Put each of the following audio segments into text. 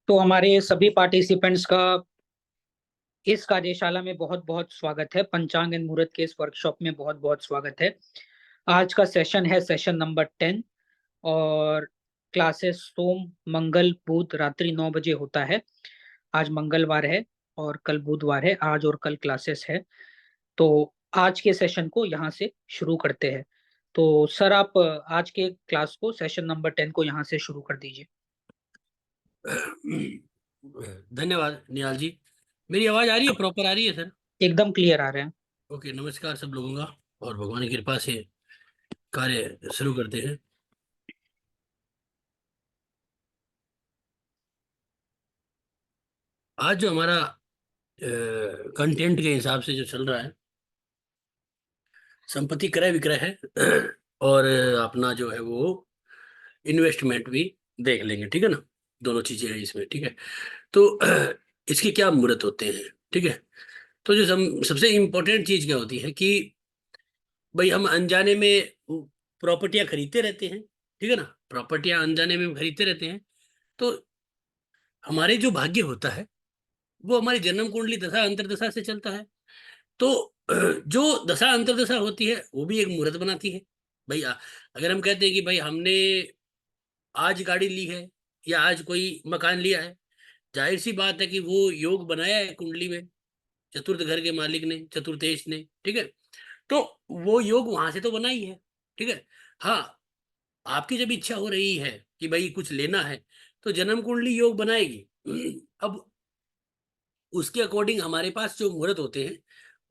तो हमारे सभी पार्टिसिपेंट्स का इस कार्यशाला में बहुत बहुत स्वागत है। पंचांग एंड मुहूर्त के इस वर्कशॉप में बहुत बहुत स्वागत है। आज का सेशन है सेशन नंबर 10 और क्लासेस सोम मंगल बुध रात्रि 9 बजे होता है। आज मंगलवार है और कल बुधवार है। आज और कल क्लासेस है। तो आज के सेशन को यहाँ से शुरू करते हैं। तो सर आप आज के क्लास को सेशन नंबर 10 को यहाँ से शुरू कर दीजिए। धन्यवाद निहाल जी। मेरी आवाज आ रही है, प्रॉपर आ रही है सर? एकदम क्लियर आ रहे हैं। ओके, नमस्कार सब लोगों का। और भगवान की कृपा से कार्य शुरू करते हैं। आज जो हमारा कंटेंट के हिसाब से जो चल रहा है, संपत्ति क्रय विक्रय है और अपना जो है वो इन्वेस्टमेंट भी देख लेंगे, ठीक है ना। दोनों चीजें हैं इसमें, ठीक है। तो इसके क्या मुहूर्त होते हैं, ठीक है। तो जो सबसे इम्पोर्टेंट चीज क्या होती है कि भाई हम अनजाने में प्रॉपर्टियां खरीदते रहते हैं, ठीक है ना। प्रॉपर्टियां अनजाने में खरीदते रहते हैं। तो हमारे जो भाग्य होता है वो हमारी जन्म कुंडली दशा अंतर्दशा से चलता है। तो जो दशा अंतर्दशा होती है वो भी एक मुहूर्त बनाती है। भाई अगर हम कहते हैं कि भाई हमने आज गाड़ी ली है या आज कोई मकान लिया है, जाहिर सी बात है कि वो योग बनाया है कुंडली में, चतुर्थ घर के मालिक ने, चतुर्थेश ने, ठीक है। तो वो योग वहां से तो बना ही है, ठीक है। हाँ, आपकी जब इच्छा हो रही है कि भाई कुछ लेना है तो जन्म कुंडली योग बनाएगी। अब उसके अकॉर्डिंग हमारे पास जो मुहूर्त होते हैं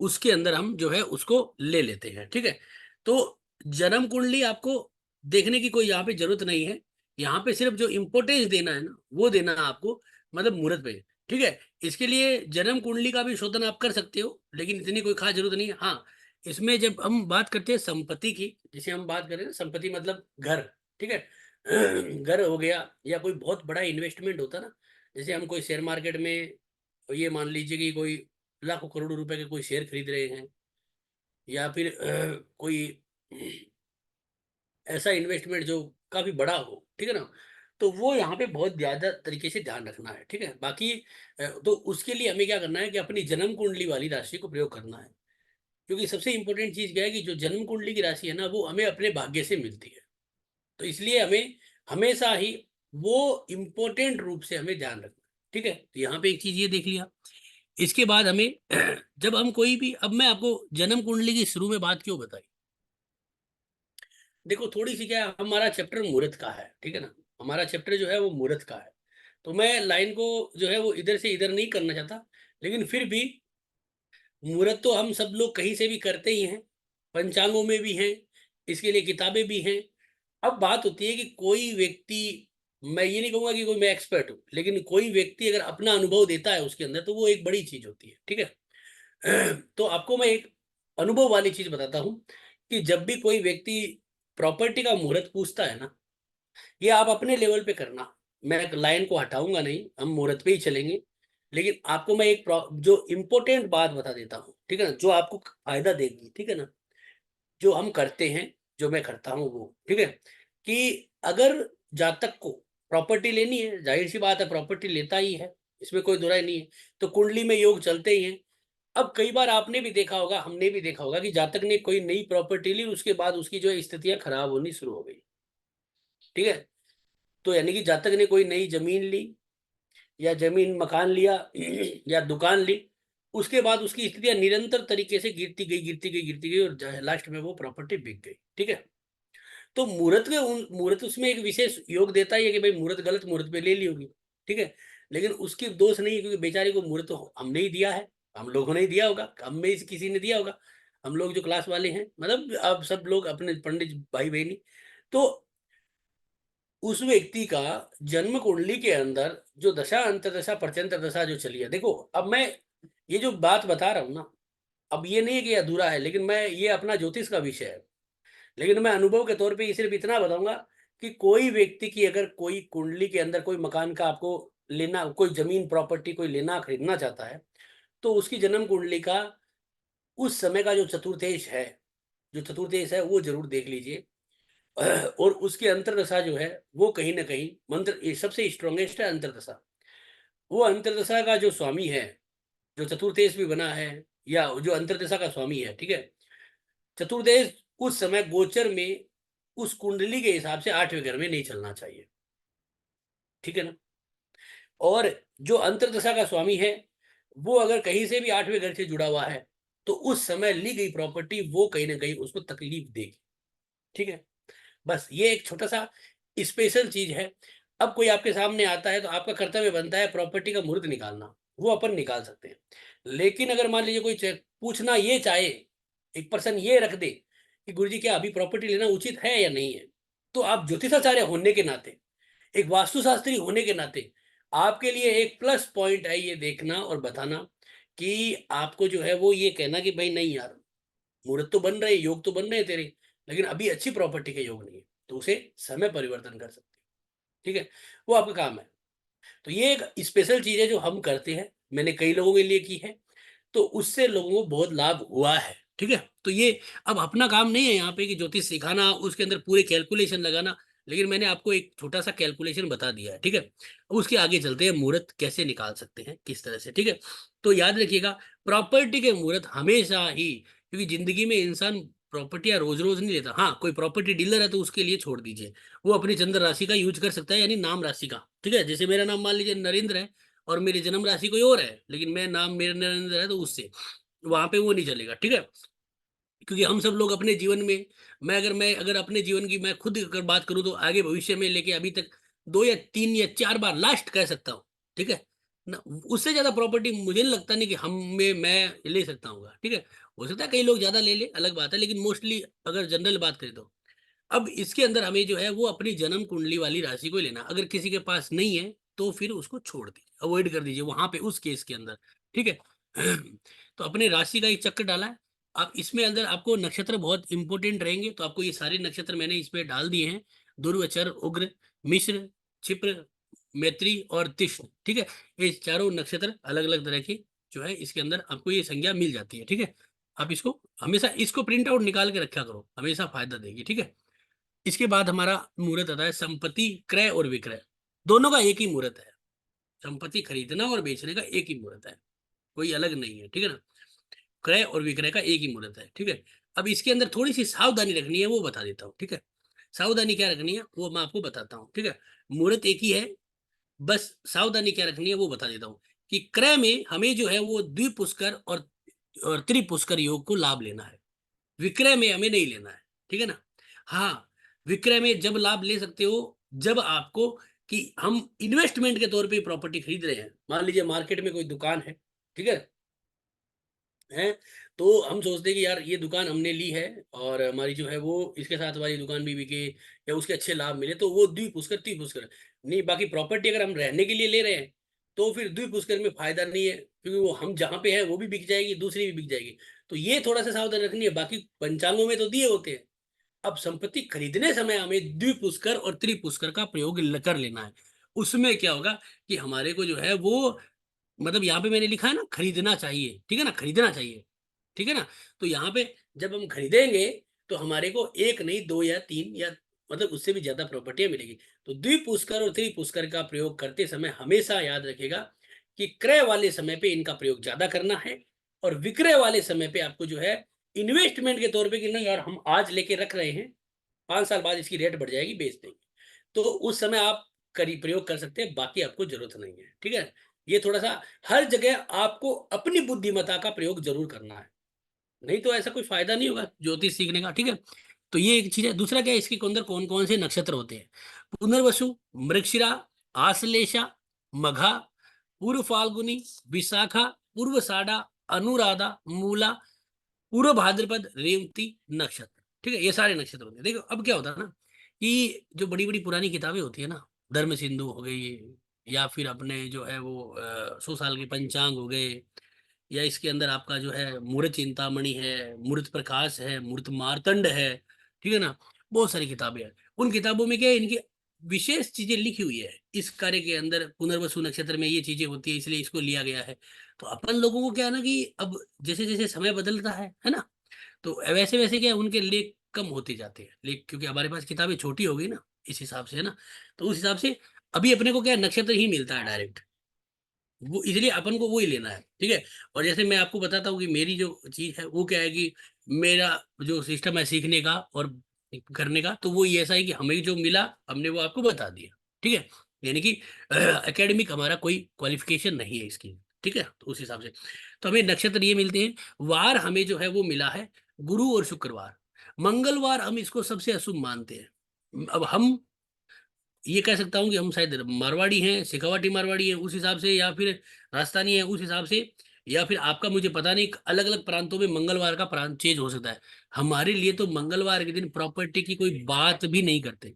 उसके अंदर हम जो है उसको ले लेते हैं, ठीक है। तो जन्म कुंडली आपको देखने की कोई यहाँ पे जरूरत नहीं है। यहाँ पे सिर्फ जो इम्पोर्टेंस देना है ना वो देना है आपको, मतलब मुहूर्त पे, ठीक है। इसके लिए जन्म कुंडली का भी शोधन आप कर सकते हो, लेकिन इतनी कोई खास जरूरत नहीं है। हाँ, इसमें जब हम बात करते हैं संपत्ति की, जैसे हम बात करें ना, संपत्ति मतलब घर, ठीक है। घर हो गया या कोई बहुत बड़ा इन्वेस्टमेंट होता ना, जैसे हम कोई शेयर मार्केट में, ये मान लीजिए कि कोई लाखों करोड़ों रुपए के कोई शेयर खरीद रहे हैं, या फिर कोई ऐसा इन्वेस्टमेंट जो काफी बड़ा हो, ठीक है ना। तो वो यहाँ पे बहुत ज्यादा तरीके से ध्यान रखना है, ठीक है। बाकी तो उसके लिए हमें क्या करना है कि अपनी जन्म कुंडली वाली राशि को प्रयोग करना है। क्योंकि सबसे इंपॉर्टेंट चीज क्या है कि जो जन्म कुंडली की राशि है ना वो हमें अपने भाग्य से मिलती है। तो इसलिए हमें हमेशा ही वो इम्पोर्टेंट रूप से हमें ध्यान रखना है, ठीक है। तो यहाँ पे एक चीज ये देख लिया। इसके बाद हमें जब हम कोई भी, अब मैं आपको जन्म कुंडली की शुरू में बात क्यों बताई, देखो थोड़ी सी क्या है, हमारा चैप्टर मुहूर्त का है, ठीक है ना। हमारा चैप्टर जो है वो मुहूर्त का है। तो मैं लाइन को जो है वो इधर से इधर नहीं करना चाहता, लेकिन फिर भी मुहूर्त तो हम सब लोग कहीं से भी करते ही हैं, पंचांगों में भी हैं, इसके लिए किताबें भी हैं। अब बात होती है कि कोई व्यक्ति, मैं ये नहीं कहूंगा कि कोई मैं एक्सपर्ट हूँ, लेकिन कोई व्यक्ति अगर अपना अनुभव देता है उसके अंदर तो वो एक बड़ी चीज होती है, ठीक है। तो आपको मैं एक अनुभव वाली चीज बताता हूँ कि जब भी कोई व्यक्ति प्रॉपर्टी का मुहूर्त पूछता है ना, ये आप अपने लेवल पे करना। मैं लाइन को हटाऊंगा नहीं, हम मुहूर्त पे ही चलेंगे। लेकिन आपको मैं एक जो इम्पोर्टेंट बात बता देता हूँ, ठीक है ना, जो आपको फायदा देगी, ठीक है ना। जो हम करते हैं, जो मैं करता हूँ वो, ठीक है। कि अगर जातक को प्रॉपर्टी लेनी है, जाहिर सी बात है प्रॉपर्टी लेता ही है, इसमें कोई दुराई नहीं है। तो कुंडली में योग चलते ही हैं। अब कई बार आपने भी देखा होगा, हमने भी देखा होगा कि जातक ने कोई नई प्रॉपर्टी ली, उसके बाद उसकी जो है स्थितियां खराब होनी शुरू हो गई, ठीक है। तो यानी कि जातक ने कोई नई जमीन ली या जमीन मकान लिया या दुकान ली, उसके बाद उसकी स्थितियां निरंतर तरीके से गिरती गई गिरती गई गिरती गई और लास्ट में वो प्रॉपर्टी बिक गई, ठीक है। तो मुहूर्त उसमें एक विशेष योग देता ही है कि भाई मुहूर्त गलत मुहूर्त पे ले ली होगी, ठीक है। लेकिन उसकी दोष नहीं है, क्योंकि बेचारे को मुहूर्त तो हमने ही दिया है, हम लोगों ने ही दिया होगा, हम में से किसी ने दिया होगा। हम लोग जो क्लास वाले हैं, मतलब अब सब लोग अपने पंडित भाई बहनी। तो उस व्यक्ति का जन्म कुंडली के अंदर जो दशा अंतर्दशा प्रत्यंतर दशा जो चली है, देखो अब मैं ये जो बात बता रहा हूँ ना, अब ये नहीं है कि अधूरा है, लेकिन मैं ये अपना ज्योतिष का विषय है। लेकिन मैं अनुभव के तौर पे ये सिर्फ इतना बताऊंगा कि कोई व्यक्ति की अगर कोई कुंडली के अंदर कोई मकान का आपको लेना, कोई जमीन प्रॉपर्टी कोई लेना खरीदना चाहता है, तो उसकी जन्म कुंडली का उस समय का जो चतुर्थेश है, जो चतुर्थेश है वो जरूर देख लीजिए। और उसकी अंतरदशा जो है वो कहीं ना कहीं मंत्र, ये सबसे स्ट्रॉन्गेस्ट है अंतरदशा। वो अंतर्दशा का जो स्वामी है, जो चतुर्देश भी बना है, या जो अंतर्दशा का स्वामी है, ठीक है, चतुर्देश उस समय गोचर में उस कुंडली के हिसाब से 8वें घर में नहीं चलना चाहिए, ठीक है ना। और जो अंतर्दशा का स्वामी है, वो अगर कहीं से भी 8वें घर से जुड़ा हुआ है, तो उस समय ली गई प्रॉपर्टी वो कहीं ना कहीं उसको तकलीफ देगी, ठीक है। बस ये एक छोटा सा स्पेशल चीज है। अब कोई आपके सामने आता है तो आपका कर्तव्य बनता है प्रॉपर्टी का मुहूर्त निकालना, वो अपन निकाल सकते हैं। लेकिन अगर मान लीजिए कोई पूछना ये चाहे, एक पर्सन ये रख दे कि गुरुजी क्या अभी प्रॉपर्टी लेना उचित है या नहीं है, तो आप ज्योतिषाचार्य होने के नाते, एक वास्तुशास्त्री होने के नाते, आपके लिए एक प्लस पॉइंट है ये देखना और बताना कि आपको जो है वो ये कहना कि भाई नहीं यार, मुहूर्त तो बन रहे, योग तो बन रहे हैं तेरे, लेकिन अभी अच्छी प्रॉपर्टी के योग नहीं है, तो उसे समय परिवर्तन कर सकते हैं, ठीक है, वो आपका काम है। तो ये एक स्पेशल चीज है जो हम करते हैं, मैंने कई लोगों के लिए की है, तो उससे लोगों को बहुत लाभ हुआ है, ठीक है। तो ये अब अपना काम नहीं है यहाँ पे कि ज्योतिष सिखाना, उसके अंदर पूरे कैलकुलेशन लगाना, लेकिन मैंने आपको एक छोटा सा कैलकुलेशन बता दिया है, ठीक है। अब उसके आगे चलते हैं, मुहूर्त कैसे निकाल सकते हैं किस तरह से, ठीक है। तो याद रखिएगा, प्रॉपर्टी के मुहूर्त हमेशा ही, क्योंकि जिंदगी में इंसान प्रॉपर्टियां रोज रोज नहीं लेता, हाँ कोई प्रॉपर्टी डीलर है तो उसके लिए छोड़ दीजिए, वो अपनी चंद्र राशि का यूज कर सकता है, यानी नाम राशि का, ठीक है। जैसे मेरा नाम मान लीजिए नरेंद्र है और मेरी जन्म राशि कोई और है, लेकिन मैं नाम मेरा नरेंद्र है, तो उससे वहां पे वो नहीं चलेगा, ठीक है। क्योंकि हम सब लोग अपने जीवन में, मैं अगर अपने जीवन की मैं खुद अगर बात करूं तो आगे भविष्य में लेके अभी तक 2 या 3 या 4 बार लास्ट कह सकता हूँ, ठीक है ना। उससे ज्यादा प्रॉपर्टी मुझे नहीं लगता नहीं कि हम में मैं ले सकता हूँ, ठीक है। हो सकता है कई लोग ज्यादा ले ले, अलग बात है, लेकिन मोस्टली अगर जनरल बात करें तो अब इसके अंदर हमें जो है वो अपनी जन्म कुंडली वाली राशि को ही लेना, अगर किसी के पास नहीं है तो फिर उसको छोड़ दीजिए, अवॉइड कर दीजिए वहां पे उस केस के अंदर, ठीक है। तो अपने राशि का एक चक्कर डाला है, आप इसमें अंदर आपको नक्षत्र बहुत इंपॉर्टेंट रहेंगे, तो आपको ये सारे नक्षत्र मैंने इसमें डाल दिए हैं, ध्रुव, चर, उग्र, मिश्र, क्षिप्र, मैत्री और तीक्ष्ण, ठीक है। ये चारों नक्षत्र अलग अलग तरह के जो है इसके अंदर आपको ये संज्ञा मिल जाती है, ठीक है। आप इसको हमेशा इसको प्रिंट आउट निकाल के रखा करो, हमेशा फायदा देगी, ठीक है। इसके बाद हमारा मुहूर्त आता है संपत्ति क्रय और विक्रय, दोनों का एक ही मुहूर्त है, संपत्ति खरीदना और बेचने का एक ही मुहूर्त है, कोई अलग नहीं है, ठीक है ना। क्रय और विक्रय का एक ही मुहूर्त है, ठीक है। अब इसके अंदर थोड़ी सी सावधानी रखनी है, वो बता देता हूँ, ठीक है। सावधानी क्या रखनी है वो मैं आपको बताता हूँ, ठीक है। मुहूर्त एक ही है, बस सावधानी क्या रखनी है वो बता देता हूँ कि क्रय में हमें जो है वो द्विपुष्कर और त्रिपुष्कर योग को लाभ लेना है, विक्रय में हमें नहीं लेना है, ठीक है ना। हाँ, विक्रय में जब लाभ ले सकते हो जब आपको, कि हम इन्वेस्टमेंट के तौर पे प्रॉपर्टी खरीद रहे हैं, मान लीजिए मार्केट में कोई दुकान है, ठीक है, तो हम सोचते हैं कि यार ये दुकान हमने ली है और हमारी जो है वो इसके साथ हमारी दुकान भी बिके या उसके अच्छे लाभ मिले, तो वो द्विपुष्कर त्रिपुष्कर नहीं। बाकी प्रॉपर्टी अगर हम रहने के लिए ले रहे हैं तो फिर द्विपुष्कर में फायदा नहीं है, क्योंकि वो हम जहाँ पे है वो भी बिक जाएगी, दूसरी भी बिक जाएगी। तो ये थोड़ा सा सावधान रखनी है, बाकी पंचांगों में तो दिए होते हैं। अब संपत्ति खरीदने समय हमें द्विपुष्कर और त्रिपुष्कर का प्रयोग कर लेना है। उसमें क्या होगा कि हमारे को जो है वो, मतलब यहाँ पे मैंने लिखा है ना खरीदना चाहिए, ठीक है ना, खरीदना चाहिए, ठीक है ना। तो यहाँ पे जब हम खरीदेंगे तो हमारे को एक नहीं, 2 या 3 या मतलब उससे भी ज्यादा प्रॉपर्टियां मिलेगी। तो द्विपुष्कर और त्रिपुष्कर का प्रयोग करते समय हमेशा याद रखेगा कि क्रय वाले समय पे इनका प्रयोग ज्यादा करना है, और विक्रय वाले समय पे आपको जो है इन्वेस्टमेंट के तौर पे कि नहीं यार हम आज लेके रख रहे हैं, 5 साल बाद इसकी रेट बढ़ जाएगी, बेच देंगे, तो उस समय आप करी प्रयोग कर सकते हैं, बाकी आपको जरूरत नहीं है, ठीक है। ये थोड़ा सा हर जगह आपको अपनी बुद्धिमत्ता का प्रयोग जरूर करना है, नहीं तो ऐसा कोई फायदा नहीं होगा ज्योतिष सीखने का, ठीक है। तो ये एक चीज है। दूसरा क्या है, इसके अंदर कौन कौन से नक्षत्र होते हैं, पुनर्वसु, मृगशिरा, आश्लेषा, मघा, पूर्व फाल्गुनी, विशाखा, पूर्वषाढ़ा, अनुराधा, मूला, पूर्व भाद्रपद, रेवती नक्षत्र, ठीक है। ये सारे नक्षत्र होते हैं। देखो अब क्या होता है ना कि जो बड़ी बड़ी पुरानी किताबें होती है ना, धर्म सिंधु हो गई, या फिर अपने जो है वो 100 साल के पंचांग हो गए, या इसके अंदर आपका जो है मूर्त चिंतामणि है, मूर्त प्रकाश है, मूर्त मार्तंड है, ठीक है ना, बहुत सारी किताबें हैं। उन किताबों में क्या है, इनकी विशेष चीजें लिखी हुई है, इस कार्य के अंदर पुनर्वसु नक्षत्र में ये चीजें होती है, इसलिए इसको लिया गया है। तो अपन लोगों को क्या है ना कि अब जैसे जैसे समय बदलता है ना, तो वैसे वैसे क्या है, उनके लेख कम होते जाते हैं, लेख क्योंकि हमारे पास किताबें छोटी हो गई ना, इस हिसाब से है ना। तो उस हिसाब से अभी अपने को क्या है, नक्षत्र ही मिलता है डायरेक्ट, वो इसलिए अपन को वो ही लेना है, ठीक है। और जैसे मैं आपको बताता हूँ कि मेरी जो चीज है वो क्या है कि मेरा जो सिस्टम है सीखने का और करने का, तो वो ये ऐसा है कि हमें जो मिला हमने वो आपको बता दिया, ठीक है। यानी कि एकेडमिक हमारा कोई क्वालिफिकेशन नहीं है इसकी, ठीक है। तो उस हिसाब से तो हमें नक्षत्र ये मिलते हैं। वार हमें जो है वो मिला है गुरु और शुक्रवार। मंगलवार हम इसको सबसे अशुभ मानते हैं। अब हम ये कह सकता हूँ कि हम शायद मारवाड़ी हैं, शेखावाटी मारवाड़ी है उस हिसाब से, या फिर राजस्थानी है उस हिसाब से, या फिर आपका मुझे पता नहीं, अलग अलग प्रांतों में मंगलवार का प्रांत चेंज हो सकता है। हमारे लिए तो मंगलवार के दिन प्रॉपर्टी की कोई बात भी नहीं करते।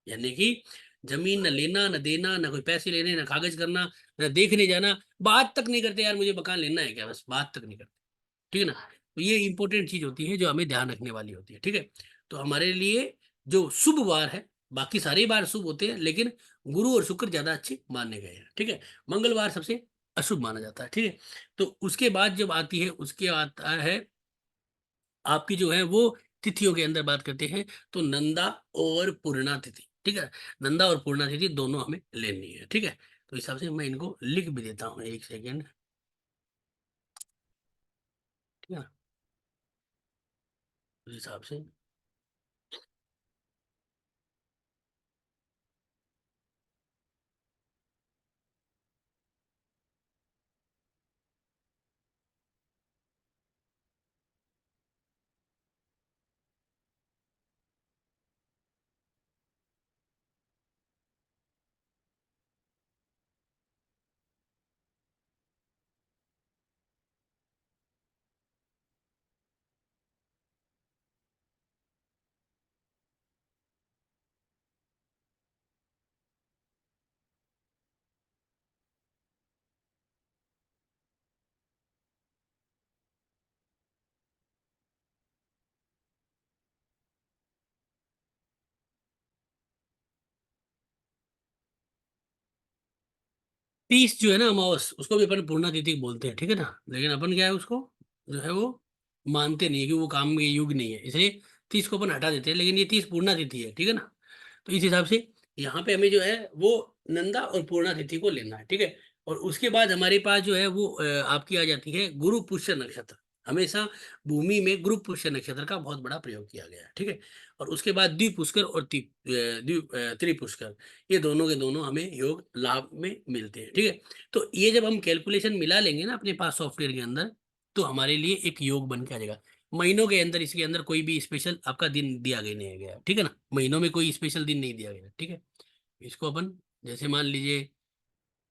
यानी कि जमीन न लेना न देना, न कोई पैसे लेने, न कागज करना, न देखने जाना, बात तक नहीं करते यार मुझे मकान लेना है क्या, बस बात तक नहीं करते, ठीक है ना। तो ये इंपॉर्टेंट चीज होती है जो हमें ध्यान रखने वाली होती है, ठीक है। तो हमारे लिए जो शुभ वार है, बाकी सारे बार शुभ होते हैं लेकिन गुरु और शुक्र ज्यादा अच्छे माने गए हैं, ठीक है। मंगलवार सबसे अशुभ माना जाता है, ठीक है। तो उसके बाद जब आती है, उसके आता है आपकी जो है वो तिथियों के अंदर बात करते हैं, तो नंदा और पूर्णा तिथि, ठीक है। नंदा और पूर्णा तिथि दोनों हमें लेनी है, ठीक है। तो इस हिसाब से मैं इनको लिख भी देता हूँ, एक सेकेंड, ठीक है। उस हिसाब से 30 जो है ना अमावस, उसको भी अपन पूर्णा तिथि बोलते हैं, ठीक है ना। लेकिन अपन क्या है उसको जो है वो मानते नहीं है कि वो काम के युग नहीं है, इसलिए 30 को अपन हटा देते हैं, लेकिन ये 30 पूर्णा तिथि है, ठीक है ना। तो इस हिसाब से यहाँ पे हमें जो है वो नंदा और पूर्णा तिथि को लेना है, ठीक है। और उसके बाद हमारे पास जो है वो आपकी आ जाती है गुरु पुष्य नक्षत्र। हमेशा भूमि में गुरु पुष्य नक्षत्र का बहुत बड़ा प्रयोग किया गया है, ठीक है। और उसके बाद द्विपुष्कर और त्रिपुष्कर, ये दोनों के दोनों हमें योग लाभ में मिलते हैं, ठीक है। तो ये जब हम कैलकुलेशन मिला लेंगे ना अपने पास सॉफ्टवेयर के अंदर, तो हमारे लिए एक योग बन के आ जाएगा। महीनों के अंदर इसके अंदर कोई भी स्पेशल आपका दिन दिया गया नहीं गया, ठीक है ना। महीनों में कोई स्पेशल दिन नहीं दिया गया, ठीक है। इसको अपन जैसे मान लीजिए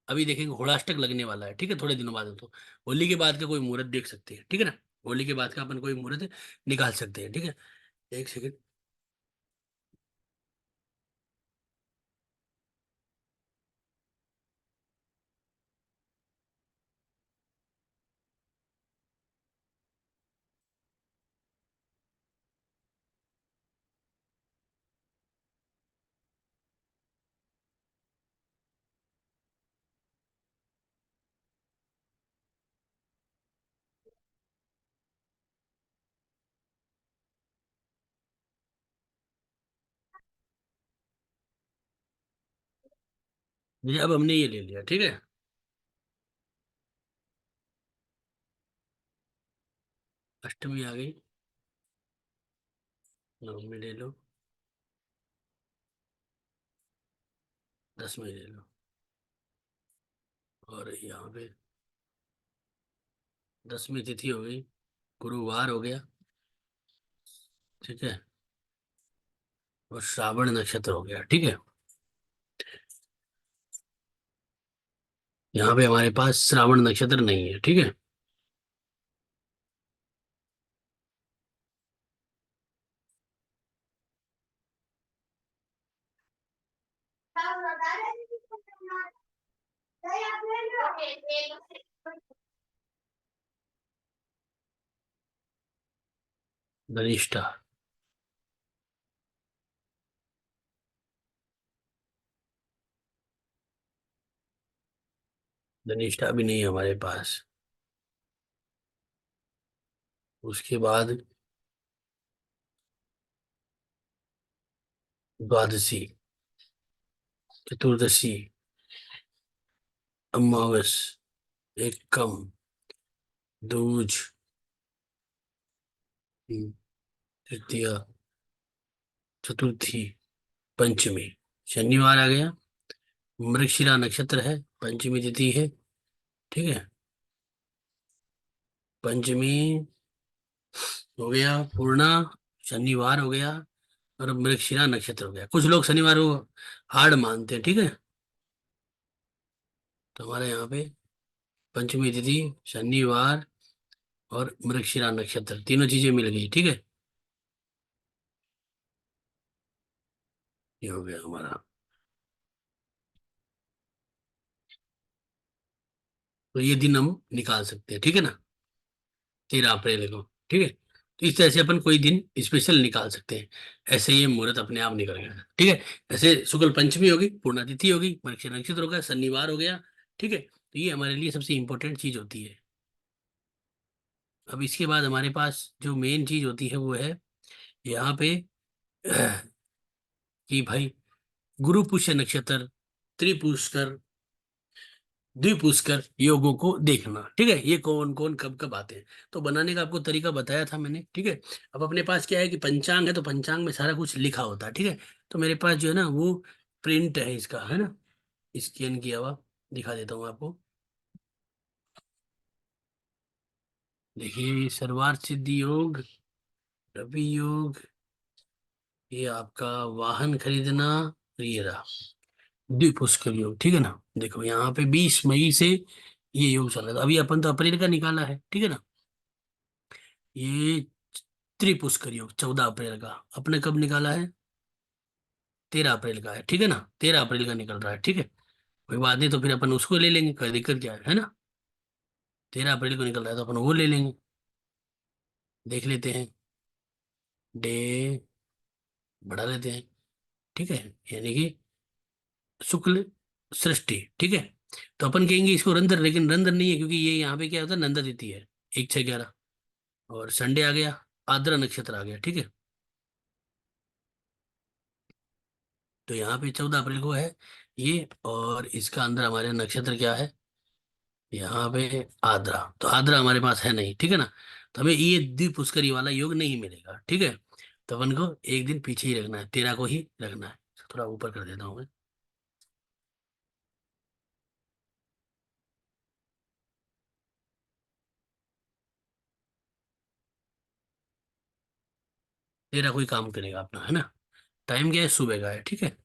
अभी देखेंगे होलाष्टक लगने वाला है, ठीक है, थोड़े दिनों बाद, तो होली के बाद का कोई मुहूर्त देख सकते हैं, ठीक है ना। होली के बाद का अपन कोई मुहूर्त निकाल सकते हैं, ठीक है। एक सेकंड। अब हमने ये ले लिया, ठीक है। अष्टमी आ गई, नवमी ले लो, दसवीं ले लो, और यहाँ पे 10वीं तिथि हो गई, गुरुवार हो गया, ठीक है। और श्रावण नक्षत्र हो गया, ठीक है। यहाँ पे हमारे पास श्रावण नक्षत्र नहीं है, ठीक है। धनिष्ठा, धनिष्ठा भी नहीं है हमारे पास। उसके बाद द्वादशी, चतुर्दशी, अमावस, एकम, दूज, तृतीया, चतुर्थी, पंचमी। शनिवार आ गया, मृगशिरा नक्षत्र है, पंचमी तिथि है। ठीक है, पंचमी हो गया पूर्णा, शनिवार हो गया, और मृगशिरा नक्षत्र हो गया। कुछ लोग शनिवार को हार्ड मानते हैं, ठीक है। तो हमारे यहाँ पे पंचमी तिथि, शनिवार और मृगशिरा नक्षत्र, तीनों चीजें मिल गई, ठीक है। ये हो गया हमारा। तो ये दिन हम निकाल सकते हैं, ठीक है ना, 13 अप्रैल को। ठीक है, तो इस तरह से अपन कोई दिन स्पेशल निकाल सकते हैं। ऐसे ये मुहूर्त अपने आप निकल गया, ठीक है। ऐसे शुक्ल पंचमी होगी, पूर्णा तिथि होगी, मृगशिरा नक्षत्र हो गया, शनिवार हो गया। ठीक है, तो ये हमारे लिए सबसे इंपॉर्टेंट चीज होती है। अब इसके बाद हमारे पास जो मेन चीज होती है वो है यहाँ पे कि भाई गुरु पुष्य नक्षत्र, त्रिपुष्कर, द्विपुष्कर योगों को देखना। ठीक है, ये कौन कौन कब कब आते हैं, तो बनाने का आपको तरीका बताया था मैंने। ठीक है, अब अपने पास क्या है कि पंचांग है, तो पंचांग में सारा कुछ लिखा होता है। ठीक है, तो मेरे पास जो है ना वो प्रिंट है इसका, है ना, स्कैन किया हुआ, दिखा देता हूँ आपको। देखिए, सर्वार्थ सिद्धि योग, रवि योग, ये आपका वाहन खरीदना, ये रहा द्विपुष्कर योग। ठीक है ना, देखो यहाँ पे 20 मई से ये योग चल रहा था। अभी अपन तो अप्रैल का निकाला है, ठीक है ना। ये त्रिपुष्कर योग 14 अप्रैल का, अपने कब निकाला है, 13 अप्रैल का है। ठीक है ना, 13 अप्रैल का निकल रहा है। ठीक है, कोई बात नहीं, तो फिर अपन उसको ले लेंगे, कोई दिक्कत क्या है ना। 13 अप्रैल को निकल रहा है तो अपन वो ले लेंगे। देख लेते हैं, डे बढ़ा लेते हैं। ठीक है, यानी कि शुक्ल सृष्टि। ठीक है, तो अपन कहेंगे इसको रंध्र, लेकिन रंध्र नहीं है, क्योंकि ये यहाँ पे क्या होता है, नंदा तिथि है, 1/6/11, और संडे आ गया, आद्रा नक्षत्र आ गया। ठीक है, तो यहाँ पे 14 अप्रैल को है ये, और इसका अंदर हमारे नक्षत्र क्या है, यहाँ पे आद्रा। तो आद्रा हमारे पास है नहीं, ठीक है ना, तो हमें ये द्विपुष्करी वाला योग नहीं मिलेगा। ठीक है, तो अपन को एक दिन पीछे ही रखना है, 13 को ही रखना है। थोड़ा ऊपर कर देता हूँ मैं। 13 को ही काम करेगा अपना, है ना। टाइम क्या है, सुबह का है। ठीक है,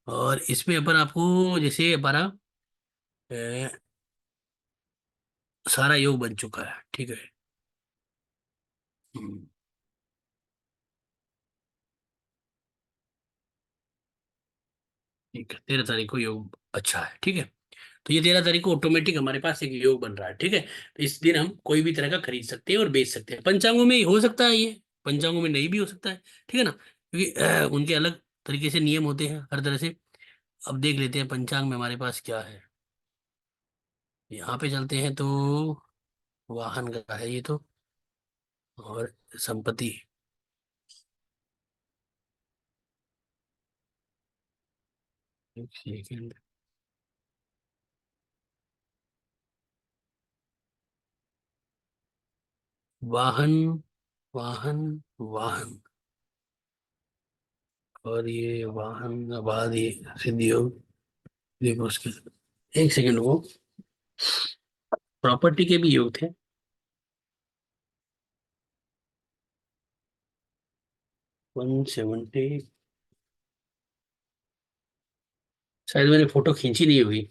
और इसमें अपन आपको जैसे हमारा सारा योग बन चुका है। ठीक है, हम्म, ठीक है, 13 तारीख को योग अच्छा है। ठीक है, तो ये 13 तारीख को ऑटोमेटिक हमारे पास एक योग बन रहा है। ठीक है, तो इस दिन हम कोई भी तरह का खरीद सकते हैं और बेच सकते हैं। पंचांगों में हो सकता है ये, पंचांगों में नहीं भी हो सकता है। ठीक है ना, क्योंकि उनके अलग तरीके से नियम होते हैं हर तरह से। अब देख लेते हैं पंचांग में हमारे पास क्या है। यहाँ पे चलते हैं तो वाहन का है ये तो, और संपत्ति। एक सेकंड, वाहन, वाहन, वाहन, और ये वाहन के बाद ये सिद्धि योग, देखो उसके, एक सेकंड वो प्रॉपर्टी के भी योग थे। 170, शायद मैंने फोटो खींची नहीं हुई।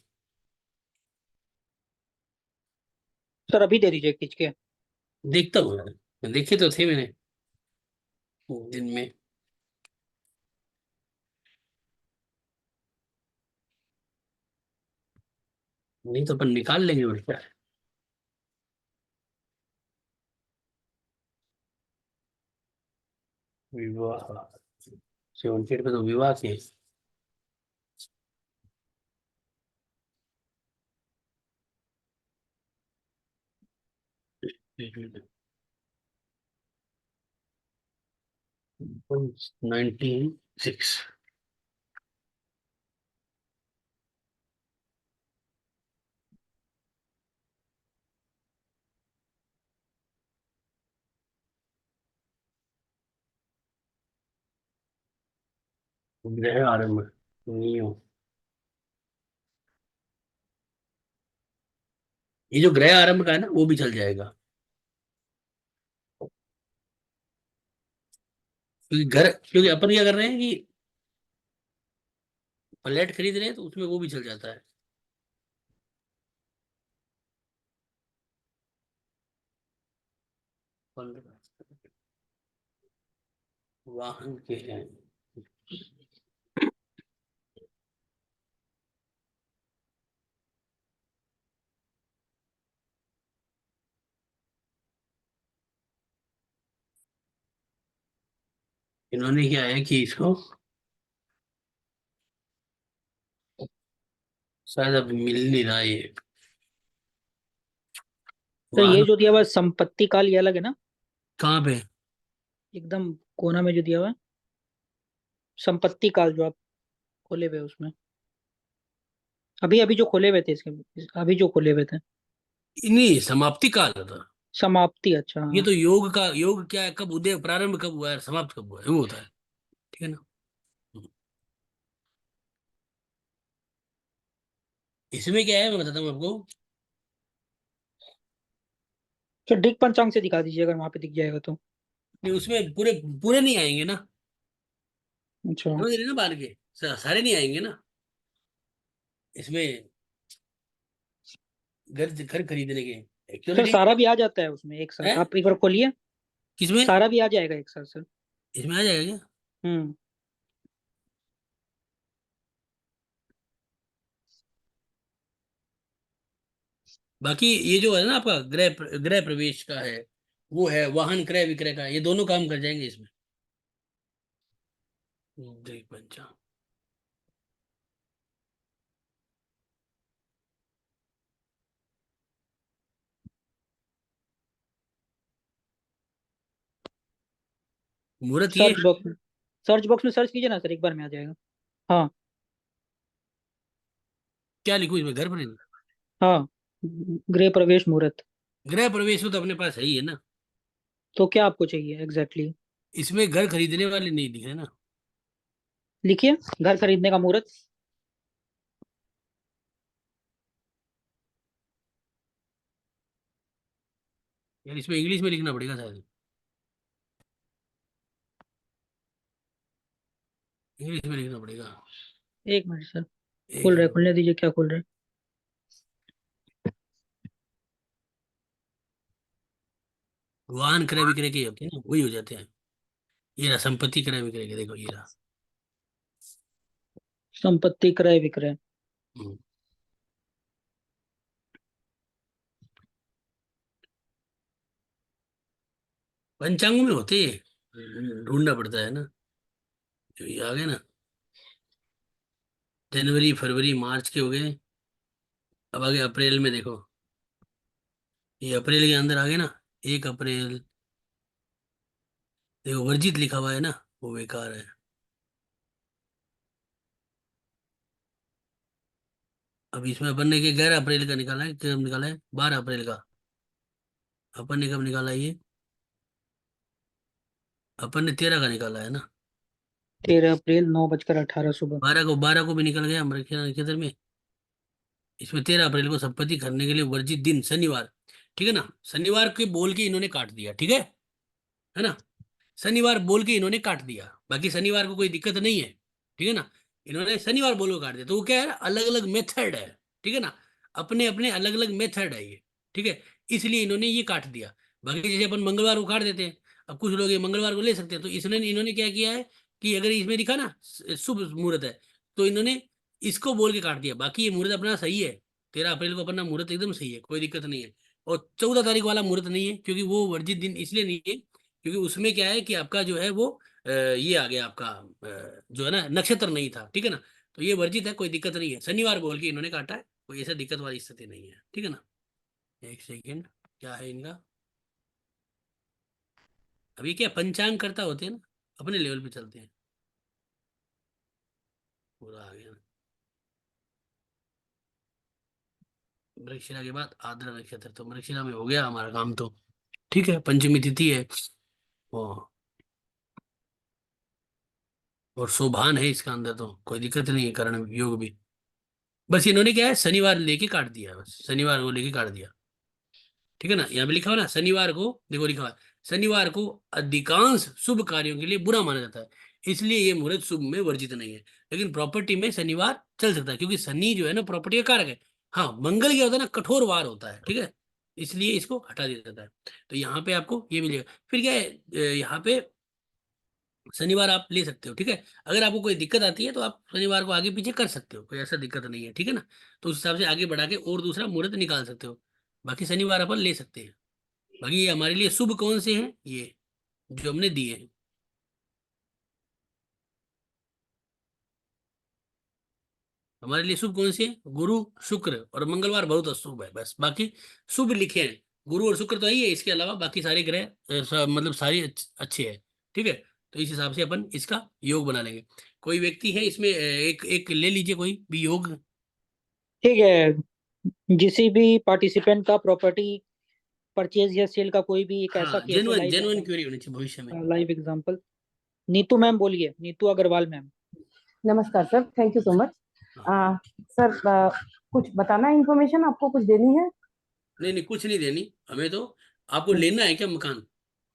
सर अभी दे दीजिए खींच के। देखता हूँ मैं देखे तो थे मैंने दिन में। नहीं तो अपन निकाल लेंगे और क्या। विवाह, 78 पे तो विवाह के। एक 96, ग्रह आरंभ नियो, ये जो ग्रह आरंभ का है ना वो भी चल जाएगा, क्योंकि घर, क्योंकि अपन क्या कर रहे हैं कि फ्लैट खरीद रहे हैं तो उसमें वो भी चल जाता है। वाहन के हैं, इन्होंने क्या है कि इसको शायद अब मिल नहीं रहा ये तो ये वाहन। जो दिया हुआ है संपत्ति काल, ये अलग है ना? कहाँ पे? एकदम कोना में जो दिया हुआ है संपत्ति काल, जो आप खोले हुए हैं उसमें, अभी अभी जो खोले हुए थे इसके, अभी जो खोले हुए थे। नहीं, समाप्ति काल था। समाप्ति, अच्छा ये हाँ। तो योग का, योग क्या है, कब उदय, प्रारंभ कब हुआ है, समाप्त कब हुआ है, वो होता है। ठीक है ना। इसमें क्या है मैं बताता हूँ आपको। तो दिक पंचांग से दिखा दीजिए अगर वहां पे दिख जाएगा तो। नहीं, उसमें पूरे पूरे नहीं आएंगे ना, अच्छा। समझ रहे ना, बाल के सारे नहीं आएंगे ना इसमें, घर घर खरीदने के। एक्चुअली सर ठीक सारा भी आ जाता है उसमें एक है। साथ, आप एक बार खोलिए। किसमें? सारा भी आ जाएगा एक साथ सर। इसमें आ जाएगा क्या? हम्म। बाकी ये जो है ना आपका गृह प्रवेश का है, वो है वाहन क्रय विक्रय का, ये दोनों काम कर जाएंगे इसमें। देख पंचांग, मुहूर्त ये। सर्च बॉक्स में, सर्च बॉक्स में सर्च कीजिए ना सर, एक बार में आ जाएगा। हाँ। क्या लिखूं इसमें, घर पर? हाँ, गृह प्रवेश मुहूर्त। गृह प्रवेश तो अपने पास है ही है ना। तो क्या आपको चाहिए एग्जैक्टली exactly? इसमें घर खरीदने वाले नहीं दिख रहे ना। लिखिए, घर खरीदने का मुहूर्त। यार इसमें इंग्लिश में लिखना पड़ेगा शायद, इंग्लिश में लिखना पड़ेगा। एक मिनट सर, एक खुल रहा है, खुलने दीजिए, क्या खुल रहा है। वाहन क्रय विक्रय के होते हैं ना, वही हो जाते हैं। ये रहा संपत्ति क्रय विक्रय के, देखो ये रहा। संपत्ति क्रय विक्रय। हम्म। पंचांगों में होते हैं, ढूंढना पड़ता है ना। जो ये आ गए ना, जनवरी फरवरी मार्च के हो गए, अब आगे अप्रैल में देखो, ये अप्रैल के अंदर आ गए ना, 1 अप्रैल। देखो वर्जित लिखा हुआ है ना, वो बेकार है। अब इसमें अपन ने 11 अप्रैल का निकाला है, कब निकाला है, 12 अप्रैल का। अपन ने कब निकाला है ये, अपन ने 13 का निकाला है ना। 13 अप्रैल 9:18 सुबह। 12 को भी निकल गया हमारे नक्षत्र में। इसमें 13 अप्रैल को संपत्ति खरीदने के लिए वर्जित दिन शनिवार, ठीक है ना। शनिवार के बोल के इन्होंने काट दिया, ठीक है ना। शनिवार बोल के इन्होंने काट दिया, बाकी शनिवार को कोई दिक्कत नहीं है, ठीक है ना। इन्होंने शनिवार बोल के काट दिया, तो वो क्या है, अलग अलग मेथड है, ठीक है ना। अपने अपने अलग अलग मेथड है ये, ठीक है। इसलिए इन्होंने ये काट दिया। बाकी जैसे अपन मंगलवार को काट देते हैं, अब कुछ लोग ये मंगलवार को ले सकते हैं, तो इसने इन्होंने क्या किया है कि अगर इसमें लिखा ना शुभ मुहूर्त है, तो इन्होंने इसको बोल के काट दिया। बाकी ये मुहूर्त अपना सही है, 13 अप्रैल को अपना मुहूर्त एकदम सही है, कोई दिक्कत नहीं है। और 14 तारीख वाला मुहूर्त नहीं है, क्योंकि वो वर्जित दिन इसलिए नहीं है, क्योंकि उसमें क्या है कि आपका जो है वो ये आ गया आपका, जो है ना नक्षत्र नहीं था, ठीक है ना। तो ये वर्जित है, कोई दिक्कत नहीं है, शनिवार बोल के इन्होंने काटा है, कोई ऐसा दिक्कत वाली स्थिति नहीं है, ठीक है ना। एक सेकेंड, क्या है इनका, अभी क्या पंचांग करता होते हैं ना, अपने लेवल पे चलते हैं। पूरा आ गया। मृगशिरा के बाद आद्र नक्षत्र, तो मृगशिरा में हो गया हमारा काम तो, ठीक है, पंचमी तिथि है। ओ, और शोभान है इसका अंदर, तो कोई दिक्कत नहीं है, करण योग भी। बस इन्होंने क्या है, शनिवार लेके काट दिया, बस शनिवार को लेके काट दिया। ठीक है ना, यहाँ पे लिखा हुआ ना शनिवार को, देखो लिखा हुआ है, शनिवार को अधिकांश शुभ कार्यों के लिए बुरा माना जाता है, इसलिए ये मुहूर्त शुभ में वर्जित नहीं है। लेकिन प्रॉपर्टी में शनिवार चल सकता है, क्योंकि शनि जो है ना प्रॉपर्टी का कारक है। हाँ, मंगल क्या होता है ना, कठोर वार होता है, ठीक है, इसलिए इसको हटा दिया जाता है। तो यहाँ पे आपको ये मिलेगा। फिर क्या है, यहाँ पे शनिवार आप ले सकते हो, ठीक है। अगर आपको कोई दिक्कत आती है तो आप शनिवार को आगे पीछे कर सकते हो, कोई ऐसा दिक्कत नहीं है, ठीक है ना। तो उस हिसाब से आगे बढ़ा के और दूसरा मुहूर्त निकाल सकते हो। बाकी शनिवार अपन ले सकते हैं। बाकी ये हमारे लिए शुभ कौन से हैं, ये जो हमने दिए हैं, हमारे लिए शुभ कौन से हैं, गुरु, शुक्र और मंगलवार बहुत अशुभ है, बस बाकी शुभ लिखे हैं। गुरु और शुक्र तो ही है, इसके अलावा बाकी सारे ग्रह मतलब सारे अच्छे हैं, ठीक है। तो इस हिसाब से अपन इसका योग बना लेंगे। कोई व्यक्ति है इसमें, एक एक ले लीजिए कोई भी योग। ठीक है, किसी भी पार्टिसिपेंट का प्रॉपर्टी परचेज या सेल का कोई भी एक ऐसा हाँ, केस है, जेनुअन लाइव जेनुअन क्वेरी होनी चाहिए भविष्य में। Live example. नीतू मैम बोलिए, नीतू अग्रवाल मैम। नमस्कार sir, thank you so much. हाँ। सर, कुछ बताना है, इन्फॉर्मेशन आपको कुछ देनी है? नहीं नहीं, कुछ नहीं देनी हमें तो। आपको लेना है क्या मकान?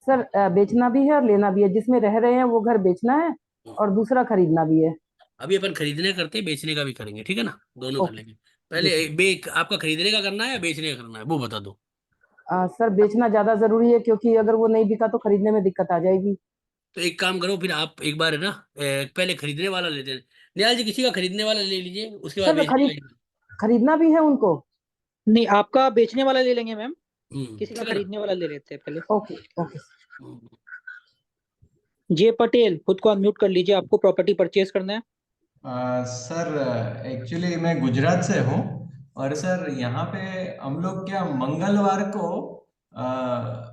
सर, बेचना भी है और लेना भी है। जिसमें रह रहे हैं वो घर बेचना है और दूसरा खरीदना भी है। अभी अपन खरीदने करते हैं, बेचने का भी करेंगे, ठीक है ना, दोनों कर ओके लेंगे। जी पहले सर। आपका खरीदने का करना है या बेचने का करना है, वो बता दो। सर, बेचना ज्यादा जरूरी है, क्योंकि अगर वो नहीं बिका तो खरीदने में दिक्कत आ जाएगी। तो एक काम करो, फिर आप एक बार है ना, पहले खरीदने वाला लेते हैं। निहाल जी, किसी का खरीदने वाला ले लीजिए, उसके बाद सर, बेचने का। खरीदना भी है उनको। नहीं, आपका बेचने वाला ले लेंगे मैम, किसी का ठीक है ना। खरीदने वाला ले लेते हैं पहले। Okay okay. Hmm, J Patel, खुद को अनम्यूट कर लीजिए, आपको प्रॉपर्टी परचेज करना है। सर, एक्चुअली मैं गुजरात से हूँ। और सर यहाँ पे हम लोग क्या मंगलवार को अ,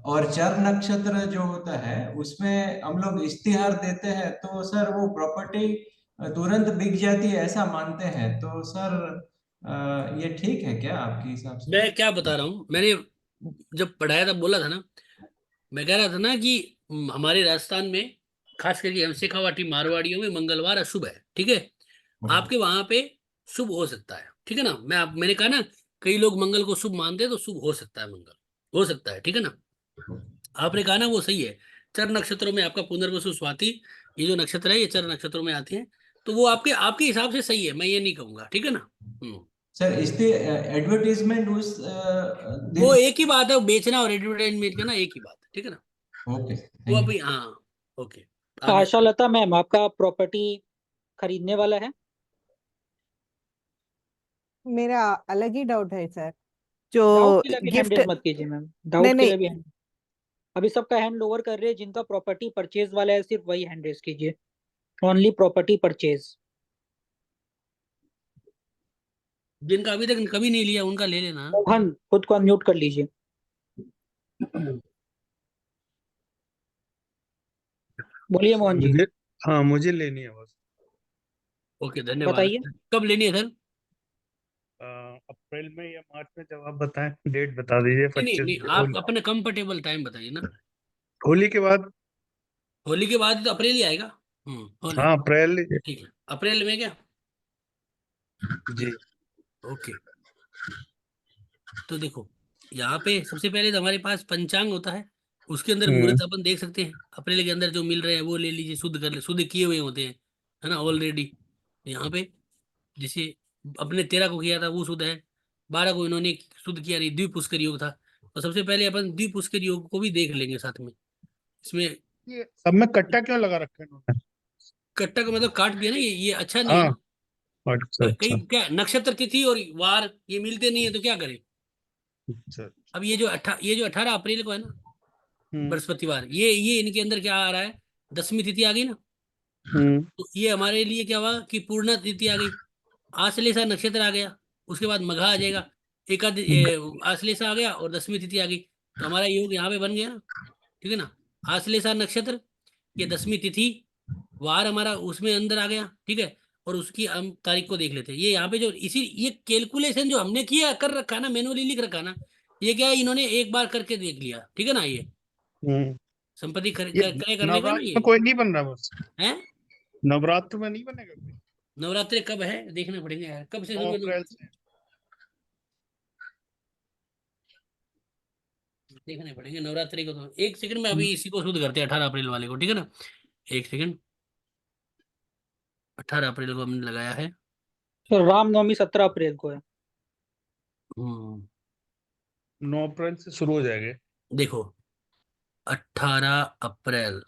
और चर नक्षत्र जो होता है उसमें हम लोग इश्तिहार देते हैं, तो सर वो प्रॉपर्टी तुरंत बिक जाती है ऐसा मानते हैं। तो सर ये ठीक है क्या आपके हिसाब से? मैं क्या बता रहा हूँ, मैंने जब पढ़ाया तब बोला था ना, मैं कह रहा था ना कि हमारे राजस्थान में, खास करके हम शेखावाटी मारवाड़ियों में मंगलवार अशुभ है, ठीक है। आपके वहां पे शुभ हो सकता है, ठीक है ना। मैंने कहा ना, कई लोग मंगल को शुभ मानते हैं, तो शुभ हो सकता है, मंगल हो सकता है, ठीक है ना। आपने कहा ना वो सही है। चर नक्षत्रों में आपका पुनर्वसु, स्वाति, ये जो नक्षत्र है ये चर नक्षत्रों में आते हैं, तो वो आपके आपके हिसाब से सही है, मैं ये नहीं कहूंगा, ठीक है ना। सर इसकी एडवर्टीजमेंट उस वो दिन। एक ही बात है, वो बेचना और एडवर्टाइजमेंट का ना एक ही बात है, ठीक है ना। ओके, वो थैंक अभी, यू। हाँ, ओके, आगे। आशा लता मैम, आपका प्रॉपर्टी खरीदने वाला है? मेरा अलग ही डाउट है सर, जो डाउट के लिए अभी हैंड गिफ्ट। रेज मत कीजिए मैम, नहीं डाउट के नहीं, लिए भी अभी सबका हैंड ओवर कर रहे हैं, जिनका प्रॉपर्टी परचेज वाला है सिर्फ वही हैंड रेज कीजिए। Only property purchase. जिनका अभी तक कभी नहीं लिया उनका ले लेना। मोहन, खुद को अनम्यूट कर लीजिए। बोलिए मोहन जी। मुझे, हाँ मुझे लेनी है बस। ओके, धन्यवाद। बताइए। कब लेनी है सर? अप्रैल में या मार्च में, जब आप बताएं डेट बता दीजिए। नहीं नहीं नहीं, 25 आप अपने कंफर्टेबल टाइम बताइए ना। होली के बाद। होली के बाद तो अप्रैल ही आएगा। होली। हाँ अप्रैल। ठीक है, अप्रैल में क्या। जी। ओके, तो देखो, यहाँ पे सबसे पहले तो हमारे पास पंचांग होता है, उसके अंदर हम्म। मुहूर्त अपन देख सकते हैं। अप्रैल के अंदर जो मिल रहे हैं वो ले लीजिए, शुद्ध कर ले, शुद्ध किए हुए होते हैं, है ना, ऑलरेडी। यहाँ पे जैसे अपने 13 को किया था वो शुद्ध है, 12 को इन्होंने शुद्ध किया नहीं, द्विपुष्कर योग था। तो सबसे पहले अपन द्विपुष्कर योग को भी देख लेंगे साथ में। इसमें ये सब में कट्टा क्यों लगा रखे हैं इन्होंने? कट्टा का मतलब काट दिया ना, ये अच्छा नहीं है हाँ। ना। अच्छा कई अच्छा क्या नक्षत्र, तिथि और वार ये मिलते नहीं है, तो क्या करें। अच्छा। अब ये जो 18 अप्रैल को है ना, हम्म बृहस्पतिवार, ये इनके अंदर क्या आ रहा है, 10वीं तिथि आ गई ना। हम्म तो ये हमारे लिए क्या हुआ कि पूर्णा तिथि आ गई, आश्लेषा नक्षत्र आ गया, उसके बाद मघा आ जाएगा, आश्लेषा आ गया और 10वीं तिथि आ गई। तो हमारा योग यहाँ पे बन गया ना, ठीक है ना। आश्लेषा नक्षत्र, ये 10वीं तिथि, वार हमारा उसमें अंदर आ गया, ठीक है। और उसकी हम तारीख को देख लेते हैं। ये यहाँ पे जो इसी ये कैलकुलेशन जो हमने किया कर रखा ना, मैनुअली लिख रखा ना, ये क्या है, इन्होंने एक बार करके देख लिया, ठीक है ना। ये हम्म। संपत्ति ये क्रय करने का ना नवरात्र ये में कोई नहीं बन रहा बस। है। नवरात्र में नहीं बनेगा कोई? नवरात्रि कब है देखना पड़ेगा यार, कब से 9 शुरू अप्रैल से। देखने पड़ेंगे नवरात्रि को। तो एक सेकंड में अभी इसी को शुद्ध करते हैं 18 अप्रैल वाले को, ठीक है ना। एक सेकंड, 18 अप्रैल को हमने लगाया है। तो रामनवमी 17 अप्रैल को है। 9 अप्रैल से शुरू हो जाएंगे। देखो 18 अप्रैल,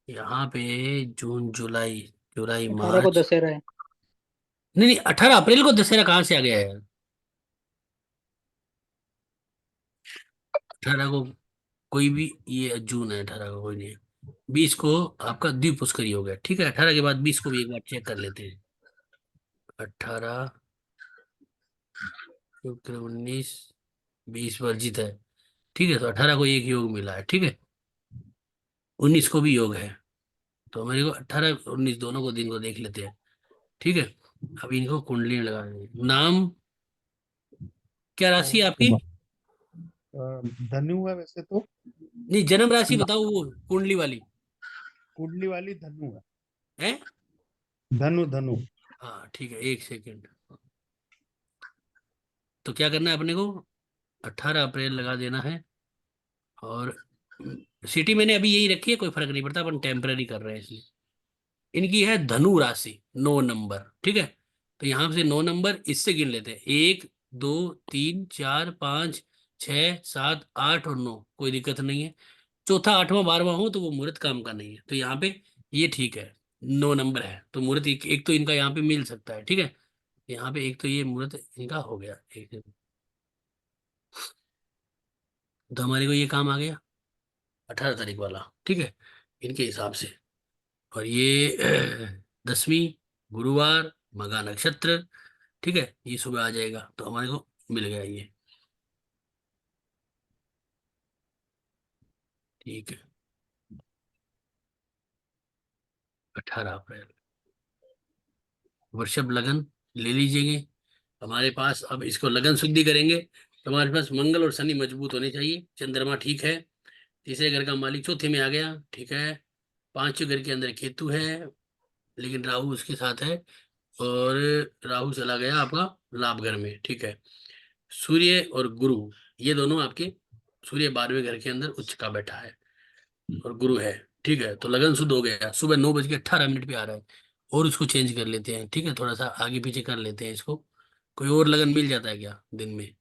यहाँ पे जून जुलाई, जुलाई 18 को मार्च, दशहरा है। नहीं नहीं 18 अप्रैल को दशहरा कहाँ से आ गया है? 18 को कोई भी, ये जून है, 18 को कोई नहीं है। 20 को आपका द्विपुष्करी हो गया, ठीक है। 18 के बाद 20 को भी एक बार चेक कर लेते हैं। 18, शुक्र 19, 20 वर्जित है, ठीक है। तो 18 को एक योग मिला है, ठीक है। 19 को भी योग है, तो मेरे को 18 19 दोनों को दिन को देख लेते हैं, ठीक है। अब इनको कुंडली में लगा देंगे। नाम क्या राशि है आपकी? धनु है वैसे तो। नहीं जन्म राशि बताओ, वो कुंडली वाली कुंडली वाली धनु है। है। धनु धनु। हाँ ठीक है, एक सेकेंड। तो क्या करना है अपने को, 18 अप्रैल लगा देना है। और सिटी मैंने अभी यही रखी है, कोई फर्क नहीं पड़ता, अपन टेम्पररी कर रहे हैं इसलिए। इनकी है धनु राशि, 9 नंबर, ठीक है। तो यहाँ से 9 नंबर इससे गिन लेते हैं, 1 2 3 4 5 6 7 8 और 9, कोई दिक्कत नहीं है। चौथा आठवां बारहवां हो तो वो मुहूर्त काम का नहीं है, तो यहाँ पे ये ठीक है। 9 नंबर है तो मुहूर्त एक तो इनका यहाँ पे मिल सकता है, ठीक है। यहाँ पे एक तो ये मुहूर्त इनका हो गया एक, तो हमारे को ये काम आ गया 18 तारीख वाला, ठीक है, इनके हिसाब से। और ये 10वीं, गुरुवार, मघा नक्षत्र, ठीक है। ये सुबह आ जाएगा तो हमारे को मिल गया ये, ठीक है। 18 अप्रैल, वृषभ लगन ले लीजिएंगे। हमारे पास अब इसको लगन शुद्धि करेंगे तो हमारे पास मंगल और शनि मजबूत होने चाहिए, चंद्रमा ठीक है, तीसरे घर का मालिक चौथे में आ गया, ठीक है। पांचवें घर के अंदर केतु है, लेकिन राहु उसके साथ है, और राहु चला गया आपका लाभ घर में, ठीक है। सूर्य और गुरु, ये दोनों आपके, सूर्य 12वें घर के अंदर उच्च का बैठा है और गुरु है, ठीक है। तो लगन शुद्ध हो गया, सुबह 9:18 पे आ रहा है। और उसको चेंज कर लेते हैं, ठीक है, थोड़ा सा आगे पीछे कर लेते हैं इसको। कोई और लगन मिल जाता है क्या दिन में?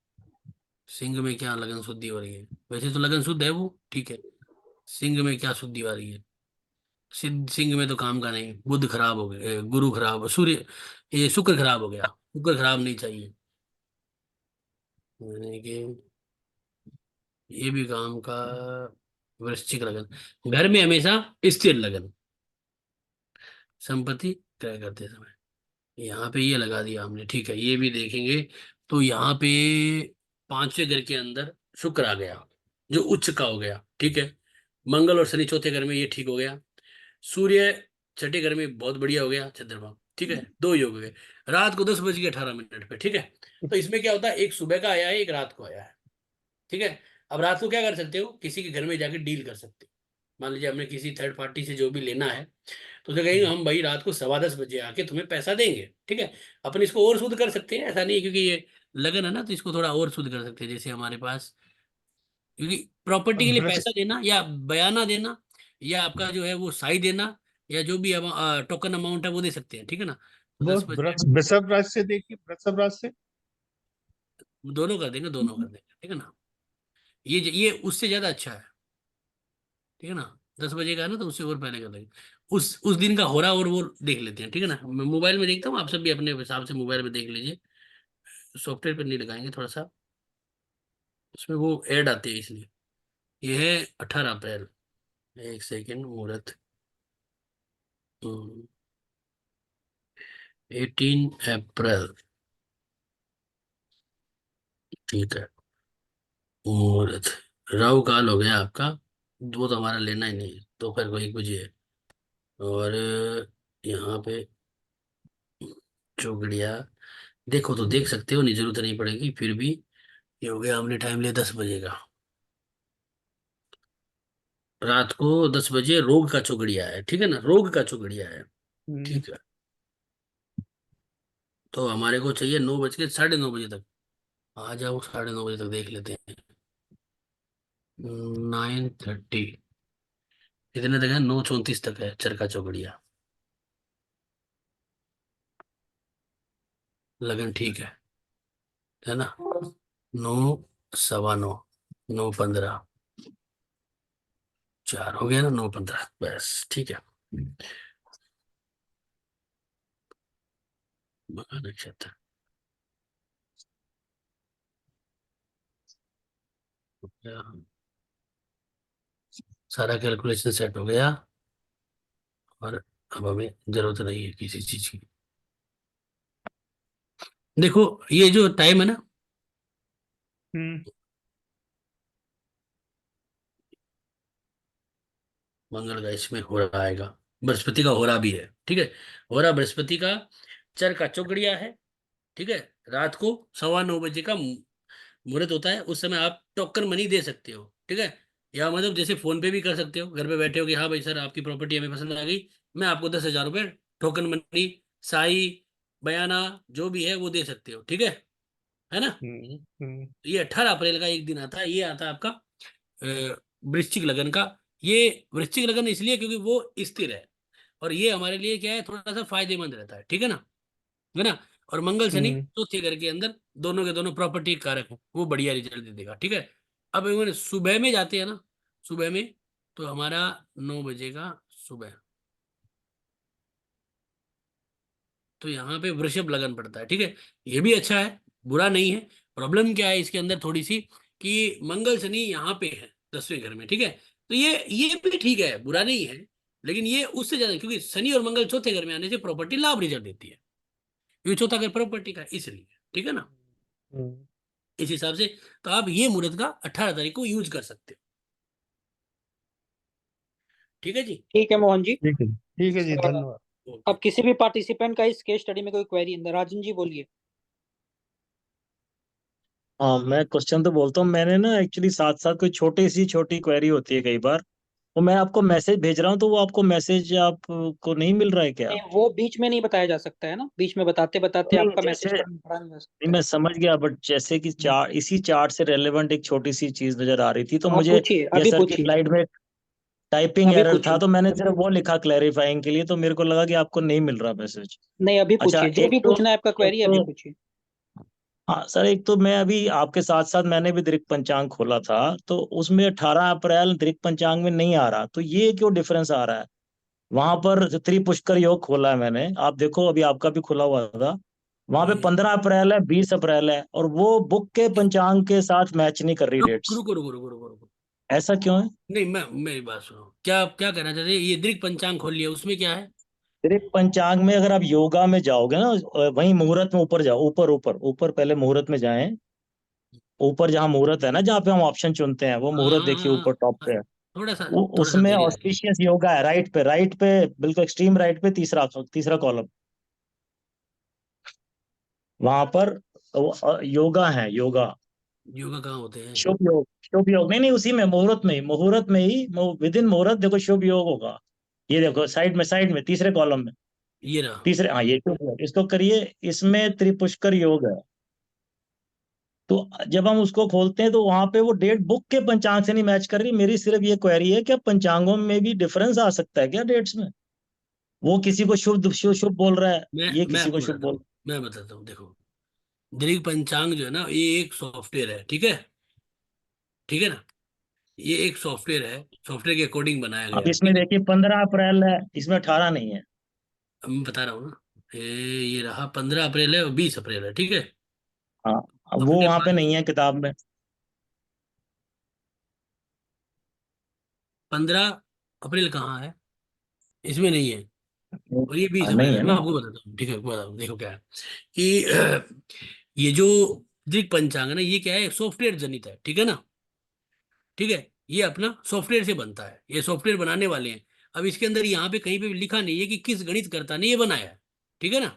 सिंह में क्या लगन शुद्धि हो रही है? वैसे तो लगन शुद्ध है वो, ठीक है। सिंह में क्या शुद्धि आ रही है? सिंह में तो काम का नहीं, बुध खराब हो गया, गुरु खराब, सूर्य, ये शुक्र खराब हो गया, शुक्र खराब नहीं चाहिए, यानी कि ये भी काम का। वृश्चिक लगन, घर में हमेशा स्थिर लगन, संपत्ति क्रय करते समय, यहाँ पे ये लगा दिया हमने, ठीक है। ये भी देखेंगे तो यहाँ पे पांचवें घर के अंदर शुक्र आ गया जो उच्च का हो गया, ठीक है। मंगल और शनि चौथे घर में, ये ठीक हो गया। सूर्य छठे घर में बहुत बढ़िया हो गया, चंद्रमा, ठीक है। दो योग हो गए रात को 10:18 पे, ठीक है। तो इसमें क्या होता है, एक सुबह का आया है, एक रात को आया है, ठीक है। अब रात को क्या कर सकते हो, किसी के घर में जाके डील कर सकते हो। मान लीजिए हमने किसी थर्ड पार्टी से जो भी लेना है, तो उसे कहेंगे हम भाई रात को 10:15 आके तुम्हें पैसा देंगे, ठीक है। अपन इसको और शुद्ध कर सकते हैं, ऐसा नहीं है, क्योंकि ये लगन है ना, तो इसको थोड़ा और शुद्ध कर सकते हैं। जैसे हमारे पास, क्योंकि प्रॉपर्टी के लिए वृष पैसा देना या बयाना देना, या आपका जो है वो साई देना, या जो भी टोकन अमाउंट है वो दे सकते हैं, ठीक है ना। तो वो 10 बजे वृषभ राशि से देखिए, वृषभ राशि से। दोनों कर देंगे, दोनों कर देंगे, ठीक है ना। ये उससे ज्यादा अच्छा है, ठीक है ना। 10 बजे का है ना, तो उससे और पहले कर देंगे। उस दिन का हो रहा और वो देख लेते हैं, ठीक है ना। मैं मोबाइल में देखता हूँ, आप सब भी अपने हिसाब से मोबाइल में देख लीजिए। सॉफ्टवेयर पर नहीं लगाएंगे, थोड़ा सा उसमें वो ऐड आती है इसलिए। ये है 18 अप्रैल, एक सेकेंड, मुहूर्त 18 अप्रैल, ठीक है। मुहूर्त, राहु काल हो गया आपका, वो तो हमारा लेना ही नहीं है, दोपहर को 1 बजे है। और यहाँ पे चौगड़िया, देखो तो देख सकते हो, नहीं जरूरत नहीं पड़ेगी, फिर भी ये हो गया, हमने टाइम लिया 10 बजे का। रात को 10 बजे रोग का चौगड़िया है, ठीक है ना, रोग का चौगड़िया है, ठीक है। तो हमारे को चाहिए 9 बज के 9:30 तक। आ जाओ, 9:30 तक देख लेते हैं। 9:30, कितने तक है? 9:34 तक है चरखा चौगड़िया। लगन ठीक है ना? 9:15, 9:15, 4 हो गया ना, 9:15, बस ठीक है। मघा नक्षत्र हो गया। सारा कैलकुलेशन सेट हो गया और अब हमें जरूरत नहीं है किसी चीज की। देखो ये जो टाइम है ना, मंगल का इसमें हो रहा आएगा, बृहस्पति का हो रहा भी है, ठीक है। हो रहा बृहस्पति का चर का चौगड़िया है, ठीक है। रात को 9:15 का मुहूर्त होता है। उस समय आप टोकन मनी दे सकते हो, ठीक है। या मतलब जैसे फोन पे भी कर सकते हो, घर पे बैठे हो कि हाँ भाई सर आपकी प्रॉपर्टी हमें पसंद आ गई, मैं आपको 10,000 रुपये टोकन मनी, साई, बयाना जो भी है वो दे सकते हो, ठीक है ना। ये 18 अप्रैल का एक दिन आता है, ये आता है आपका वृश्चिक लगन का। ये वृश्चिक लगन इसलिए क्योंकि वो स्थिर है, और ये हमारे लिए क्या है, थोड़ा सा फायदेमंद रहता है ना। और मंगल शनि चौथे घर के अंदर, दोनों के दोनों प्रॉपर्टी कारक है, वो बढ़िया रिजल्ट दे देगा, ठीक है। अब इन्होंने सुबह में जाते हैं ना, सुबह में तो हमारा 9 बजे का सुबह, तो यहाँ पे वृषभ लगन पड़ता है, ठीक है। ये भी अच्छा है, बुरा नहीं है। प्रॉब्लम क्या है इसके अंदर थोड़ी सी, कि मंगल शनि यहाँ पे है 10वें घर में, ठीक है। तो ये भी ठीक है, बुरा नहीं है, लेकिन ये उससे ज्यादा, क्योंकि शनि और मंगल चौथे घर में आने से प्रॉपर्टी लाभ रिजल्ट देती है, क्योंकि चौथा घर प्रॉपर्टी का, इसलिए, ठीक है ना। इस हिसाब से तो आप ये मुहूर्त का 18 तारीख को यूज कर सकते हो, ठीक है जी। ठीक है मोहन जी। ठीक है जी, अ, धन्यवाद। ओके। अब किसी भी पार्टिसिपेंट का इस केस स्टडी में कोई क्वेरी अंदर, राजन जी बोलिए। हाँ, मैं क्वेश्चन तो बोलता हूँ। मैंने ना एक्चुअली साथ साथ कोई छोटी क्वेरी होती है कई बार, वो मैं आपको मैसेज भेज रहा हूँ, तो वो आपको मैसेज आपको नहीं मिल रहा है क्या? नहीं, वो बीच में नहीं बताया जा सकता है ना, बीच में बताते बताते नहीं, आपका जैसे मैसेज खत्म पढ़ा नहीं जा नहीं, सकता मैं है। समझ गया, बट जैसे कि चार्ट, इसी चार्ट से रेलेवेंट एक छोटी सी चीज नजर आ रही थी, तो आप मुझे पूछिए, यह अभी सर की पूछिए, स्लाइड में टाइपिंग अभी एरर था, पूछिए। तो मैंने सिर्फ वो लिखा क्लैरिफाइंग के लिए, तो मेरे को लगा कि आपको नहीं मिल रहा मैसेज। नहीं, अभी अच्छा, पूछिए, जो भी पूछना है आपका एक क्वेरी है अभी तो पूछिए। हाँ सर, एक तो मैं अभी आपके साथ साथ मैंने भी दृक पंचांग खोला था, तो उसमें 18 अप्रैल दृक पंचांग में नहीं आ रहा, तो ये क्यों डिफरेंस आ रहा है? वहां पर त्रिपुष्कर योग खोला है मैंने, आप देखो अभी आपका भी खुला हुआ था, वहां पे 15 अप्रैल है, 20 अप्रैल है, और वो बुक के पंचांग के साथ मैच नहीं कर रही रुको डेट्स। रुको रुको रुको रुको रुको। ऐसा क्यों है? नहीं, मैं मेरी बात सुनो, क्या क्या कहना चाहते हैं? ये दृक पंचांग खोल लिया, उसमें क्या है? दृक पंचांग में अगर आप योगा में जाओगे ना, वहीं मुहूर्त में ऊपर जाओ, ऊपर ऊपर ऊपर, पहले मुहूर्त में जाएं, ऊपर जहाँ मुहूर्त है ना, जहाँ पे हम ऑप्शन चुनते हैं, वो हाँ मुहूर्त हाँ देखिए हाँ ऊपर टॉप हाँ। पे है। थोड़ा सा उसमें धीरे लगे। ऑस्पिशियस योगा है, राइट पे बिल्कुल एक्सट्रीम राइट पे, तीसरा तीसरा कॉलम, वहां पर योगा है, योगा, योगा कहाँ होते हैं? शुभ योग, शुभ योग, नहीं नहीं, उसी में मुहूर्त में ही विद इन मुहूर्त देखो शुभ योग होगा। ये देखो साइड में तीसरे कॉलम में, ये रहा। तीसरे, हाँ ये शुभ योग, इसको करिए, इसमें त्रिपुष्कर योग है। तो जब हम उसको खोलते हैं, तो वहां पे वो डेट बुक के पंचांग से नहीं मैच कर रही। मेरी सिर्फ ये क्वेरी है, क्या पंचांगों में भी डिफरेंस आ सकता है क्या डेट्स में? वो किसी को शुभ शुभ शुभ बोल रहा है, ये मैं किसी को आपको शुभ बताता बोल। हूँ, मैं बताता हूँ, देखो। दृक पंचांग जो है ना, ये एक सॉफ्टवेयर है, ठीक है, ठीक है ना। ये एक सॉफ्टवेयर है, सॉफ्टवेयर के अकॉर्डिंग बनाया अब गया है, इसमें ठीक है। देखिए 15 अप्रैल है, इसमें 18 नहीं है। अब मैं बता रहा हूँ ना, ये रहा 15 अप्रैल है और 20 अप्रैल है, ठीक है। हाँ, अब वो अपने वहां पे पास नहीं है किताब में। 15 अप्रैल कहाँ है? इसमें नहीं है। और ये बीस नहीं अप्रैल है, है मैं ना। आपको बताता हूँ, ठीक है, बताता हूँ। देखो क्या है कि ये जो दृक पंचांग है ना, ये क्या है, सॉफ्टवेयर जनित है, ठीक है ना, ठीक है। ये अपना सॉफ्टवेयर से बनता है, ये सॉफ्टवेयर बनाने वाले हैं। अब इसके अंदर यहाँ पे कहीं पे भी लिखा नहीं है कि किस गणितकर्ता ने ये बनाया है, ठीक है ना।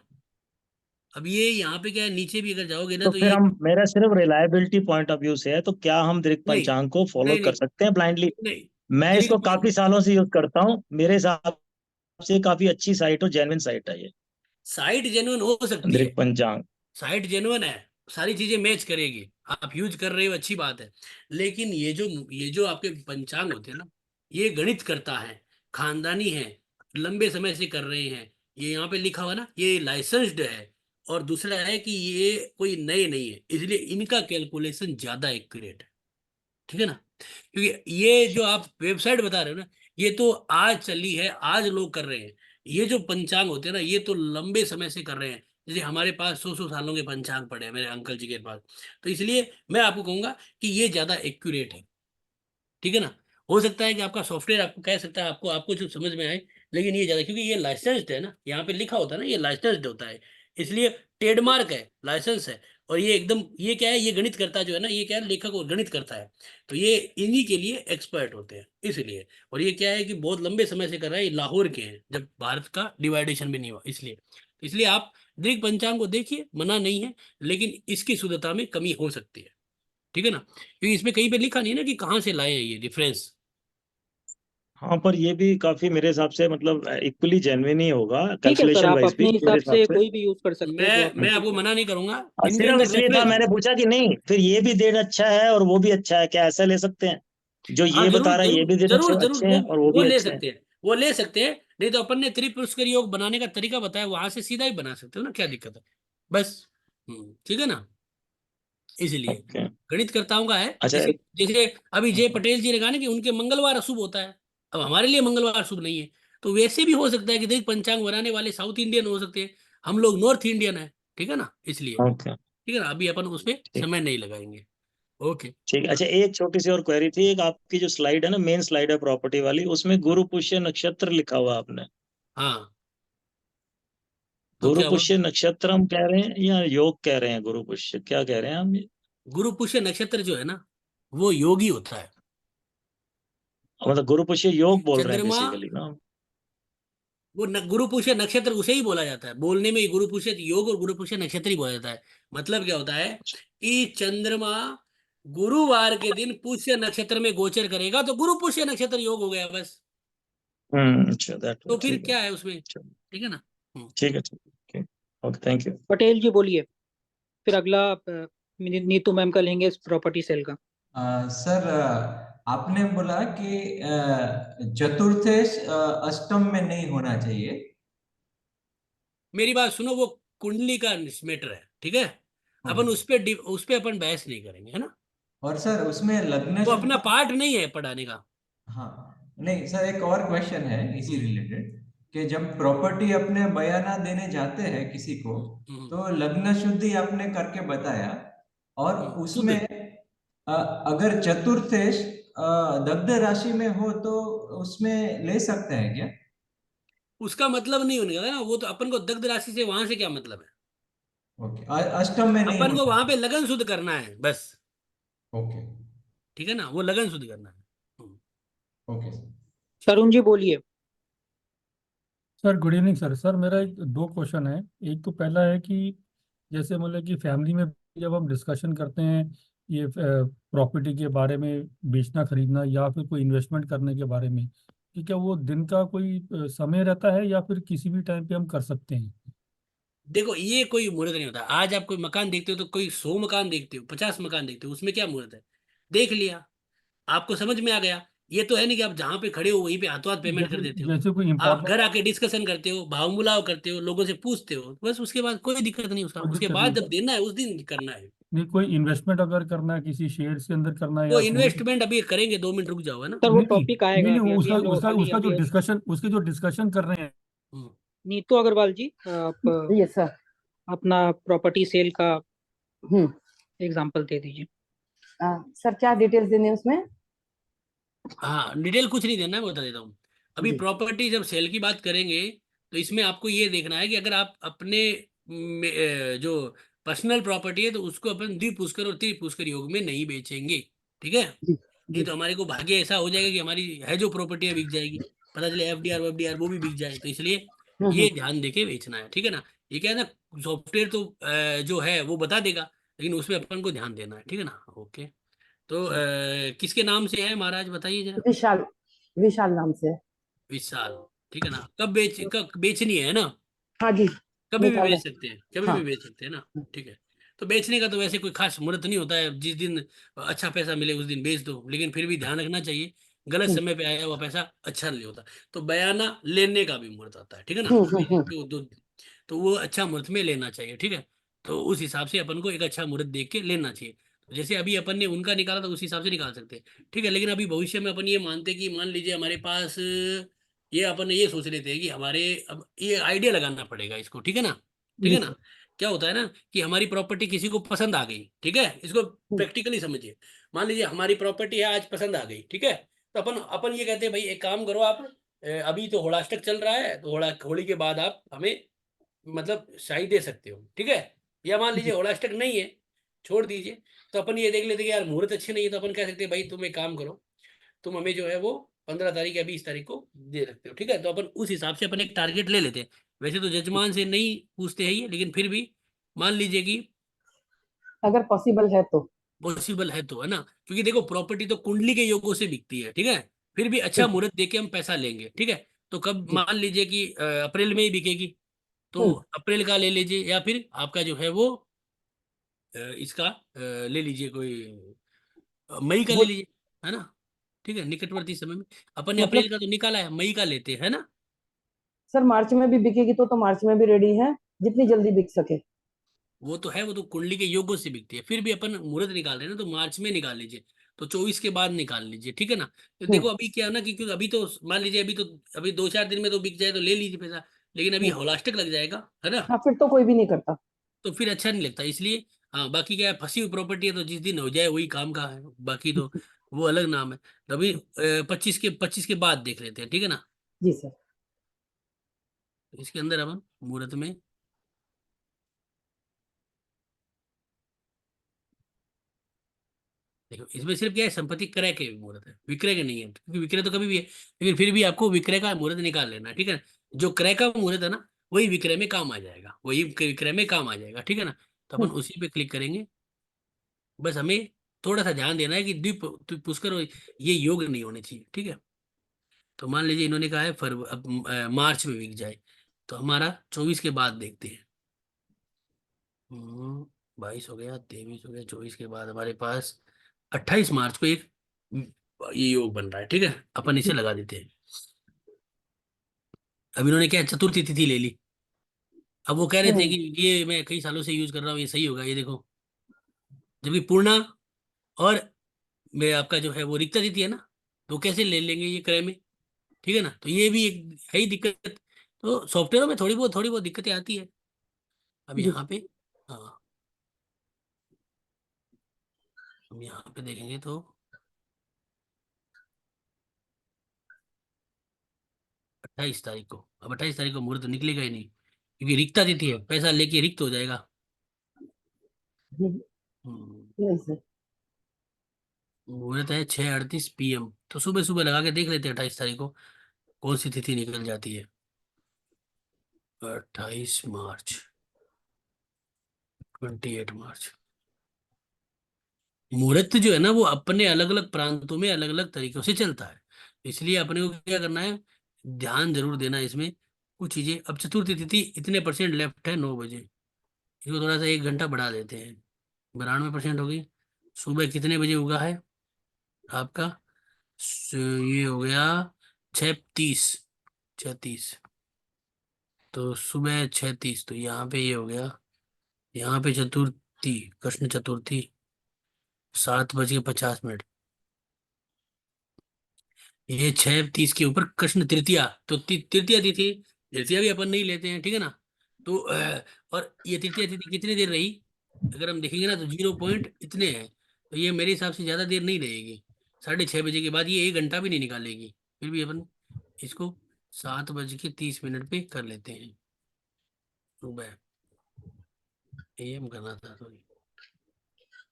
अब ये यहाँ पे क्या है, नीचे भी अगर जाओगे ना तो तो फिर ये, हम, मेरा सिर्फ रिलायबिलिटी पॉइंट ऑफ व्यू से है, तो क्या हम दृक नहीं पंचांग को फॉलो नहीं कर नहीं सकते हैं ब्लाइंडली? नहीं मैं इसको दृक काफी सालों से यूज करता हूँ, मेरे हिसाब से काफी अच्छी साइट और जेन्युइन साइट है ये साइट जेन्युइन हो सकती है, दृक पंचांग। साइट जेन्युइन है, सारी चीजें मैच करेगी, आप यूज कर रहे हो अच्छी बात है। लेकिन ये जो आपके पंचांग होते हैं ना, ये गणित करता है, खानदानी है, लंबे समय से कर रहे हैं, ये यहाँ पे लिखा हुआ ना, ये लाइसेंस्ड है। और दूसरा है कि ये कोई नए नहीं है, इसलिए इनका कैलकुलेशन ज्यादा एक्यूरेट है, ठीक है ना। क्योंकि ये जो आप वेबसाइट बता रहे हो ना, ये तो आज चली है, आज लोग कर रहे हैं। ये जो पंचांग होते हैं ना, ये तो लंबे समय से कर रहे हैं। जैसे हमारे पास 100 सालों के पंचांग पड़े हैं मेरे अंकल जी के पास। तो इसलिए मैं आपको कहूंगा कि ये ज्यादा एक्यूरेट है, ठीक है ना। हो सकता है कि आपका सॉफ्टवेयर आपको कह सकता है, आपको आपको जो समझ में आए, लेकिन ये ज्यादा, क्योंकि ये लाइसेंस्ड है ना, यहाँ पे लिखा होता है ना, ये लाइसेंस्ड होता है, इसलिए ट्रेडमार्क है, लाइसेंस है। और ये एकदम, ये क्या है, ये गणित करता जो है ना, ये क्या है, लेखक और गणित करता है, तो ये इन्हीं के लिए एक्सपर्ट होते हैं इसलिए। और ये क्या है कि बहुत लंबे समय से कर रहा है, ये लाहौर के हैं, जब भारत का डिवाइडेशन भी नहीं हुआ, इसलिए आप दृक पंचांग को देखिए, मना नहीं है, लेकिन इसकी शुद्धता में कमी हो सकती है, ठीक है ना। क्योंकि इसमें कहीं पे लिखा नहीं है ना कि कहाँ से लाए हैं ये डिफरेंस। हाँ, पर ये भी काफी मेरे हिसाब से मतलब इक्वली जेन्युइन ही होगा ठीक है सर, कैलकुलेशन आप वाइज भी अपने मेरे हिसाब हिसाब से से। कोई भी यूज कर सकते हो जो मैं आपको आपको ठीक मना नहीं करूंगा, और इनके सिर्फ अंदर इसलिए था, रेफरेंस मैंने पूछा कि नहीं फिर ये भी डेट अच्छा है और वो भी अच्छा है, क्या ऐसा ले सकते हैं? जो हाँ ये जरूर बता रहा है ये जरूर भी डेट अच्छे जरूर जरूर, अच्छे हैं और वो वो भी ले अच्छे हैं। सकते हैं, वो ले सकते हैं। नहीं तो अपन ने त्रिपुष्कर योग बनाने का तरीका बताया, वहां से सीधा ही बना सकते हो ना, क्या दिक्कत है बस। ठीक है ना, इसलिए ओके। गणितकर्ताओं का है। अच्छा। जैसे जैसे अभी जय पटेल जी ने कहा ना कि उनके मंगलवार अशुभ होता है, अब हमारे लिए मंगलवार शुभ नहीं है। तो वैसे भी हो सकता है कि देख, पंचांग बनाने वाले साउथ इंडियन हो सकते हैं, हम लोग नॉर्थ इंडियन है, ठीक है ना, इसलिए ओके। ठीक है ना, अभी अपन उसमें ठीक। समय नहीं लगाएंगे। ओके। ठीक। अच्छा, एक छोटी सी और क्वेरी थी, एक आपकी जो स्लाइड है ना, मेन स्लाइड है प्रॉपर्टी वाली, उसमें गुरु पुष्य नक्षत्र लिखा हुआ आपने। हाँ, तो गुरु क्या हुआ, पुष्य नक्षत्र हम कह रहे हैं या योग कह रहे हैं? गुरु पुष्य क्या कह रहे हैं हम? गुरु पुष्य नक्षत्र जो है ना, वो योगी होता है। मतलब गुरु पुष्य योग बोल रहे हैं चंद्रमा, बेसिकली ना? वो गुरु पुष्य नक्षत्र उसे ही बोला जाता है, बोलने में ही गुरु पुष्य योग और गुरु पुष्य नक्षत्र ही बोला जाता है। मतलब क्या होता है कि चंद्रमा गुरुवार के दिन पुष्य नक्षत्र में गोचर करेगा तो गुरु पुष्य नक्षत्र योग हो गया बस। अच्छा, दैट तो वे, फिर ठीक है। क्या है उसमें, चलो, ठीक है ना। ठीक है, ठीक है। Okay, thank you. Patel ji बोलिए। फिर अगला नीतू मैम का लेंगे इस प्रॉपर्टी सेल का। सर, आपने बोला कि चतुर्थेश अष्टम में नहीं होना चाहिए। मेरी बात सुनो, वो कुंडली का मैटर है, ठीक है, अपन उस पे अपन बहस नहीं करेंगे, है ना। और सर उसमें लग्न वो अपना शुद्धि। पार्ट नहीं है पढ़ाने का। हाँ, नहीं सर, एक और क्वेश्चन है इसी रिलेटेड कि जब प्रॉपर्टी अपने बयाना देने जाते हैं किसी को, हम्म, हम्म, तो लग्न शुद्धि आपने करके बताया, और शुद्ध। उसमें अगर चतुर्थेश दग्ध राशि में हो तो उसमें ले सकते हैं क्या? उसका मतलब नहीं होने का ना, वो तो अपन को दग्ध राशि से वहां से क्या मतलब है, ओके, अष्टम में नहीं अपन को होना वहां पे चाहिए। लगन शुद्ध करना है बस, ओके। ठीक है ना, वो लगन शुद्ध करना है। ओके। तरुण जी बोलिए। Sir good evening sir. Sir मेरा एक दो क्वेश्चन है। एक तो पहला है कि जैसे मतलब कि फैमिली में जब हम डिस्कशन करते हैं ये प्रॉपर्टी के बारे में, बेचना खरीदना या फिर कोई इन्वेस्टमेंट करने के बारे में, कि क्या वो दिन का कोई समय रहता है या फिर किसी भी टाइम पे हम कर सकते हैं? देखो, ये कोई मुहूर्त नहीं होता। आज आप कोई मकान देखते हो तो कोई 100 मकान देखते हो, 50 मकान देखते हो, उसमें क्या मुहूर्त है, देख लिया, आपको समझ में आ गया। ये तो है नहीं कि आप जहां पे खड़े हो वहीं पे हाथों हाथ पेमेंट कर जैसे देते हो। जैसे कोई आप इम्पोर्टेंट, घर आके डिस्कशन करते हो, भाव मुलाव करते हो, लोगों से पूछते हो, बस उसके बाद कोई दिक्कत नहीं, उसका कोई उसके दिक्कत बाद नहीं। जब देना है उस दिन करना है। नहीं, कोई इन्वेस्टमेंट अगर करना है किसी शेयर के अंदर करना है वो या सोने। इन्वेस्टमेंट अभी करेंगे, 2 मिनट रुक जाओ, है ना। सर वो नहीं नहीं टॉपिक नहीं आएगा, नहीं, अभी अभी उसका हम लोग उसका खाली उसका जो अभी डिस्कशन, उसके जो डिस्कशन कर रहे हैं। हम्म। नीतू अग्रवाल जी, आप ये सर। अपना प्रॉपर्टी सेल का हम्म। एग्जांपल दे दीजिए। सर क्या डिटेल्स देने हैं उसमें? हाँ, डिटेल कुछ नहीं देना है, बता देता हूँ। अभी जी। प्रॉपर्टी जब सेल की बात करेंगे तो इसमें आपको ये देखना है कि अगर आप अपने जो पर्सनल प्रॉपर्टी है तो उसको अपन द्विपुष्कर और त्रिपुष्कर योग में नहीं बेचेंगे, ठीक है। जी। नहीं जी। तो हमारे को भाग्य ऐसा हो जाएगा कि हमारी है जो प्रॉपर्टी है बिक जाएगी, पता चले एफडीआर वेफडीआर वो भी बिक जाए, तो इसलिए हम्म। ये ध्यान देके बेचना है, ठीक है ना। ये क्या है ना, सॉफ्टवेयर तो जो है वो बता देगा, लेकिन उसमें अपन को ध्यान देना है, ठीक है ना। ओके। तो ठीक। किसके नाम से है महाराज, बताइए जरा। विशाल। विशाल नाम से है। विशाल, ठीक है ना। कब बेचनी है ना? हाँ जी, कभी भी निकाला। बेच सकते हैं, कभी हाँ। भी बेच सकते हैं ना। ठीक है। तो बेचने का तो वैसे कोई खास मुहूर्त नहीं होता है, जिस दिन अच्छा पैसा मिले उस दिन बेच दो, लेकिन फिर भी ध्यान रखना चाहिए गलत हम्म समय पे आया हुआ पैसा अच्छा नहीं होता। तो बयाना लेने का भी मुहूर्त आता है, ठीक है ना। हम्म। तो वो अच्छा मुहूर्त में लेना चाहिए, ठीक है। तो उस हिसाब से अपन को एक अच्छा मुहूर्त देख के लेना चाहिए। तो जैसे अभी अपन ने उनका निकाला तो उस हिसाब से निकाल सकते हैं, ठीक है। लेकिन अभी भविष्य में अपन ये मानते कि मान लीजिए हमारे पास ये अपन ये सोच लेते हैं कि हमारे अब ये आइडिया लगाना पड़ेगा इसको, ठीक है ना। ठीक जी है सर। ना। क्या होता है ना कि हमारी प्रॉपर्टी किसी को पसंद आ गई, ठीक है, इसको हम्म प्रैक्टिकली समझिए। मान लीजिए हमारी प्रॉपर्टी है आज पसंद आ गई, ठीक है। तो अपन अपन ये कहते हैं भाई एक काम करो आप, अभी तो होलाष्टक चल रहा है, तो होली के बाद आप हमें मतलब शाही दे सकते हो, ठीक है। या मान लीजिए जी। होलाष्टक नहीं है, छोड़ दीजिए। तो अपन ये देख लेते कि यार मुहूर्त अच्छे नहीं है, तो अपन कह सकते हैं भाई तुम एक काम करो, तुम हमें जो है वो 15 तारीख या 20 तारीख को दे सकते हो, ठीक है। तो अपन उस हिसाब से अपन एक टारगेट ले लेते हैं। वैसे तो जजमान से नहीं पूछते हैं ये, लेकिन फिर भी मान लीजिए कि अगर पॉसिबल है तो। पॉसिबल है तो, है ना। क्योंकि देखो प्रॉपर्टी तो कुंडली के योगों से बिकती है, ठीक है। फिर भी अच्छा ठीक है। मुहूर्त देके हम पैसा लेंगे, ठीक है। तो कब जी। मान लीजिए कि अप्रैल में ही बिकेगी, तो हम्म अप्रैल का ले लीजिए, या फिर आपका जो है वो इसका ले लीजिए कोई मई का ले वो लीजिए, है ना। ठीक है, निकटवर्ती समय में अपन ने मतलब अप्रैल का तो निकाला है, मई का लेते हैं ना। सर मार्च में भी बिकेगी तो मार्च में भी रेडी है, जितनी जल्दी बिक सके। वो तो है, वो तो कुंडली के योगों से बिकती है। फिर भी अपन मुहूर्त निकाल रहे हैं ना, तो मार्च में निकाल लीजिए। तो 24 के बाद निकाल लीजिए, ठीक है ना। तो हम्म देखो अभी क्या है ना कि क्योंकि अभी तो मान लीजिए अभी तो अभी 2-4 दिन में तो बिक जाए तो ले लीजिए पैसा। लेकिन अभी हम्म। होलाष्टक लग जाएगा, है ना। हाँ, फिर तो कोई भी नहीं करता। तो फिर अच्छा नहीं लगता, इसलिए हाँ। बाकी क्या है, फंसी हुई प्रॉपर्टी है तो जिस दिन हो जाए वही काम का है, बाकी तो वो अलग नाम है। तो अभी 25 के बाद देख लेते हैं, ठीक है ना। जी सर। तो इसके अंदर अपन मुहूर्त में देखो, इसमें सिर्फ क्या है, संपत्ति क्रय के मुहूर्त है, विक्रय के नहीं है, क्योंकि विक्रय तो कभी भी है। लेकिन फिर भी आपको विक्रय का मुहूर्त निकाल लेना है, ठीक है ना। जो क्रय का मुहूर्त है ना, वही विक्रय में काम आ जाएगा, वही विक्रय में काम आ जाएगा, ठीक है ना। तो अपन हम्म उसी पे क्लिक करेंगे। बस हमें थोड़ा सा ध्यान देना है कि द्वीप पुष्कर ये योग नहीं होने चाहिए, ठीक है। तो मान लीजिए इन्होंने कहा है अब मार्च में बिक जाए, तो हमारा 24 के बाद देखते हैं। 22 हो गया, 23 हो गया, 24 के बाद हमारे पास 28 मार्च को एक ये योग बन रहा है, ठीक है। अपन इसे लगा देते हैं। अब इन्होंने क्या चतुर्थी तिथि ले ली। अब वो कह रहे थे हम्म। कि ये मैं कई सालों से यूज कर रहा हूँ, ये सही होगा, ये देखो। जबकि पूर्णा और मैं आपका जो है वो रिक्ता तिथि है ना, तो कैसे ले लेंगे ये क्रय में, ठीक है ना। तो ये भी एक है ही दिक्कत। तो सॉफ्टवेयर में थोड़ी बहुत दिक्कतें आती है। अब जी यहाँ सर। पे हाँ, हम यहाँ पे देखेंगे तो 28 तारीख को, अब 28 तारीख को मुहूर्त तो निकलेगा ही नहीं, क्योंकि रिक्ता तिथि है, पैसा लेके रिक्त हो जाएगा। हम्म, हम्म, नहीं सर। मुहूर्त है 6:38 PM। तो सुबह सुबह लगा के देख लेते हैं 28 तारीख को कौन सी तिथि निकल जाती है। 28 मार्च, 28 मार्च। मुहूर्त जो है ना वो अपने अलग अलग प्रांतों में अलग अलग तरीकों से चलता है। इसलिए अपने को क्या करना है, ध्यान जरूर देना है इसमें कुछ चीजें। अब चतुर्थी तिथि इतने परसेंट लेफ्ट है, 9 बजे। इसको थोड़ा सा 1 घंटा बढ़ा देते हैं, 92% हो गई। सुबह कितने बजे उगा है आपका? ये हो गया 6:30, 6:30। तो सुबह 6:30, तो यहाँ पे ये हो गया, यहाँ पे चतुर्थी, कृष्ण चतुर्थी 7:50। ये 6:30 के ऊपर कृष्ण तृतीया, तो तृतीया तिथि, तृतीया भी अपन नहीं लेते हैं, ठीक है ना। तो और ये तृतीया तिथि कितनी देर रही, अगर हम देखेंगे ना तो 0 पॉइंट इतने हैं। तो ये मेरे हिसाब से ज्यादा देर नहीं रहेगी, 6:30 बजे के बाद ये 1 घंटा भी नहीं निकालेगी। फिर भी अपन इसको 7:30 पे कर लेते हैं। सुबह AM करना था, सॉरी।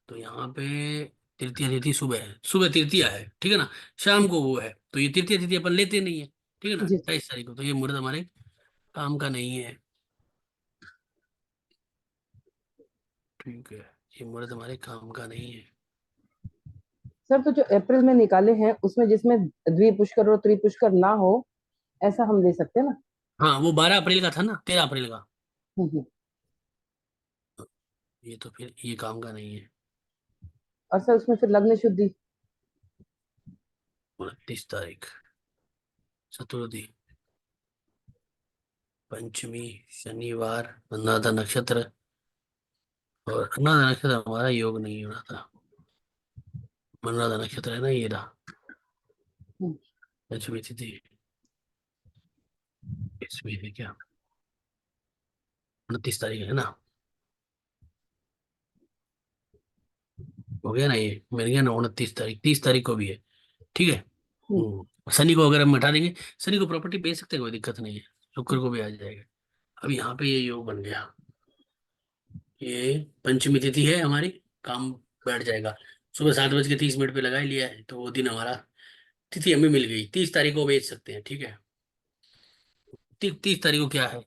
तो यहाँ पे तृतीया तिथि सुबह है, सुबह तृतीया है, ठीक है ना। शाम को वो है, तो ये तृतीया तिथि अपन लेते नहीं है, ठीक है ना। जी सर। 28 तारीख को तो ये मुहूर्त हमारे काम का नहीं है, ठीक है। ये मुहूर्त हमारे काम का नहीं है। सर तो जो अप्रैल में निकाले हैं उसमें जिसमें द्विपुष्कर और त्रिपुष्कर ना हो ऐसा हम ले सकते हैं ना? हाँ, वो 12 अप्रैल का था ना, 13 अप्रैल का। हम्म। ये तो फिर ये काम का नहीं है। और सर उसमें फिर लग्न शुद्धि 29 तारीख चतुर्थी, पंचमी, शनिवार, अनुराधा नक्षत्र। और अनुराधा नक्षत्र हमारा योग नहीं होना था। अनुराधा नक्षत्र है ना, ये रहा हम्म। पंचमी तिथि। इसमें है क्या, 29 तारीख है ना, हो गया ना, ये मिल गया ना 29 तारीख। 30 तारीख को भी है, ठीक है। शनि को अगर हम हटा देंगे, शनि को प्रॉपर्टी बेच सकते हैं, कोई दिक्कत नहीं है। शुक्र को भी आ जाएगा। अब यहाँ पे ये योग बन गया, ये पंचमी तिथि है हमारी, काम बैठ जाएगा। सुबह 7:30 पे लगा ही लिया है, तो वो दिन हमारा तिथि हमें मिल गई। 30 तारीख को बेच सकते हैं, ठीक है। 30 तारीख को क्या है,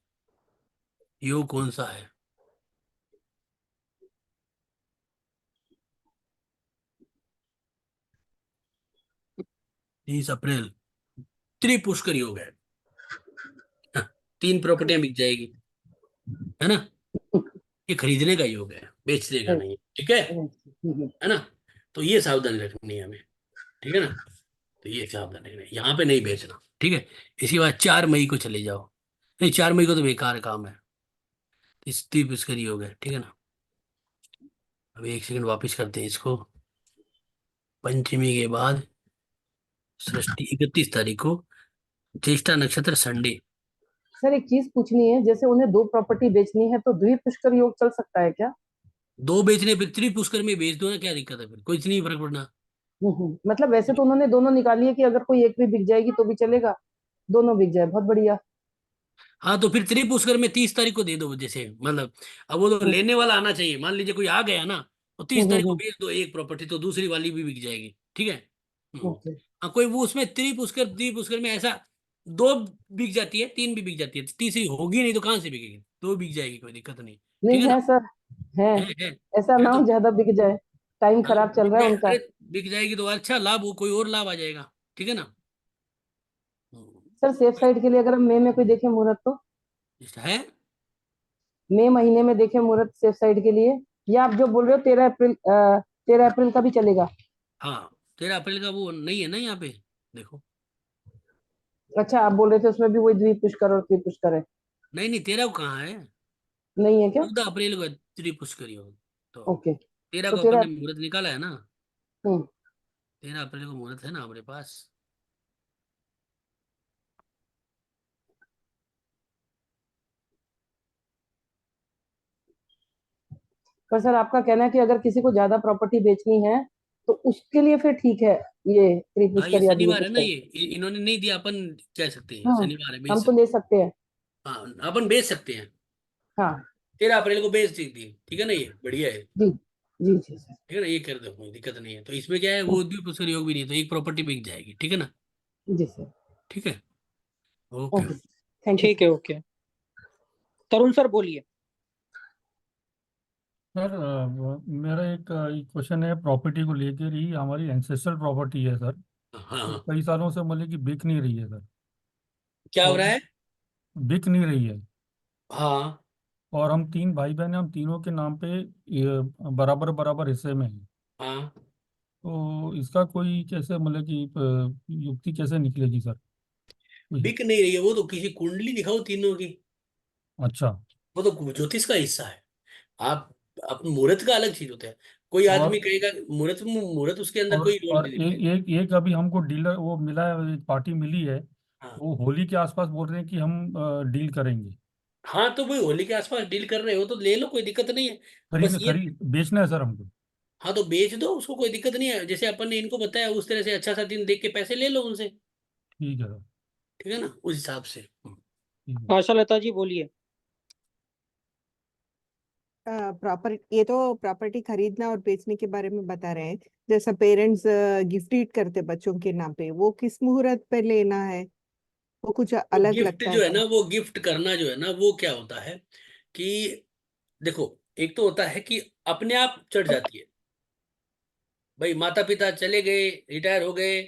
योग कौन सा है? 30 अप्रैल त्रिपुष्कर योग है। हाँ, 3 प्रॉपर्टियां बिक जाएगी, है ना। ये खरीदने का योग है, बेचने का नहीं है, ठीक है ना। तो ये सावधानी रखनी है हमें, ठीक है ना। तो ये सावधानी रखनी है, यहाँ पे नहीं बेचना, ठीक है। इसी बात 4 मई को चले जाओ। नहीं, 4 मई को तो बेकार काम है, इस त्रिपुष्कर योग है, ठीक है ना। अब एक सेकंड वापस करते हैं इसको। पंचमी के बाद सृष्टि 31 तारीख को, ज्येष्ठा नक्षत्र संडे। सर एक चीज पूछनी है, जैसे उन्हें 2 प्रॉपर्टी बेचनी है तो द्विपुष्कर योग चल सकता है क्या? 2 बेचने पे त्रिपुष्कर में बेच दो ना, क्या दिक्कत है, फिर कोई नहीं फर्क पड़ना। मतलब वैसे तो उन्होंने दोनों निकाली है कि अगर कोई एक भी बिक जाएगी तो भी चलेगा, दोनों बिक जाए बहुत बढ़िया। हाँ, तो फिर त्रिपुष्कर में 30 तारीख को दे दो, जैसे मतलब अब वो तो लेने वाला आना चाहिए। मान लीजिए कोई आ गया ना, तो 30 तारीख को बेच दो एक प्रॉपर्टी, तो दूसरी वाली भी बिक जाएगी, ठीक है। ओके। हाँ, कोई वो उसमें त्रिपुष्कर त्रिपुष्कर में ऐसा 2 बिक जाती है, 3 भी बिक जाती है, तीसरी होगी नहीं तो कहाँ से बिकेगी, 2 बिक जाएगी, कोई दिक्कत नहीं, ठीक नहीं है ना। है सर, है, है ऐसा ना तो हो ज्यादा बिक जाए, टाइम हाँ, खराब चल बिक रहा है जाए, उनका। अरे बिक जाएगी तो अच्छा लाभ हो, कोई और लाभ आ जाएगा, ठीक है ना। सर सेफ साइड के लिए अगर हम मई में कोई देखें मुहूर्त तो है। मई महीने में देखें मुहूर्त सेफ साइड के लिए, या आप जो बोल रहे हो 13 अप्रैल का भी चलेगा? हाँ, 13 अप्रैल का वो नहीं है ना यहाँ पे, देखो। अच्छा आप बोल रहे थे उसमें भी वही द्विपुष्कर और त्रिपुष्कर है? नहीं नहीं, 13 को कहाँ है, नहीं है क्या? 14 अप्रैल को त्रिपुष्कर योग। तो ओके 13 तो को अपन 13। ने मुहूर्त निकाला है ना, हम्म। 13 अप्रैल को मुहूर्त है ना हमारे पास। पर सर आपका कहना है कि अगर किसी को ज्यादा प्रॉपर्टी बेचनी है तो उसके लिए फिर ठीक है ये हाँ, ये त्रिपुष्कर या शनिवार है ना, द्विपुष्कर? ये इन्होंने नहीं दिया, अपन कह सकते हैं हाँ शनिवार है, बेच हम तो सकते ले सकते हैं। हैं। हाँ, अपन बेच सकते हैं। हाँ 13 अप्रैल को बेच दी थी, ठीक है ना, ये बढ़िया है, जी जी जी सर। ठीक है ना। ये कर दो, कोई दिक्कत नहीं है। तो इसमें क्या है, वो द्विपुष्कर योग भी नहीं है, तो एक प्रॉपर्टी बिक जाएगी, ठीक है ना। जी सर। ठीक है, ओके। Okay thank you. ठीक है, ओके। तरुण सर बोलिए। सर मेरा एक क्वेश्चन है प्रॉपर्टी को लेकर ही, हमारी एंसेस्ट्रल प्रॉपर्टी है सर। हाँ तो हाँ, कई सालों से मतलब कि बिक नहीं रही है सर, क्या हो और रहा है? बिक नहीं रही है। हाँ और हम 3 भाई बहन हैं, हम तीनों के नाम पे ये बराबर बराबर हिस्से में है। हाँ, तो इसका कोई कैसे मतलब कि युक्ति कैसे निकलेगी सर? कोई बिक नहीं रही है, वो तो किसी कुंडली दिखाओ तीनों की, अच्छा। वो तो ज्योतिष का हिस्सा है। आप मुहूर्त का अलग चीज होता है। कोई आदमी और कहेगा मुहूर्त मुहूर्त, उसके अंदर और कोई रोल और नहीं एक दिखाएगा। एक एक अभी हमको डीलर वो मिला है, एक पार्टी मिली है, हाँ वो होली के आसपास बोल रहे हैं कि हम डील करेंगे। हाँ, तो भाई होली के आसपास डील कर रहे हो तो ले लो, कोई दिक्कत नहीं है। बस खरीद ये, खरीद बेचना है सर हमको। हाँ तो बेच दो उसको, कोई दिक्कत नहीं है। जैसे अपन ने इनको बताया उस तरह से अच्छा सा दिन देख के पैसे ले लो उनसे, ठीक है सर। ठीक है ना, उस हिसाब से। ठीक है। आशा लता जी बोलिए। ये तो प्रॉपर्टी खरीदना और बेचने के बारे में बता रहे हैं। जैसा पेरेंट्स गिफ्ट डीड करते बच्चों के नाम पे, वो किस मुहूर्त पे लेना है? वो कुछ वो अलग गिफ्ट लगता है जो है क्या? ना, वो गिफ्ट करना जो है ना, वो क्या होता है कि देखो, एक तो होता है कि अपने आप चढ़ जाती है, भाई माता पिता चले गए, रिटायर हो गए,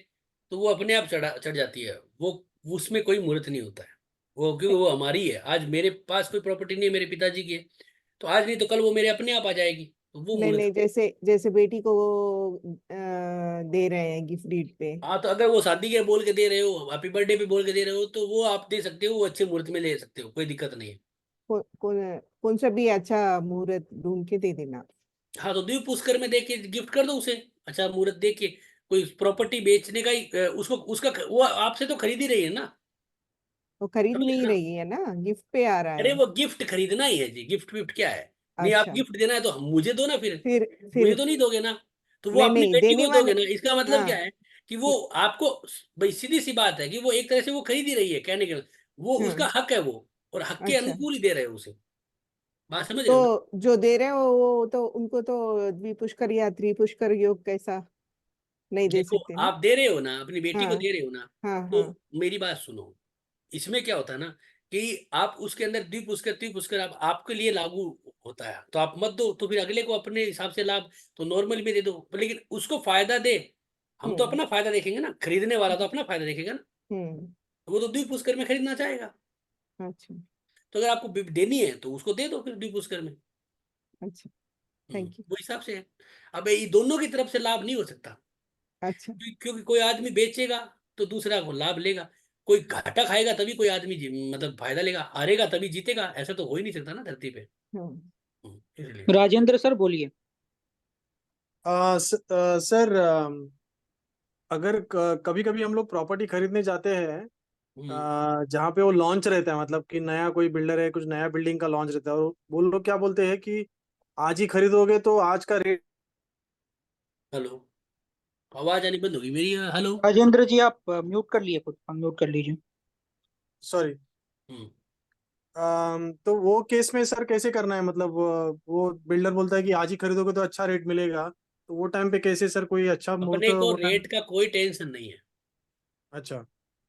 तो वो अपने आप चढ़ जाती है। वो उसमें कोई मुहूर्त नहीं होता है, वो क्योंकि वो हमारी है। आज मेरे पास कोई प्रॉपर्टी नहीं है, मेरे पिताजी की है, तो आज नहीं तो कल वो मेरे अपने आप आ जाएगी, तो वो नहीं मुहूर्त। नहीं, जैसे जैसे बेटी को दे रहे हैं गिफ्ट डीड पे। हाँ, तो अगर वो शादी के बोल के दे रहे हो, हैप्पी बर्थडे पे बोल के दे रहे हो, तो वो आप दे सकते हो, वो अच्छे मुहूर्त में ले सकते हो, कोई दिक्कत नहीं है। कौन सा भी अच्छा मुहूर्त ढूंढ के दे देना। हाँ, तो द्वीप पुष्कर में देख के गिफ्ट कर दो उसे, अच्छा मुहूर्त देख के। कोई प्रॉपर्टी बेचने का ही उसको उसका वो आपसे तो खरीद ही रही है ना, वो खरीद समझ रहे नहीं ना। रही है ना, गिफ्ट पे आ रहा अरे है। वो गिफ्ट खरीदना ही है जी, गिफ्ट विफ्ट क्या है। नहीं, आप अच्छा, गिफ्ट देना है तो मुझे दो ना, फिर मुझे फिर तो नहीं दोगे ना। तो वो नहीं अपनी नहीं, बेटी देने को वाले। दोगे ना, इसका मतलब हाँ। क्या है कि वो आपको, भाई सीधी सी बात है कि वो एक तरह से वो खरीद ही रही है, कहने के वो उसका हाँ। हक है वो, और हक के अच्छा, अनुकूल ही दे रहे हो उसे। बात समझ रहे हो ना। तो जो दे रहे हो वो तो उनको तो द्विपुष्कर या त्रिपुष्कर योग कैसा नहीं दे देखो, सकते ना। आप दे रहे हो ना, अपनी बेटी को हाँ दे रहे हो ना, हाँ तो हाँ। मेरी बात सुनो। इसमें क्या होता है ना कि आप उसके अंदर द्विपुष्कर आप आपके लिए लागू होता है, तो आप मत दो, तो फिर अगले को अपने हिसाब से लाभ तो नॉर्मल में दे दो, लेकिन उसको फायदा दे। हम तो हम्म अपना फायदा देखेंगे ना, खरीदने वाला तो अपना फायदा देखेगा ना। हम्म। वो तो द्विपुष्कर में खरीदना चाहेगा, अच्छा तो अगर आपको देनी है तो उसको दे दो फिर द्विपुष्कर में। अच्छा। Thank you. वो हिसाब से है। अब ये दोनों की तरफ से लाभ नहीं हो सकता, अच्छा। क्योंकि कोई आदमी बेचेगा तो दूसरा को लाभ लेगा, कोई घाटा खाएगा तभी कोई आदमी मतलब फायदा लेगा, हारेगा तभी जीतेगा, ऐसा तो हो ही नहीं सकता ना धरती पे। हम्म। इसलिए राजेंद्र सर बोलिए। सर, अगर कभी कभी हम लोग प्रॉपर्टी खरीदने जाते हैं, हम्म, जहाँ पे वो लॉन्च रहता है, मतलब कि नया कोई बिल्डर है, कुछ नया बिल्डिंग का लॉन्च रहता है, और वो लोग क्या बोलते हैं कि आज ही खरीदोगे तो आज का रेट। हेलो, आवाज आनी बंद होगी मेरी, हेलो। राजेंद्र जी आप म्यूट कर लिए, खुद म्यूट कर लीजिए। सॉरी। हम्म, तो वो केस में सर कैसे करना है, मतलब वो बिल्डर बोलता है कि आज ही खरीदोगे तो अच्छा रेट मिलेगा, तो वो टाइम पे कैसे सर कोई अच्छा मुहूर्त अपने को वो टाइम। रेट का कोई टेंशन नहीं है, अच्छा।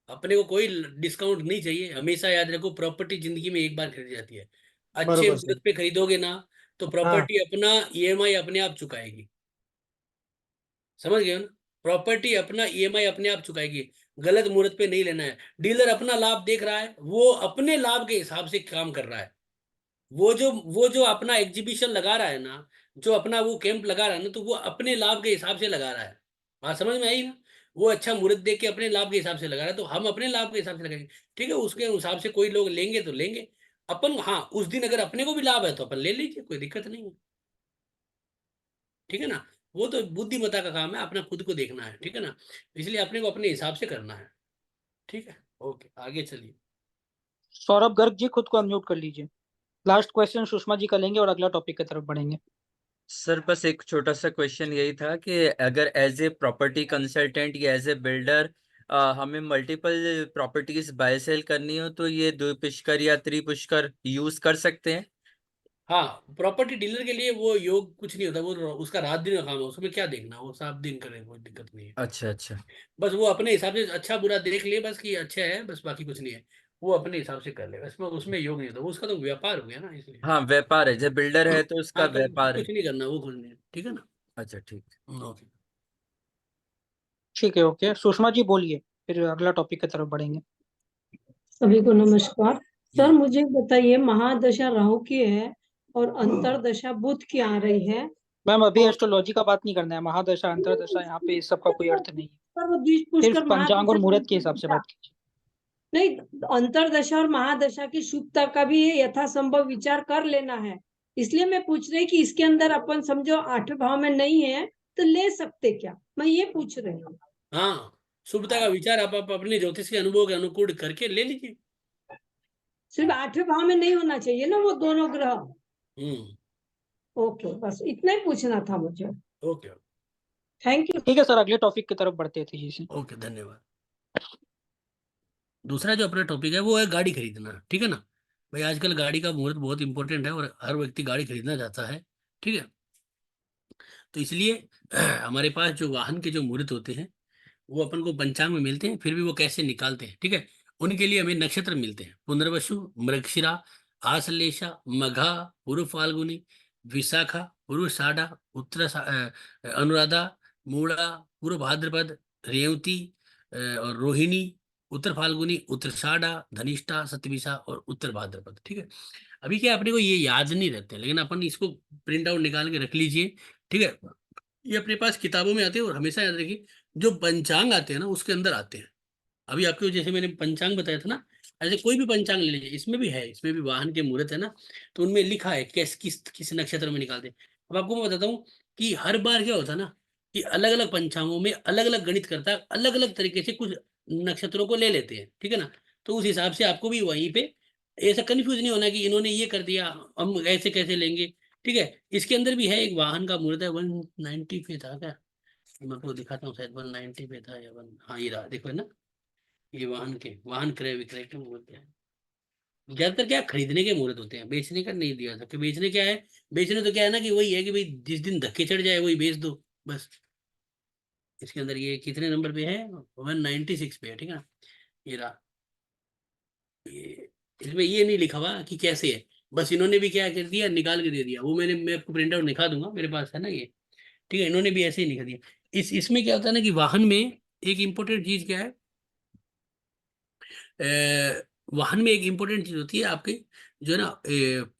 अपने को कोई डिस्काउंट नहीं चाहिए। हमेशा याद रखो, प्रॉपर्टी जिंदगी में एक बार खरीदी जाती है। अच्छे बरोबर सर। मुहूर्त पे खरीदोगे ना, तो हाँ। प्रॉपर्टी अपना ईएमआई अपने आप चुकाएगी, समझ गए हो ना। प्रॉपर्टी अपना ईएमआई अपने आप चुकाएगी, गलत मुहूर्त पे नहीं लेना है। डीलर अपना लाभ देख रहा है, वो अपने लाभ के हिसाब से काम कर रहा है। वो जो अपना एग्जीबिशन लगा रहा है ना, जो अपना वो कैंप लगा रहा है ना, तो वो अपने लाभ के हिसाब से लगा रहा है। बात समझ में आई ना। वो अच्छा मुहूर्त देख के अपने लाभ के हिसाब से लगा रहा है, तो हम अपने लाभ के हिसाब से लगाएंगे। ठीक है, उसके हिसाब से कोई लोग लेंगे तो लेंगे। अपन हाँ, उस दिन अगर अपने को भी लाभ है तो अपन ले लीजिए, कोई दिक्कत नहीं है। ठीक है ना। वो तो बुद्धिमत्ता का काम है, अपना खुद को देखना है, ठीक है ना। इसलिए अपने को अपने हिसाब से करना है। ठीक है, ओके, आगे चलिए। सौरभ गर्ग जी खुद को अनम्यूट कर लीजिए। लास्ट क्वेश्चन सुषमा जी का लेंगे और अगला टॉपिक की तरफ बढ़ेंगे। सर बस एक छोटा सा क्वेश्चन यही था कि अगर एज ए प्रॉपर्टी कंसल्टेंट या एज ए बिल्डर हमें मल्टीपल प्रॉपर्टीज बाय सेल करनी हो तो ये द्विपुष्कर या त्रिपुष्कर यूज कर सकते हैं। हाँ, प्रॉपर्टी डीलर के लिए वो योग कुछ नहीं होता, वो उसका रात दिन का काम है, उसमें क्या देखना, वो साफ दिन करे, कोई दिक्कत नहीं है। अच्छा अच्छा। बस वो अपने हिसाब से अच्छा बुरा देख ले, बस कि अच्छा है, बस बाकी कुछ नहीं है। वो अपने हिसाब से कर ले, उसमें उसमें योग नहीं होता, वो उसका तो व्यापार हो गया ना, इसलिए। हाँ व्यापार है, जब बिल्डर है तो उसका हाँ, तो व्यापार है। कुछ नहीं करना, वो कुछ नहीं, ठीक है ना। अच्छा ठीक। ओके। ठीक है, ओके सुषमा जी बोलिए, फिर अगला टॉपिक की तरफ बढ़ेंगे। सभी को नमस्कार। सर हम्म, मुझे बताइए, महादशा राहु की है और अंतरदशा बुध की आ रही है, मैम अभी और एस्ट्रोलॉजी का बात नहीं करना है, महादशा अंतरदशा यहाँ पे इस सब का कोई अर्थ नहीं है। सर वो द्विज सिर्फ पुष्कर पंचांग और महादशा मुहूर्त के हिसाब से बात कीजिए। नहीं, अंतरदशा और महादशा की शुभता का भी यथासंभव विचार कर लेना है। इसलिए मैं पूछ रही कि इसके अंदर अपन समझो 8वें भाव में नहीं है तो ले सकते क्या, मैं ये पूछ रही हूँ। हाँ, शुभता का विचार आप अपने ज्योतिष के अनुभव के अनुकूल करके ले लीजिए। सिर्फ 8वें भाव में नहीं होना चाहिए ना वो दोनों ग्रह। हम्म, ओके, बस इतना ही पूछना था मुझे। Okay thank you. ठीक है सर, अगले टॉपिक की तरफ बढ़ते हैं तेजी से। ओके, धन्यवाद। दूसरा जो अपना टॉपिक है वो है गाड़ी खरीदना, ठीक है ना। भाई आजकल गाड़ी का मुहूर्त बहुत इंपॉर्टेंट है, और हर व्यक्ति गाड़ी खरीदना चाहता है, ठीक है। तो इसलिए हमारे पास जो वाहन के जो मुहूर्त होते हैं, वो अपन को पंचांग में मिलते हैं, फिर भी वो कैसे निकालते हैं, ठीक है। उनके लिए हमें नक्षत्र मिलते हैं: पुनर्वसु, मृगशिरा, आश्लेषा, मघा, पूर्व फाल्गुनी, विशाखा, पूर्व साढ़ा, अनुराधा, मूला, पूर्व भाद्रपद, रेवती और रोहिणी, उत्तर फाल्गुनी, उत्तराषाढ़ा, धनिष्ठा, सतभिषा और उत्तर भाद्रपद। ठीक है, अभी क्या अपने को ये याद नहीं रहते, लेकिन अपन इसको प्रिंट आउट निकाल के रख लीजिए। ठीक है, ये अपने पास किताबों में आते हैं, और हमेशा याद रखिए जो पंचांग आते हैं ना उसके अंदर आते हैं। अभी आपको जैसे मैंने पंचांग बताया था ना, ऐसे कोई भी पंचांग ले लीजिए, इसमें भी है, इसमें भी वाहन के मुहूर्त है ना, तो उनमें लिखा है किस नक्षत्र में निकालते हैं। अब आपको मैं बताता हूँ कि हर बार क्या होता है ना कि अलग अलग पंचांगों में अलग अलग गणित करता है, अलग अलग तरीके से कुछ नक्षत्रों को ले लेते हैं। ठीक है ना, तो उस हिसाब से आपको भी वहीं पे ऐसा कंफ्यूज नहीं होना कि इन्होंने ये कर दिया हम ऐसे कैसे लेंगे। ठीक है, इसके अंदर भी है एक वाहन का मुहूर्त है, 190 पे था क्या, मैं आपको दिखाता हूँ, शायद 190 पे था या हाँ ये रहा, देखो है ना, ये वाहन क्रय विक्रय के मुहूर्त है। ज्यादातर क्या खरीदने के मुहूर्त होते हैं, बेचने का नहीं दिया था, कि बेचने क्या है, बेचने तो क्या है ना कि वही है कि भाई जिस दिन धक्के चढ़ जाए वही बेच दो बस। इसके अंदर ये कितने नंबर पे है, 196 पे है। ठीक है ना, ये रहा, ये इसमें ये नहीं लिखा हुआ कि कैसे है, बस इन्होंने भी क्या कर दिया, निकाल के दे दिया। वो मैं आपको प्रिंट आउट दिखा दूंगा, मेरे पास है ना ये। ठीक है, इन्होंने भी ऐसे ही लिखा दिया। इसमें क्या होता है ना कि वाहन में एक इंपॉर्टेंट चीज क्या है, वाहन में एक इंपॉर्टेंट चीज होती है आपके, जो है ना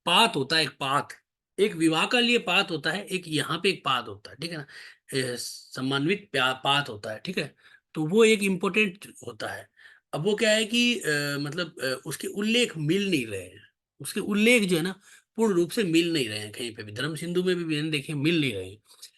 पात होता है, एक पात, एक विवाह का लिए पात होता है, एक यहाँ पे एक पात होता है। ठीक है ना, सम्मान्वित पात होता है। ठीक है, तो वो एक इम्पोर्टेंट होता है। अब वो क्या है कि मतलब उसके उल्लेख मिल नहीं रहे हैं, उसके उल्लेख जो है ना पूर्ण रूप से मिल नहीं रहे हैं, कहीं पे भी धर्म सिंधु में भी मैंने देखे मिल नहीं रहे हैं।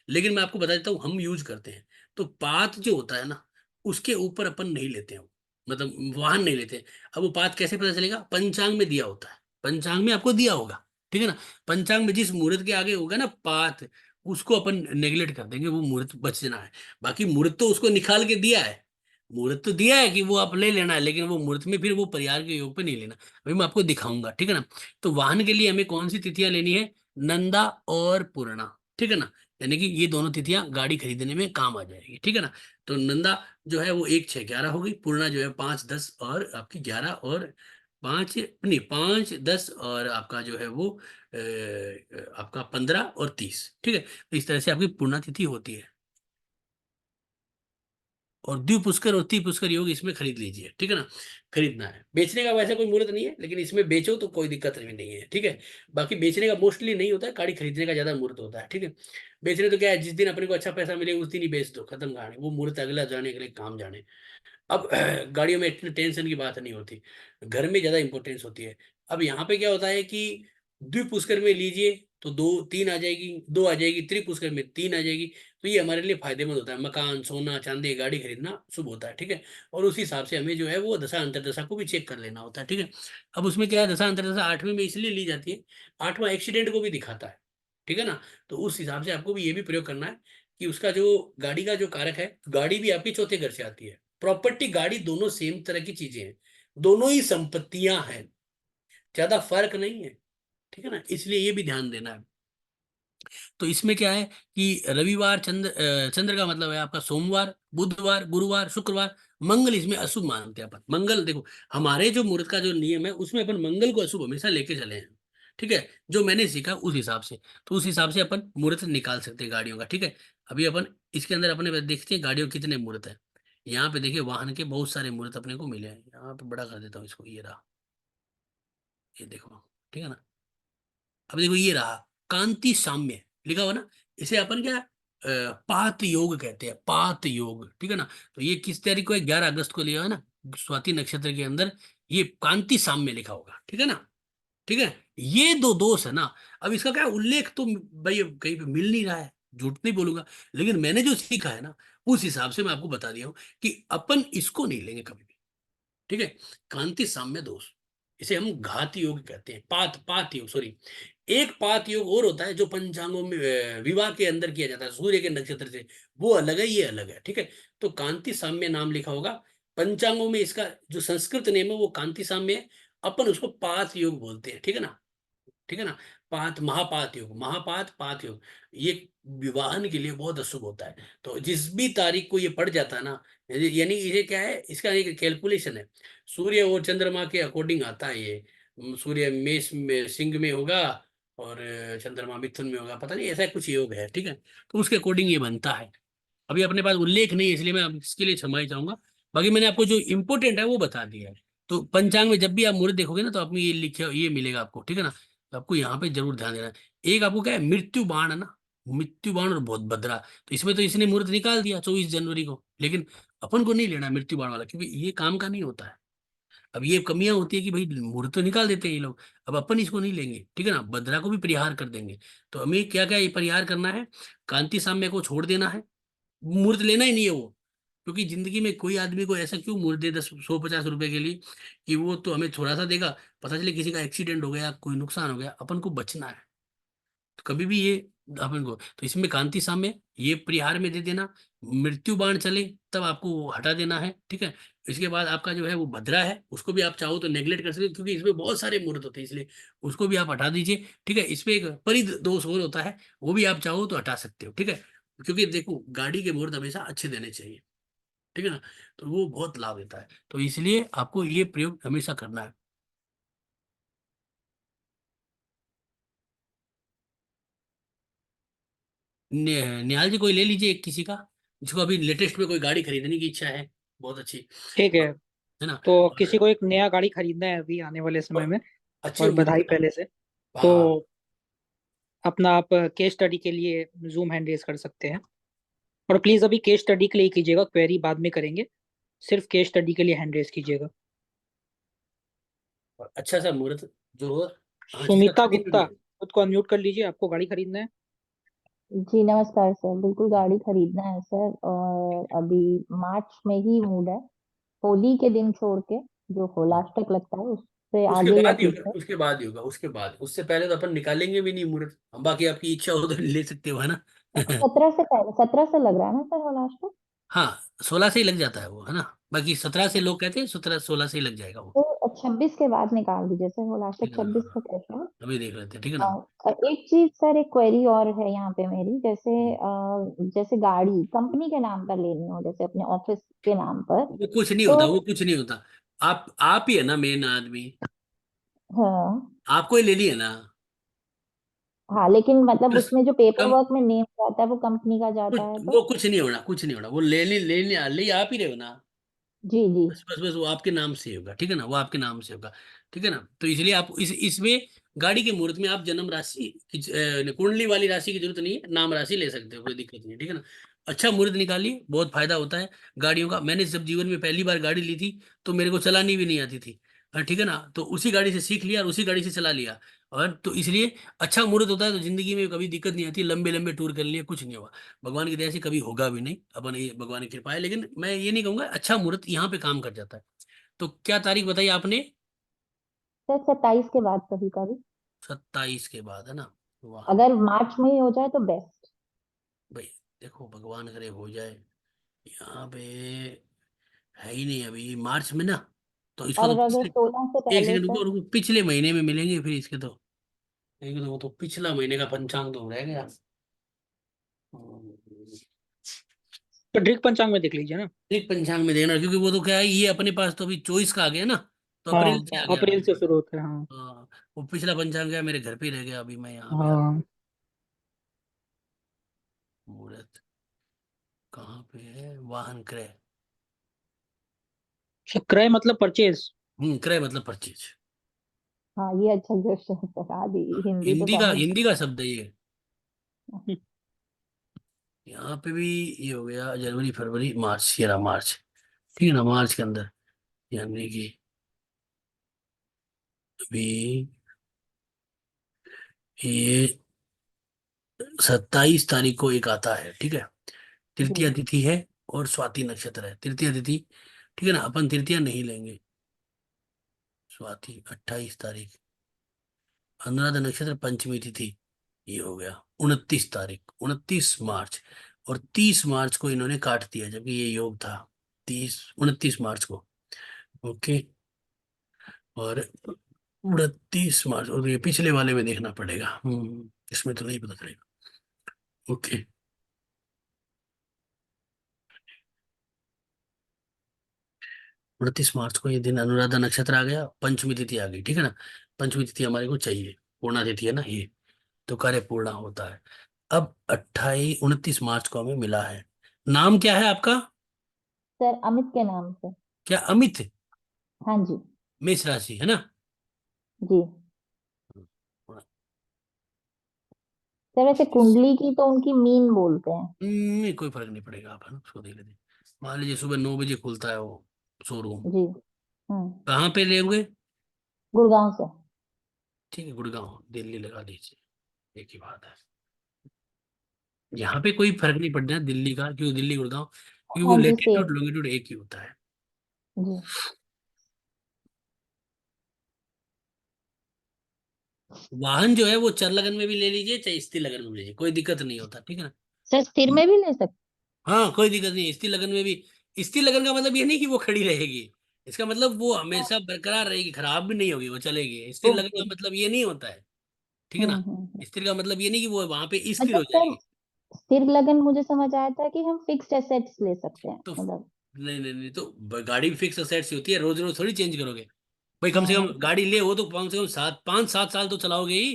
लेकिन मैं आपको बता देता हूँ, हम यूज करते हैं। तो पात जो होता है ना उसके ऊपर अपन नहीं लेते हैं, मतलब वाहन नहीं लेते। अब वो पात कैसे पता चलेगा, पंचांग में दिया होता है, पंचांग में आपको दिया होगा। ठीक है ना, पंचांग में जिस मुहूर्त के आगे होगा ना पात, उसको अपन नेग्लेक्ट कर देंगे, वो मुहूर्त बचना है। बाकी मुहूर्त तो उसको निकाल के दिया है, मुहूर्त तो दिया है कि वो आप ले लेना है, लेकिन वो मुहूर्त में फिर वो परिहार के योग पे नहीं लेना। अभी मैं आपको दिखाऊंगा। ठीक है ना, तो वाहन के लिए हमें कौन सी तिथियां लेनी है, नंदा और पूर्णा। ठीक है ना, यानी कि ये दोनों तिथियां गाड़ी खरीदने में काम आ जाएगी। ठीक है ना, तो नंदा जो है वो 1, 6, 11 हो गई, पूर्णा जो है 5, 10 और आपकी 11 और 5 नहीं 5, 10 और आपका जो है वो आपका 15 और 30। ठीक है, तो इस तरह से आपकी पूर्णा तिथि होती है। और द्विपुष्कर और त्रिपुष्कर योग इसमें खरीद लीजिए। ठीक है ना, खरीदना है, बेचने का वैसे कोई मुहूर्त नहीं है, लेकिन इसमें बेचो तो कोई दिक्कत भी नहीं है। ठीक है, बाकी बेचने का मोस्टली नहीं होता है, गाड़ी खरीदने का ज्यादा मुहूर्त होता है। ठीक है, बेचने तो क्या है, जिस दिन अपने को अच्छा पैसा मिले उस दिन ही बेच दो, खत्म कहानी, वो मुहूर्त अगला जाने अगले काम जाने। अब गाड़ियों में इतनी टेंशन की बात नहीं होती, घर में ज्यादा इंपॉर्टेंस होती है। अब यहाँ पे क्या होता है कि द्विपुष्कर में लीजिए तो 2, 3 आ जाएगी, 2 आ जाएगी, त्रिपुष्कर में 3 आ जाएगी। तो ये हमारे लिए फायदेमंद होता है, मकान सोना चांदी गाड़ी खरीदना शुभ होता है। ठीक है, और उस हिसाब से हमें जो है वो दशा अंतरदशा को भी चेक कर लेना होता है। ठीक है, अब उसमें क्या है, दशा अंतरदशा 8वीं में इसलिए ली जाती है, 8वां एक्सीडेंट को भी दिखाता है। ठीक है ना, तो उस हिसाब से आपको भी ये भी प्रयोग करना है कि उसका जो गाड़ी का जो कारक है, गाड़ी भी आपकी चौथे घर से आती है, प्रॉपर्टी गाड़ी दोनों सेम तरह की चीजें हैं, दोनों ही संपत्तियां हैं, ज्यादा फर्क नहीं है। ठीक है ना, इसलिए ये भी ध्यान देना है। तो इसमें क्या है कि रविवार चंद्र का मतलब है आपका सोमवार, बुधवार, गुरुवार, शुक्रवार, मंगल इसमें अशुभ मानते हैं अपन। मंगल देखो, हमारे जो मुहूर्त का जो नियम है उसमें अपन मंगल को अशुभ हमेशा लेके चले हैं। ठीक है, जो मैंने सीखा उस हिसाब से, तो उस हिसाब से अपन मुहूर्त निकाल सकते हैं गाड़ियों का। ठीक है, अभी अपन इसके अंदर अपने देखते हैं गाड़ियों के कितने मुहूर्त है। यहाँ पे देखिए वाहन के बहुत सारे मुहूर्त अपने को मिले हैं, यहाँ पे बड़ा कर देता हूँ इसको, ये रहा, ये देखो। ठीक है ना, अब देखो ये रहा कांति साम्य लिखा हुआ ना, इसे अपन क्या पात योग कहते हैं, पात योग। ठीक है ना, तो ये किस तारीख को है, 11 अगस्त को लिया है ना, स्वाति नक्षत्र के अंदर ये कांति साम्य लिखा होगा। ठीक है ना, ठीक है, ये दो दोष है ना। अब इसका क्या उल्लेख तो भाई कहीं पे मिल नहीं रहा है, झूठ नहीं बोलूंगा, लेकिन मैंने जो सीखा है ना उस हिसाब से मैं आपको बता दिया हूँ कि अपन इसको नहीं लेंगे कभी भी। ठीक है, कांति साम्य दोष, इसे हम घात योग कहते हैं, पात योग सॉरी। एक पात योग और होता है जो पंचांगों में विवाह के अंदर किया जाता है सूर्य के नक्षत्र से, वो अलग है, ये अलग है। ठीक है, तो कांति साम्य नाम लिखा होगा पंचांगों में, इसका जो संस्कृत नेम है वो कांति साम्य है, अपन उसको पात योग बोलते हैं। ठीक है ना, ठीक है ना, पात महापात योग, महापात पात योग, ये विवाहन के लिए बहुत अशुभ होता है। तो जिस भी तारीख को ये पड़ जाता है ना, यानी ये क्या है, इसका एक कैलकुलेशन है, सूर्य और चंद्रमा के अकॉर्डिंग आता है ये। सूर्य मेष में सिंह में होगा और चंद्रमा मिथुन में होगा, पता नहीं ऐसा कुछ योग है। ठीक है, तो उसके अकॉर्डिंग ये बनता है। अभी अपने पास उल्लेख नहीं है, इसलिए मैं इसके लिए क्षमा चाहूंगा। बाकी मैंने आपको जो इम्पोर्टेंट है वो बता दिया है। तो पंचांग में जब भी आप मुहूर्त देखोगे ना, तो आपको ये लिखे ये मिलेगा आपको, ठीक है ना। तो आपको यहाँ पे जरूर ध्यान देना है। एक आपको क्या है, मृत्यु बाण है ना, मृत्यु बाण और बहुत भद्रा। तो इसमें तो इसने मुहूर्त निकाल दिया 24 जनवरी को, लेकिन अपन को नहीं लेना मृत्यु बाण वाला, क्योंकि ये काम का नहीं होता है। अब ये कमियां होती है कि भाई मुहूर्त तो निकाल देते हैं ये लोग, अब अपन इसको नहीं लेंगे, ठीक है ना। भद्रा को भी परिहार कर देंगे। तो हमें क्या क्या ये परिहार करना है, कांति साम्य को छोड़ देना है, मुहूर्त लेना ही नहीं है वो। क्योंकि जिंदगी में कोई आदमी को ऐसा क्यों मुहूर्त दे 10 150 रुपए के लिए, कि वो तो हमें थोड़ा सा देगा, पता चले किसी का एक्सीडेंट हो गया, कोई नुकसान हो गया, अपन को बचना है। तो कभी भी ये अपन को, तो इसमें कांति साम्य ये परिहार में दे देना, मृत्यु बाण चले तब आपको वो हटा देना है, ठीक है। इसके बाद आपका जो है वो भद्रा है, उसको भी आप चाहो तो नेग्लेक्ट कर सकते हो, क्योंकि इसमें बहुत सारे मुहूर्त होते हैं, इसलिए उसको भी आप हटा दीजिए, ठीक है। इसमें एक परिध दोष और होता है, वो भी आप चाहो तो हटा सकते हो, ठीक है। क्योंकि देखो गाड़ी के मुहूर्त हमेशा अच्छे देने चाहिए, ठीक है ना। तो वो बहुत लाभ देता है, तो इसलिए आपको ये प्रयोग हमेशा करना है। निहाल जी कोई ले लीजिए एक किसी का, जिसको अभी लेटेस्ट में कोई गाड़ी खरीदने की इच्छा है, बहुत अच्छी, ठीक है। है ना। तो और किसी को एक नया गाड़ी खरीदना है अभी आने वाले समय में, अच्छे और मुहूर्त बधाई का, पहले से। तो हाँ। अपना आप केस स्टडी के लिए जूम हैंड रेज कर सकते हैं। और प्लीज अभी केस स्टडी के लिए कीजिएगा, क्वेरी बाद में करेंगे, सिर्फ केस स्टडी के लिए हैंड रेज कीजिएगा। और अच्छा सा मुहूर्त जो हो, हाँ जिसका सुमिता खरीद गुप्ता, भी खुद को अनम्यूट कर लीजिए, आपको गाड़ी खरीदना है। जी नमस्कार सर, बिल्कुल गाड़ी खरीदना है सर, और अभी मार्च में ही मूड है। होली के दिन छोड़ के जो हो। होलाष्टक लगता है उससे उसके आगे या बाद ही होगा, पीछे। उसके बाद ही होगा, उसके बाद, उससे पहले तो अपन निकालेंगे भी नहीं मुहूर्त हम, बाकी आपकी इच्छा हो तो ले सकते हो, है ना। 17 से पहले, 17 से लग रहा है ना सर होलाष्टक? हाँ 16 से ही लग जाता है वो, है ना। बाकी 17 से लोग कहते हैं, 17 16 से ही लग जाएगा वो, तो 26 के बाद निकाल दीजिए सर, ठीक होलाष्टक है ना। 26 हाँ, को कैसे है? अभी देख लेते हैं, ठीक है ना। और एक चीज सर, एक क्वेरी और है यहाँ पे मेरी, जैसे हम्म। जैसे गाड़ी कंपनी के नाम पर लेनी हो, जैसे अपने ऑफिस के नाम पर, वो कुछ नहीं तो होता, वो कुछ नहीं होता। आप ही है ना मेन आदमी, हाँ आपको ही ले लिया ना। हाँ, लेकिन मतलब बस उसमें जो पेपर कम, वर्क में नेम जाता है वो कंपनी का जाता है वो तो। कुछ नहीं होना, कुछ नहीं होना, वो ले आप ही रहे हो ना। जी जी। बस वो आपके नाम से होगा, ठीक है ना, वो आपके नाम से होगा, ठीक है ना। तो इसलिए आप इसमें गाड़ी के मुहूर्त में आप जन्म राशि की कुंडली वाली राशि की जरूरत नहीं है, नाम राशि ले सकते हो, कोई दिक्कत नहीं है, ठीक है ना। अच्छा मुहूर्त निकालिए, बहुत फायदा होता है गाड़ियों का। मैंने जब जीवन में पहली बार गाड़ी ली थी, तो मेरे को चलानी भी नहीं आती थी, ठीक है ना। तो उसी गाड़ी से सीख लिया और उसी गाड़ी से चला लिया। और तो इसलिए अच्छा मुहूर्त होता है तो जिंदगी में कभी दिक्कत नहीं आती, लंबे लंबे टूर कर लिए, कुछ नहीं हुआ। भगवान की दया से कभी होगा भी नहीं, अपन ये भगवान की कृपा है। लेकिन मैं ये नहीं कहूंगा, अच्छा मुहूर्त यहाँ पे काम कर जाता है। तो क्या तारीख बताई आपने? सर 27 के बाद कभी कभी, 27 के बाद, है ना। वाह अगर मार्च में ही हो जाए तो बेस्ट। भाई, देखो भगवान करे हो जाए। यहाँ पे है ही नहीं अभी मार्च में ना, तो इसको और तो अगर पिछले, 16 से एक पहले सेकंड रुको सर? रुको, पिछले महीने में मिलेंगे फिर इसके तो। एक तो वो तो पिछला महीने का पंचांग तो रह गया। तो ड्रिक पंचांग में देख लीजिए ना। एक पंचांग में देना, क्योंकि वो तो क्या है, ये अपने पास तो अभी 24 का आ गया ना, तो अप्रैल से आ हाँ गया अप्रैल अपने से पास। शुरू होता है, हाँ। हाँ, वो पिछला पंचांग गया मेरे घर पे ही रह गया, अभी मैं यहाँ पे आ हाँ, मुहूर्त कहाँ पे है, वाहन क्रय। क्रय मतलब परचेज। क्रय मतलब परचेज। हाँ ये अच्छा क्वेश्चन सर, आदि हिंदी तो समझ। हिंदी का शब्द है ये। यहाँ पे भी ये हो गया जनवरी फरवरी मार्च, ये रहा मार्च, ठीक है ना। मार्च के अंदर यानी कि अभी ये 27 तारीख को एक आता है, ठीक है। तृतीया जी तिथि है और स्वाति नक्षत्र है, तृतीया तिथि, ठीक है ना। अपन तृतीया नहीं लेंगे, स्वाति 28 तारीख, अनुराधा नक्षत्र पंचमी तिथि, ये हो गया 29 तारीख, 29 मार्च। और 30 मार्च को इन्होंने काट दिया, जबकि ये योग था 29 मार्च को। ओके, और 29 मार्च, और ये पिछले वाले में देखना पड़ेगा, इसमें तो नहीं पता चलेगा। ओके, 29 मार्च को ये दिन अनुराधा नक्षत्र आ गया, पंचमी तिथि आ गई, ठीक है ना। पंचमी तिथि हमारे को चाहिए, पूर्णा तिथि है ना ये, तो कार्य पूर्ण होता है। अब 28 29 मार्च को हमें मिला है नाम क्या है आपका? सर अमित के नाम से। क्या अमित? हाँ जी। मेष राशि है ना? जी सर, वैसे कुंडली की तो उनकी मीन बोलते हैं। नहीं, कोई फर्क नहीं पड़ेगा, आप है ना उसको देख लेते। मान लीजिए सुबह 9 बजे खुलता है वो शोरूम, जी। कहाँ पे लेंगे? गुड़गांव से। ठीक है, गुड़गांव, दिल्ली लगा लीजिए, एक ही बात है। यहाँ पे कोई फर्क नहीं पड़ता है दिल्ली का, क्यों दिल्ली गुड़गांव, क्योंकि वो हाँ जी लेटीट्यूड सेम। लॉन्गिट्यूड एक ही होता है। जी। वाहन जो है वो चर लगन में भी ले लीजिए, चाहे स्थिर लगन में ले लीजिए, कोई दिक्कत नहीं होता, ठीक है ना? सर स्थिर में भी ले सकते। हाँ, कोई दिक्कत नहीं, स्थिर लगन में भी। स्थिर लगन का मतलब ये नहीं कि वो खड़ी रहेगी, इसका मतलब वो हमेशा बरकरार रहेगी, खराब भी नहीं होगी, वो चलेगी। स्थिर लगन ओके। का मतलब ये नहीं होता है, ठीक है ना? हम्म। स्थिर का मतलब ये नहीं कि वो वहां पे स्थिर मतलब हो सर जाएगी। स्थिर लगन मुझे समझ आया था कि हम फिक्स्ड एसेट्स ले सकते हैं तो मतलब। नहीं नहीं नहीं, तो गाड़ी भी फिक्स असेट्स होती है, रोज रोज थोड़ी चेंज करोगे भाई। कम से कम हाँ गाड़ी ले हो तो कम से कम 7 5 7 साल तो चलाओगे ही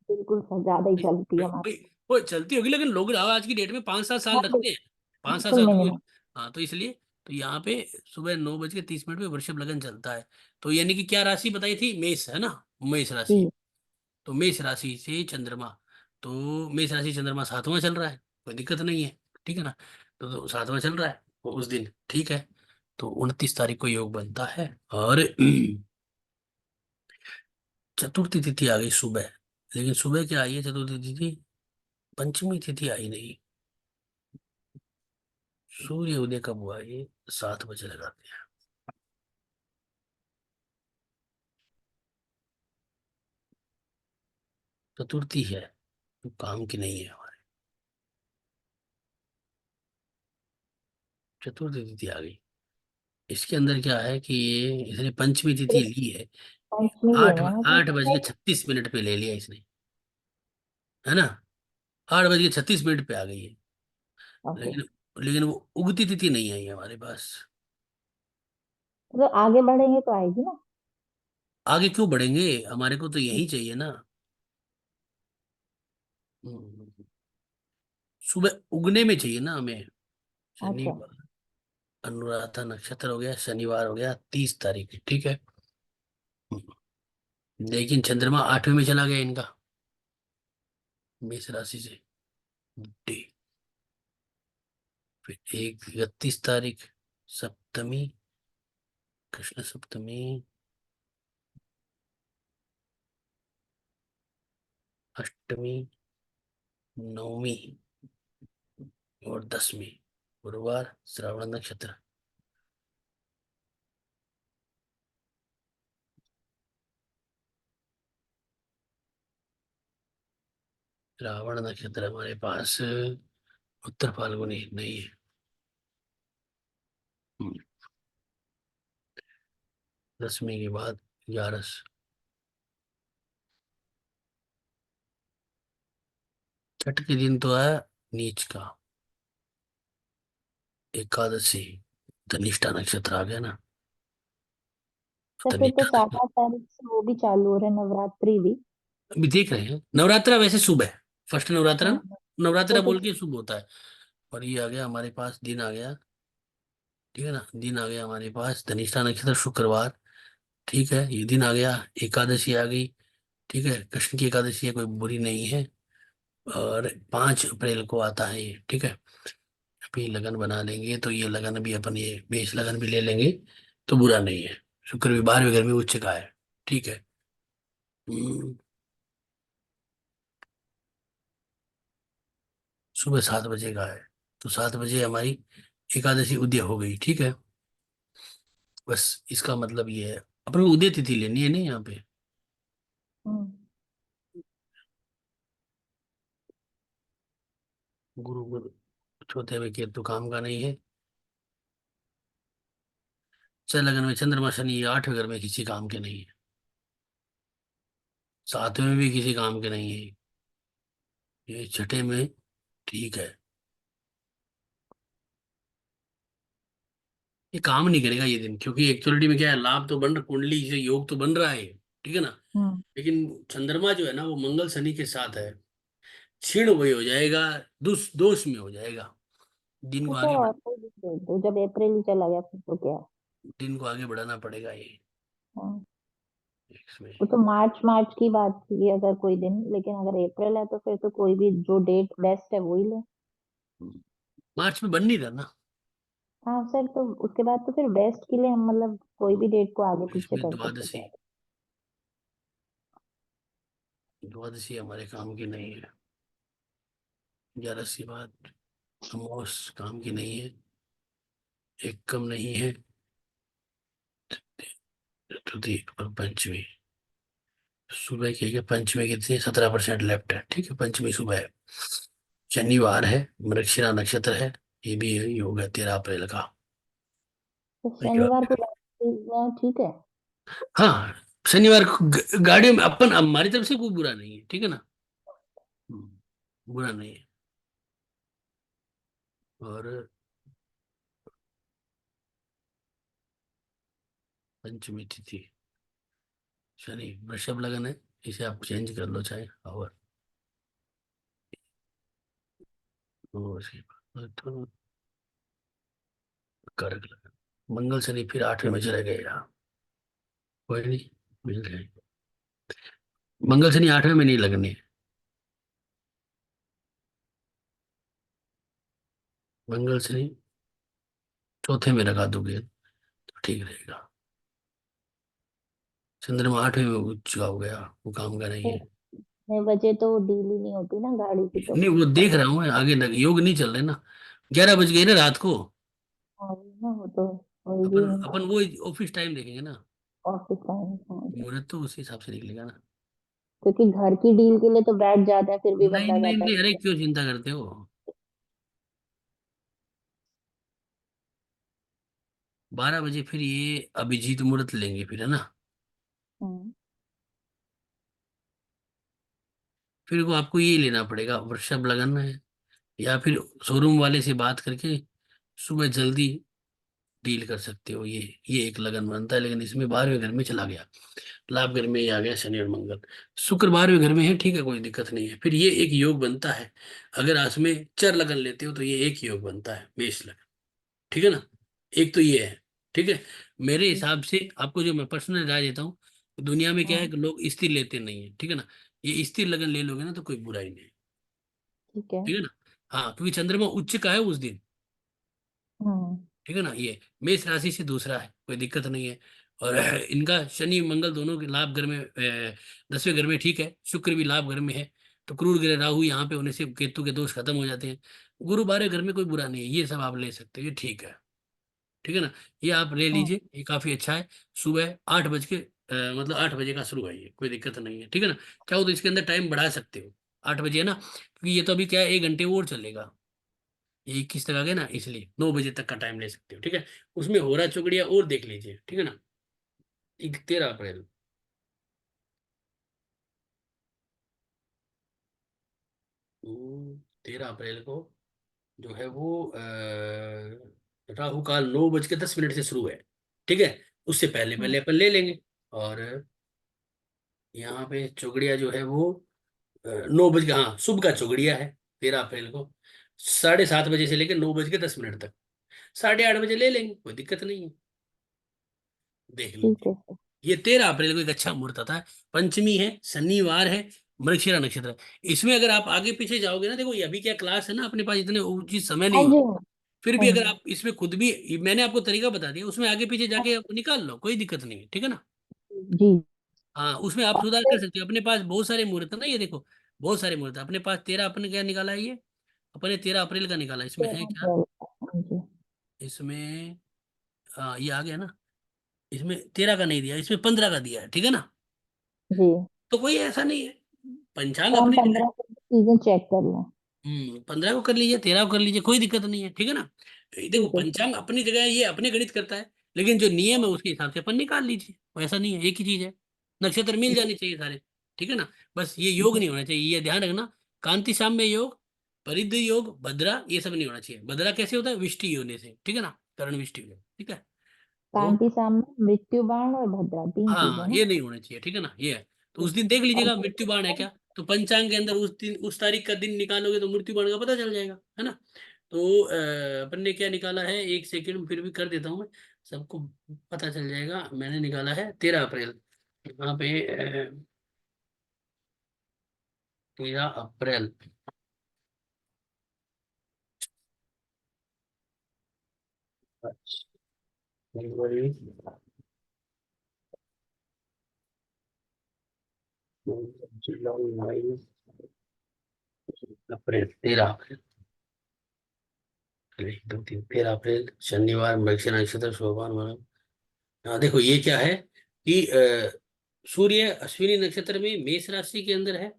बिल्कुल सर, ज्यादा ही भाई। चलती है भाई हमारी। भाई, वो चलती होगी, लेकिन लोग आज की डेट में 5 7 साल हाँ रखते हैं, 5 7 साल बिल्कुल तो कोई। मिनिमम। हाँ, तो इसलिए तो यहाँ पे सुबह 9:30 पे वृषभ लगन चलता है। तो यानी कि क्या राशि बताई थी? मेष है ना? मेष राशि। जी। तो मेष राशि से चंद्रमा, तो मेष राशि चंद्रमा 7वां चल रहा है, कोई दिक्कत नहीं है, ठीक है ना? तो 7वां चल रहा है वो उस दिन, ठीक है। तो 29 तारीख को योग बनता है, और चतुर्थी तिथि आ गई सुबह। लेकिन सुबह क्या आई है चतुर्थी तिथि? पंचमी तिथि आई नहीं। सूर्य उदय कब हुआ? ये 7 बजे लगाते हैं। चतुर्थी है, तो काम की नहीं है हमारे। चतुर्थी तिथि आ गई। इसके अंदर क्या है कि ये इसने पंचमी तिथि सिर्फ ली है। पंचमी आठ लेना है तो आठ बज उसका के 36 मिनट पे ले लिया इसने, है ना? 8 बज के 36 मिनट पे आ गई है। ओके। लेकिन लेकिन वो उगती तिथि नहीं आई है हमारे पास। तो आगे बढ़ेंगे तो आएगी ना। आगे क्यों बढ़ेंगे, हमारे को तो यही चाहिए ना। हम्म, सुबह उगने में चाहिए ना हमें। अच्छा। शनिवार, अनुराधा नक्षत्र हो गया, शनिवार हो गया 30 तारीख, ठीक है। लेकिन चंद्रमा 8वें में चला गया इनका, मेष राशि से। डी, फिर 31 तारीख सप्तमी, कृष्ण सप्तमी, अष्टमी, नवमी और 10वीं, गुरुवार, श्रावण नक्षत्र। श्रावण नक्षत्र हमारे पास उत्तर फाल्गुनी नहीं है। 10वीं के बाद 11। छठ के दिन तो है नीच का, एकादशी, धनिष्ठा नक्षत्र आ गया ना। तो फिर तो धनिष्ठा 7 8 तारीख से वो भी चालू हो रहे हैं, नवरात्रि भी। अभी देख रहे हैं, नवरात्रा वैसे सुबह, फर्स्ट नवरात्रा हाँ ना, नवरात्रा वो तो बोल के शुभ होता है। और ये आ गया हमारे पास, दिन आ गया, ठीक है ना? दिन आ गया हमारे पास धनिष्ठा नक्षत्र शुक्रवार, ठीक है, ये दिन आ गया। एकादशी आ गई, ठीक है, कृष्ण की एकादशी है, कोई बुरी नहीं है। और 5 अप्रैल को आता है ये, ठीक है। अभी लगन बना लेंगे तो ये लगन भी अपन, ये मेष लगन भी ले लेंगे तो बुरा नहीं है। शुक्र भी 12वें घर में उच्च का है, ठीक है। सुबह 7 बजे का है, तो 7 बजे हमारी एकादशी उदय हो गई, ठीक है। बस इसका मतलब ये है, अपन को उदय तिथि लेनी है नहीं यहाँ पे। हम्म। गुरु गुरु चौथे में केतु काम का नहीं है। चल लगन में चंद्रमा शनि, ये 8वें घर में किसी काम के नहीं है, 7वें में भी किसी काम के नहीं है, ये छठे में ठीक है। ये काम नहीं करेगा ये दिन, क्योंकि एक्चुअलिटी में क्या है, लाभ तो बन रहा, कुंडली से योग तो बन रहा है, ठीक है ना? हम्म। लेकिन चंद्रमा जो है ना, वो मंगल शनि के साथ है, क्षीण वही हो जाएगा, दोष दोष में हो जाएगा। दिन को तो आगे सर और कोई दिन दे दो, जब अप्रैल ही चला गया फिर तो क्या। दिन को आगे बढ़ाना पड़ेगा ये हाँ, इसमें। वो तो मार्च की बात थी अगर कोई दिन, लेकिन अगर अप्रैल है तो फिर तो कोई भी जो डेट बेस्ट है वही ले। मार्च में बन नहीं रहा ना, हाँ सर, तो उसके बाद तो फिर बेस्ट के लिए हम मतलब कोई भी डेट को आगे पीछे इसमें कर सकते द्वादशी हैं। द्वादशी हमारे काम की नहीं है, 11वीं बात अमावस काम की नहीं है, एक कम नहीं है, चतुर्थी और पंचमी सुबह की है, पंचमी कितनी 17% लेफ्ट है, ठीक है, पंचमी सुबह है, शनिवार है, मृगशिरा नक्षत्र है, ये भी योग है 13 अप्रैल का। तो शनिवार को ठीक है। हाँ शनिवार को गाड़ियों में अपन हमारी तरफ से कोई बुरा नहीं है, ठीक है ना, बुरा नहीं है। और पंचमी तिथि शनि वृषभ लगन है, इसे आप चेंज कर लो चाहे, और तो कर्क लगन, मंगल शनि फिर 8वें में चले गए यहाँ, कोई नहीं मिल जाएंगे, मंगल शनि 8वें में नहीं लगने, मंगल शनि चौथे में लगा दोगे तो ठीक रहेगा, चंद्रमा 8वें में उच्च हो गया, वो काम का नहीं है। 6 बजे तो डील ही नहीं होती ना गाड़ी की, तो नहीं वो देख रहा हूँ मैं, आगे योग नहीं चल रहे ना, 11 बज गए ना रात को, हाँ ना, वो तो होगी अपन अपन वो ऑफिस टाइम देखेंगे ना, ऑफिस टाइम। हाँ, मुहूर्त तो उसी हिसाब से निकलेगा ना। क्योंकि घर की डील के लिए तो बैठ जाते हैं, फिर भी नहीं बंदा नहीं कहता नहीं, अरे है। क्यों चिंता करते हो, 12 बजे फिर ये अभिजीत मुहूर्त लेंगे फिर, है ना, हम्म, फिर वो आपको ये लेना पड़ेगा, वृषभ लगन है, या फिर शोरूम वाले से बात करके सुबह जल्दी डील कर सकते हो, ये एक लगन बनता है, लेकिन इसमें 12वें घर में चला गया, लाभ घर में ही आ गया शनि और मंगल, शुक्र 12वें घर में है, ठीक है कोई दिक्कत नहीं है, फिर ये एक योग बनता है, अगर इसमें चर लगन लेते हो तो ये एक योग बनता है मेष लगन, ठीक है ना, एक तो ये है, ठीक है। मेरे हिसाब से आपको जो मैं पर्सनल राय देता हूँ, दुनिया में क्या है कि लोग स्थिर लेते नहीं है, ठीक है ना, ये स्थिर लगन ले लोगे ना तो कोई बुराई नहीं है, ठीक है। ठीक है ना। हाँ क्योंकि चंद्रमा उच्च का है उस दिन, हम्म, ठीक है ना, ये मेष राशि से दूसरा है, कोई दिक्कत नहीं है, और इनका शनि मंगल दोनों के लाभ घर में 10वें घर में, ठीक है, शुक्र भी लाभ घर में है, तो क्रूर ग्रह राहु यहाँ पे होने से केतु के दोष खत्म हो जाते हैं, गुरु 12वें घर में कोई बुरा नहीं है, ये सब आप ले सकते हो, ये ठीक है, ठीक है ना, ये आप ले हाँ, लीजिए, ये काफी अच्छा है, सुबह 8 बज के मतलब 8 बजे का शुरू है ये, कोई दिक्कत नहीं है, ठीक है ना, चाहो तो इसके अंदर टाइम बढ़ा सकते हो, 8 बजे है ना, क्योंकि ये तो अभी क्या है 1 घंटे और चलेगा, ये 21 तक आ गया ना, इसलिए 9 बजे तक का टाइम ले सकते हो, ठीक है, उसमें होरा चौकड़िया और देख लीजिए, ठीक है ना, 13 अप्रैल 13 अप्रैल को जो है वो राहु काल 9:10 से शुरू है, ठीक है, उससे पहले हाँ, पहले अपन ले लेंगे, और यहाँ पे चौगड़िया जो है वो 9 बज के, हाँ शुभ का चौगड़िया है 13 अप्रैल को, 7:30 बजे से लेकर 9:10 तक, 8:30 बजे ले लेंगे, कोई दिक्कत नहीं है, देख ठीक लीजिए। है सर। ये 13 अप्रैल को एक अच्छा मुहूर्त आता है, पंचमी है, शनिवार है, मृगशिरा नक्षत्र है, इसमें अगर आप आगे पीछे जाओगे ना, देखो ये अभी क्या क्लास है ना, अपने पास इतने उचित समय हाँ नहीं जी। होता, फिर हाँ भी अगर जी। आप इसमें खुद भी, मैंने आपको तरीका बता दिया, उसमें आगे पीछे जाके आप निकाल लो, कोई दिक्कत नहीं है, ठीक है ना। जी। हाँ उसमें आप और सुधार कर फिर सकते हो, अपने पास बहुत सारे मुहूर्त है ना, ये देखो बहुत सारे मुहूर्त है अपने पास, 13 अपने क्या निकाला है ये, अपने 13 अप्रैल का निकाला, इसमें है 13 क्या, अप्रैल। हाँ जी। इसमें ये आ गया ना, इसमें 13 का नहीं दिया, इसमें 15 का दिया है, ठीक है ना, जी, तो कोई ऐसा नहीं है, पंचांग तो हम अपनी जगह 15 को चीजें चेक कर लें। 15 को कर लीजिए, 13 को कर लीजिए, कोई दिक्कत नहीं है, ठीक है ना, देखो ठीक है सर। पंचांग अपनी जगह है, ये अपने गणित करता है, लेकिन जो नियम है उसके हिसाब से अपन निकाल लीजिए, वो ऐसा नहीं है, एक ही चीज है, नक्षत्र मिल जाने चाहिए सारे, ठीक है ना, बस ये योग नहीं होना चाहिए, ये ध्यान रखना, कांति साम्य योग, परिध योग, भद्रा, ये सब नहीं होना चाहिए, भद्रा कैसे होता है विष्टि होने से, ठीक है ना, कर्ण विष्टि योग, ठीक है, तो कांति सामने मृत्यु बाण और भद्रा 3 हाँ चीजें ना। ये नहीं होना चाहिए, ठीक है ना, ये है, तो उस ठीक दिन है। देख और लीजिएगा फिर मृत्यु बाण है क्या, तो पंचांग के अंदर उस दिन उस तारीख का दिन निकालोगे तो मृत्यु बाण का पता चल जाएगा, है ना, तो अपन ने क्या निकाला है, एक सेकंड फिर भी कर देता हूँ मैं, सबको पता चल जाएगा। मैंने निकाला है 13 अप्रैल, यहाँ पे 13 अप्रैल। जनवरी, जुलाई, मई, अप्रैल, 13 अप्रैल, 1 2 3, 13 अप्रैल शनिवार, मृगशिरा नक्षत्र, शोभान वाला। हाँ देखो ये क्या है कि सूर्य अश्विनी नक्षत्र में मेष राशि के अंदर है,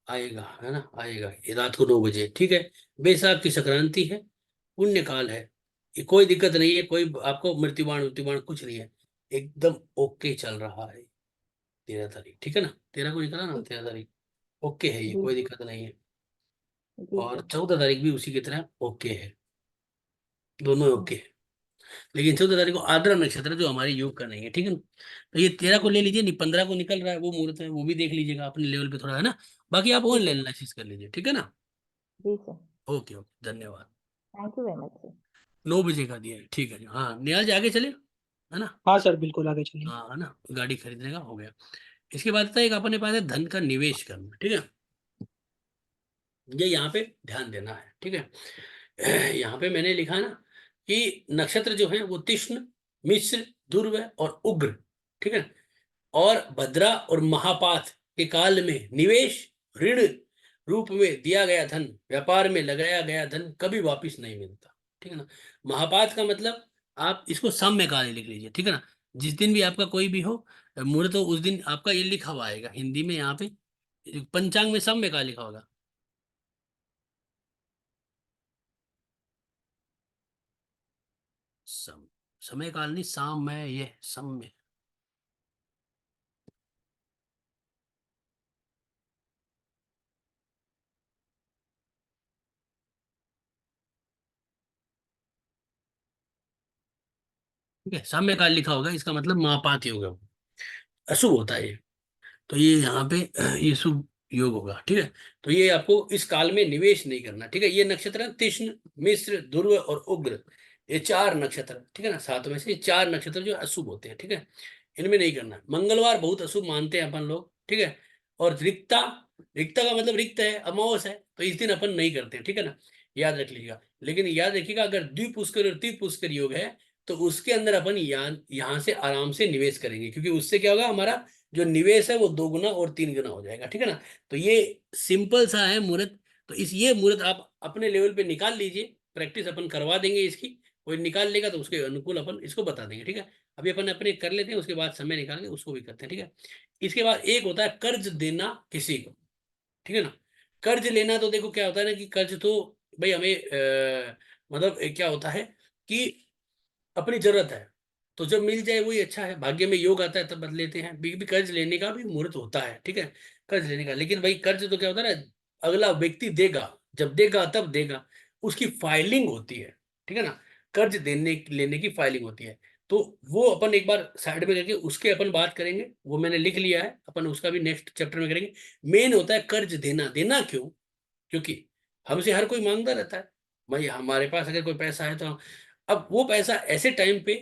आएगा है ना, आएगा ये रात को 9 बजे, ठीक है। बैसाख की संक्रांति है, पुण्य काल है, ये कोई दिक्कत नहीं है, कोई आपको मृत्युबाण कुछ नहीं है, एकदम ओके चल रहा है। 13 तारीख, ठीक है ना, 13 को निकला ना, 13 तारीख ओके है, ये जी कोई दिक्कत नहीं है। जी और सर। 14 तारीख भी उसी की तरह ओके है, दोनों ओके है। लेकिन 14 तारीख को आर्द्रा नक्षत्र जो हमारे योग का नहीं है, ठीक है ना। तो ये 13 को ले लीजिए, नहीं 15 को निकल रहा है वो मुहूर्त है, वो भी देख लीजिएगा अपने लेवल पे थोड़ा, है ना। बाकी आप ठीक ऑनलाइन है एनालिसिस कर लीजिए, ठीक है ना। जी सर। ओके ओके, धन्यवाद। Thank you very much sir. 9 बजे का दिया है, ठीक है जी। हाँ निहाल जी आगे चले, है ना। हाँ सर, बिल्कुल आगे चलिए। हाँ है ना, गाड़ी खरीदने का हो गया। इसके बाद आता है एक अपने पास है धन का निवेश करना, ठीक है। ये यहाँ पे ध्यान देना है, ठीक है। यहाँ पे मैंने लिखा ना कि नक्षत्र जो है वो तीक्ष्ण, मिश्र, ध्रुव और उग्र, ठीक है। और भद्रा और महापात के काल में निवेश, ऋण रूप में दिया गया धन, व्यापार में लगाया गया धन कभी वापस नहीं मिलता, ठीक है ना। महापात का मतलब आप इसको साम्य काल लिख लीजिए, ठीक है ना। जिस दिन भी आपका कोई भी हो मुहूर्त हो, उस दिन आपका ये लिखा हुआ आएगा हिंदी में, यहाँ पे पंचांग में साम्य काल लिखा होगा। समय काल नहीं, साम्य, ये साम्य। ठीक है, साम्य काल लिखा होगा, इसका मतलब महापात योग है, अशुभ होता है ये। तो ये यहाँ पे ये शुभ योग होगा, ठीक है। तो ये आपको इस काल में निवेश नहीं करना, ठीक है। ये नक्षत्र तीक्ष्ण, मिश्र, ध्रुव और उग्र, ये 4 नक्षत्र, ठीक है ना। 7 में से ये 4 नक्षत्र जो अशुभ होते हैं, ठीक है, इनमें नहीं करना। मंगलवार बहुत अशुभ मानते हैं अपन लोग, ठीक है। और रिक्ता, रिक्ता का मतलब रिक्त है, अमावस है, तो इस दिन अपन नहीं करते हैं, ठीक है ना, याद रख लीजिएगा। लेकिन याद रखिएगा अगर द्विपुष्कर और त्रिपुष्कर योग है तो उसके अंदर अपन यहाँ से आराम से निवेश करेंगे, क्योंकि उससे क्या होगा, हमारा जो निवेश है वो 2 गुना और 3 गुना हो जाएगा, ठीक है ना। तो ये सिंपल सा है मुहूर्त। तो ये मुहूर्त आप अपने लेवल पे निकाल लीजिए, प्रैक्टिस अपन करवा देंगे इसकी, कोई निकाल लेगा तो उसके अनुकूल अपन इसको बता देंगे, ठीक है। अभी अपन अपने कर लेते हैं, उसके बाद समय निकाल के उसको भी करते हैं, ठीक है। इसके बाद एक होता है कर्ज देना किसी को, ठीक है ना। कर्ज लेना तो देखो क्या होता है ना कि कर्ज तो भाई हमें मतलब क्या होता है कि अपनी जरूरत है तो जब मिल जाए वही अच्छा है, भाग्य में योग आता है तब बदल लेते हैं। भी कर्ज लेने का भी मुहूर्त होता है, ठीक है, कर्ज लेने का। लेकिन भाई कर्ज तो क्या होता है ना, अगला व्यक्ति देगा, जब देगा तब देगा, उसकी फाइलिंग होती है, ठीक है ना। कर्ज देने लेने की फाइलिंग होती है, तो वो अपन एक बार साइड में करके उसके अपन बात करेंगे, वो मैंने लिख लिया है, अपन उसका भी नेक्स्ट चैप्टर में करेंगे। मेन होता है कर्ज देना। देना क्यों? क्योंकि हमसे हर कोई मांगता रहता है, भाई हमारे पास अगर कोई पैसा है तो अब वो पैसा ऐसे टाइम पे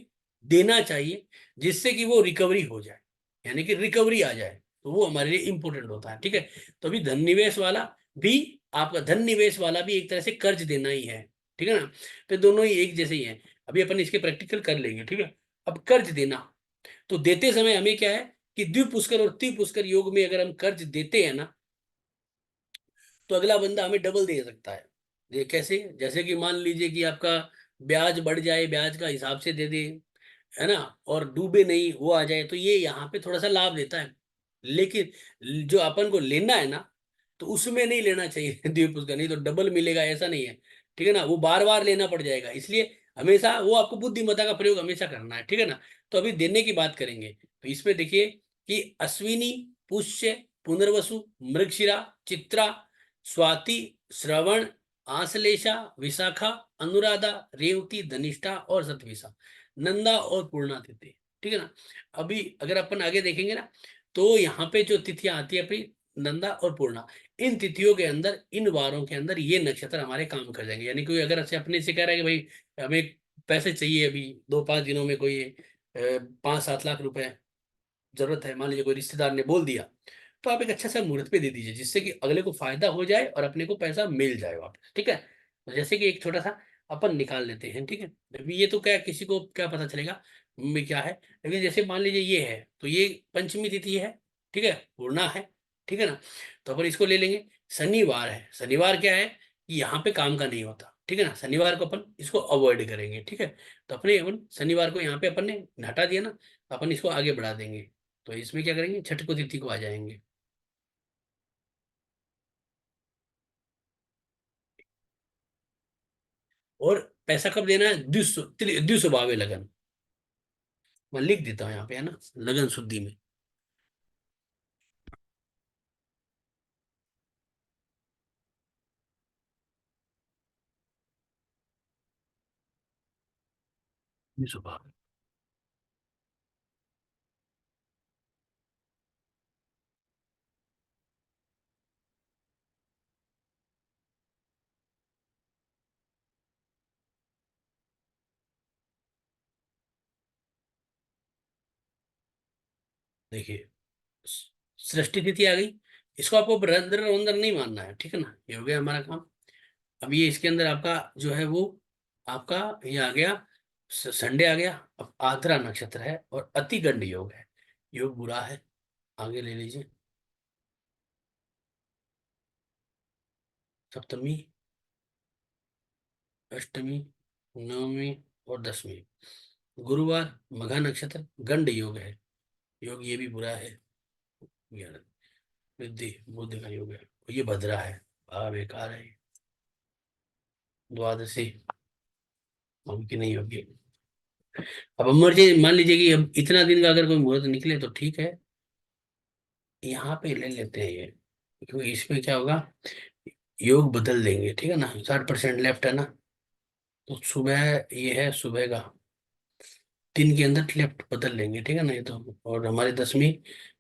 देना चाहिए जिससे कि वो रिकवरी हो जाए, यानी कि रिकवरी आ जाए, तो वो हमारे लिए इंपॉर्टेंट होता है, ठीक है। तो अभी धन निवेश वाला भी, आपका धन निवेश वाला भी एक तरह से कर्ज देना ही है, ठीक है ना। तो दोनों ही एक जैसे ही हैं। अभी अपन इसके प्रैक्टिकल कर लेंगे, ठीक है। अब कर्ज देना, तो देते समय हमें क्या है कि द्विपुष्कर और त्रिपुष्कर योग में अगर हम कर्ज देते हैं ना, तो अगला बंदा हमें डबल दे सकता है। ये कैसे? जैसे कि मान लीजिए कि आपका ब्याज बढ़ जाए, ब्याज का हिसाब से दे दे, है ना, और डूबे नहीं वो आ जाए, तो ये यहाँ पे थोड़ा सा लाभ देता है। लेकिन जो अपन को लेना है ना, तो उसमें नहीं लेना चाहिए द्विपुष्कर का, नहीं तो डबल मिलेगा ऐसा नहीं है, ठीक है ना। वो बार बार लेना पड़ जाएगा, इसलिए हमेशा वो आपको बुद्धिमत्ता का प्रयोग हमेशा करना है, ठीक है ना। तो अभी देने की बात करेंगे, तो इसमें देखिए कि अश्विनी, पुष्य, पुनर्वसु, मृगशिरा, चित्रा, स्वाति, श्रवण, आश्लेषा, विशाखा, अनुराधा, रेवती, धनिष्ठा और शतभिषा, नंदा और पूर्णा तिथि, ठीक है ना। अभी अगर अपन आगे देखेंगे ना, तो यहाँ पे जो तिथियां आती है अपनी नंदा और पूर्णा, इन तिथियों के अंदर, इन वारों के अंदर ये नक्षत्र हमारे काम कर जाएंगे। यानी कोई अगर ऐसे अपने से कह रहा है कि भाई हमें पैसे चाहिए अभी 2-5 दिनों में, कोई 5-7 लाख रुपए जरूरत है, मान लीजिए कोई रिश्तेदार ने बोल दिया, तो आप एक अच्छा सा मुहूर्त पे दे दीजिए, जिससे कि अगले को फायदा हो जाए और अपने को पैसा मिल जाए वापस। ठीक है, तो जैसे कि एक छोटा सा अपन निकाल लेते हैं। ठीक है, अभी ये तो क्या किसी को क्या पता चलेगा में क्या है, लेकिन जैसे मान लीजिए ये है, तो ये पंचमी तिथि है। ठीक है, पूर्णा है। ठीक है ना, तो अपन इसको ले लेंगे। शनिवार है, शनिवार क्या है कि यहाँ पे काम का नहीं होता। ठीक है ना, शनिवार को अपन इसको अवॉइड करेंगे। ठीक है, तो अपने अपन शनिवार को यहाँ पे अपन ने हटा दिया ना, तो अपन इसको आगे बढ़ा देंगे। तो इसमें क्या करेंगे, छठ को तिथि को आ जाएंगे। और पैसा कब देना है, द्विस्वभावे लगन। मैं लिख देता हूँ यहाँ पे, है ना, लगन शुद्धि में। द्विस्वभावे। देखिए, सृष्टि तिथि आ गई। इसको आपको रंध्र रंध्र नहीं मानना है। ठीक है ना, ये हो गया हमारा काम। अब ये इसके अंदर आपका जो है वो आपका ये आ गया, संडे आ गया। अब आद्रा नक्षत्र है और अति गंड योग है। योग बुरा है, आगे ले लीजिए। सप्तमी, अष्टमी, नवमी और दसवीं। गुरुवार, मघा नक्षत्र, गंड योग है। योग ये भी बुरा है। ज्ञान, वृद्धि, बुद्धि का योग है। ये भद्रा है, बेकार है। द्वादशी मुमकिन नहीं होगी। अब मर्जी, मान लीजिए कि अब इतना दिन का अगर कोई मुहूर्त निकले तो ठीक है, यहाँ पे ले लेते हैं ये, क्योंकि इसमें क्या होगा, योग बदल देंगे। ठीक है ना, 60% लेफ्ट है ना, तो सुबह ये है, सुबह का 3 के अंदर लेफ्ट बदल लेंगे। ठीक है ना, ये तो। और हमारी 10वीं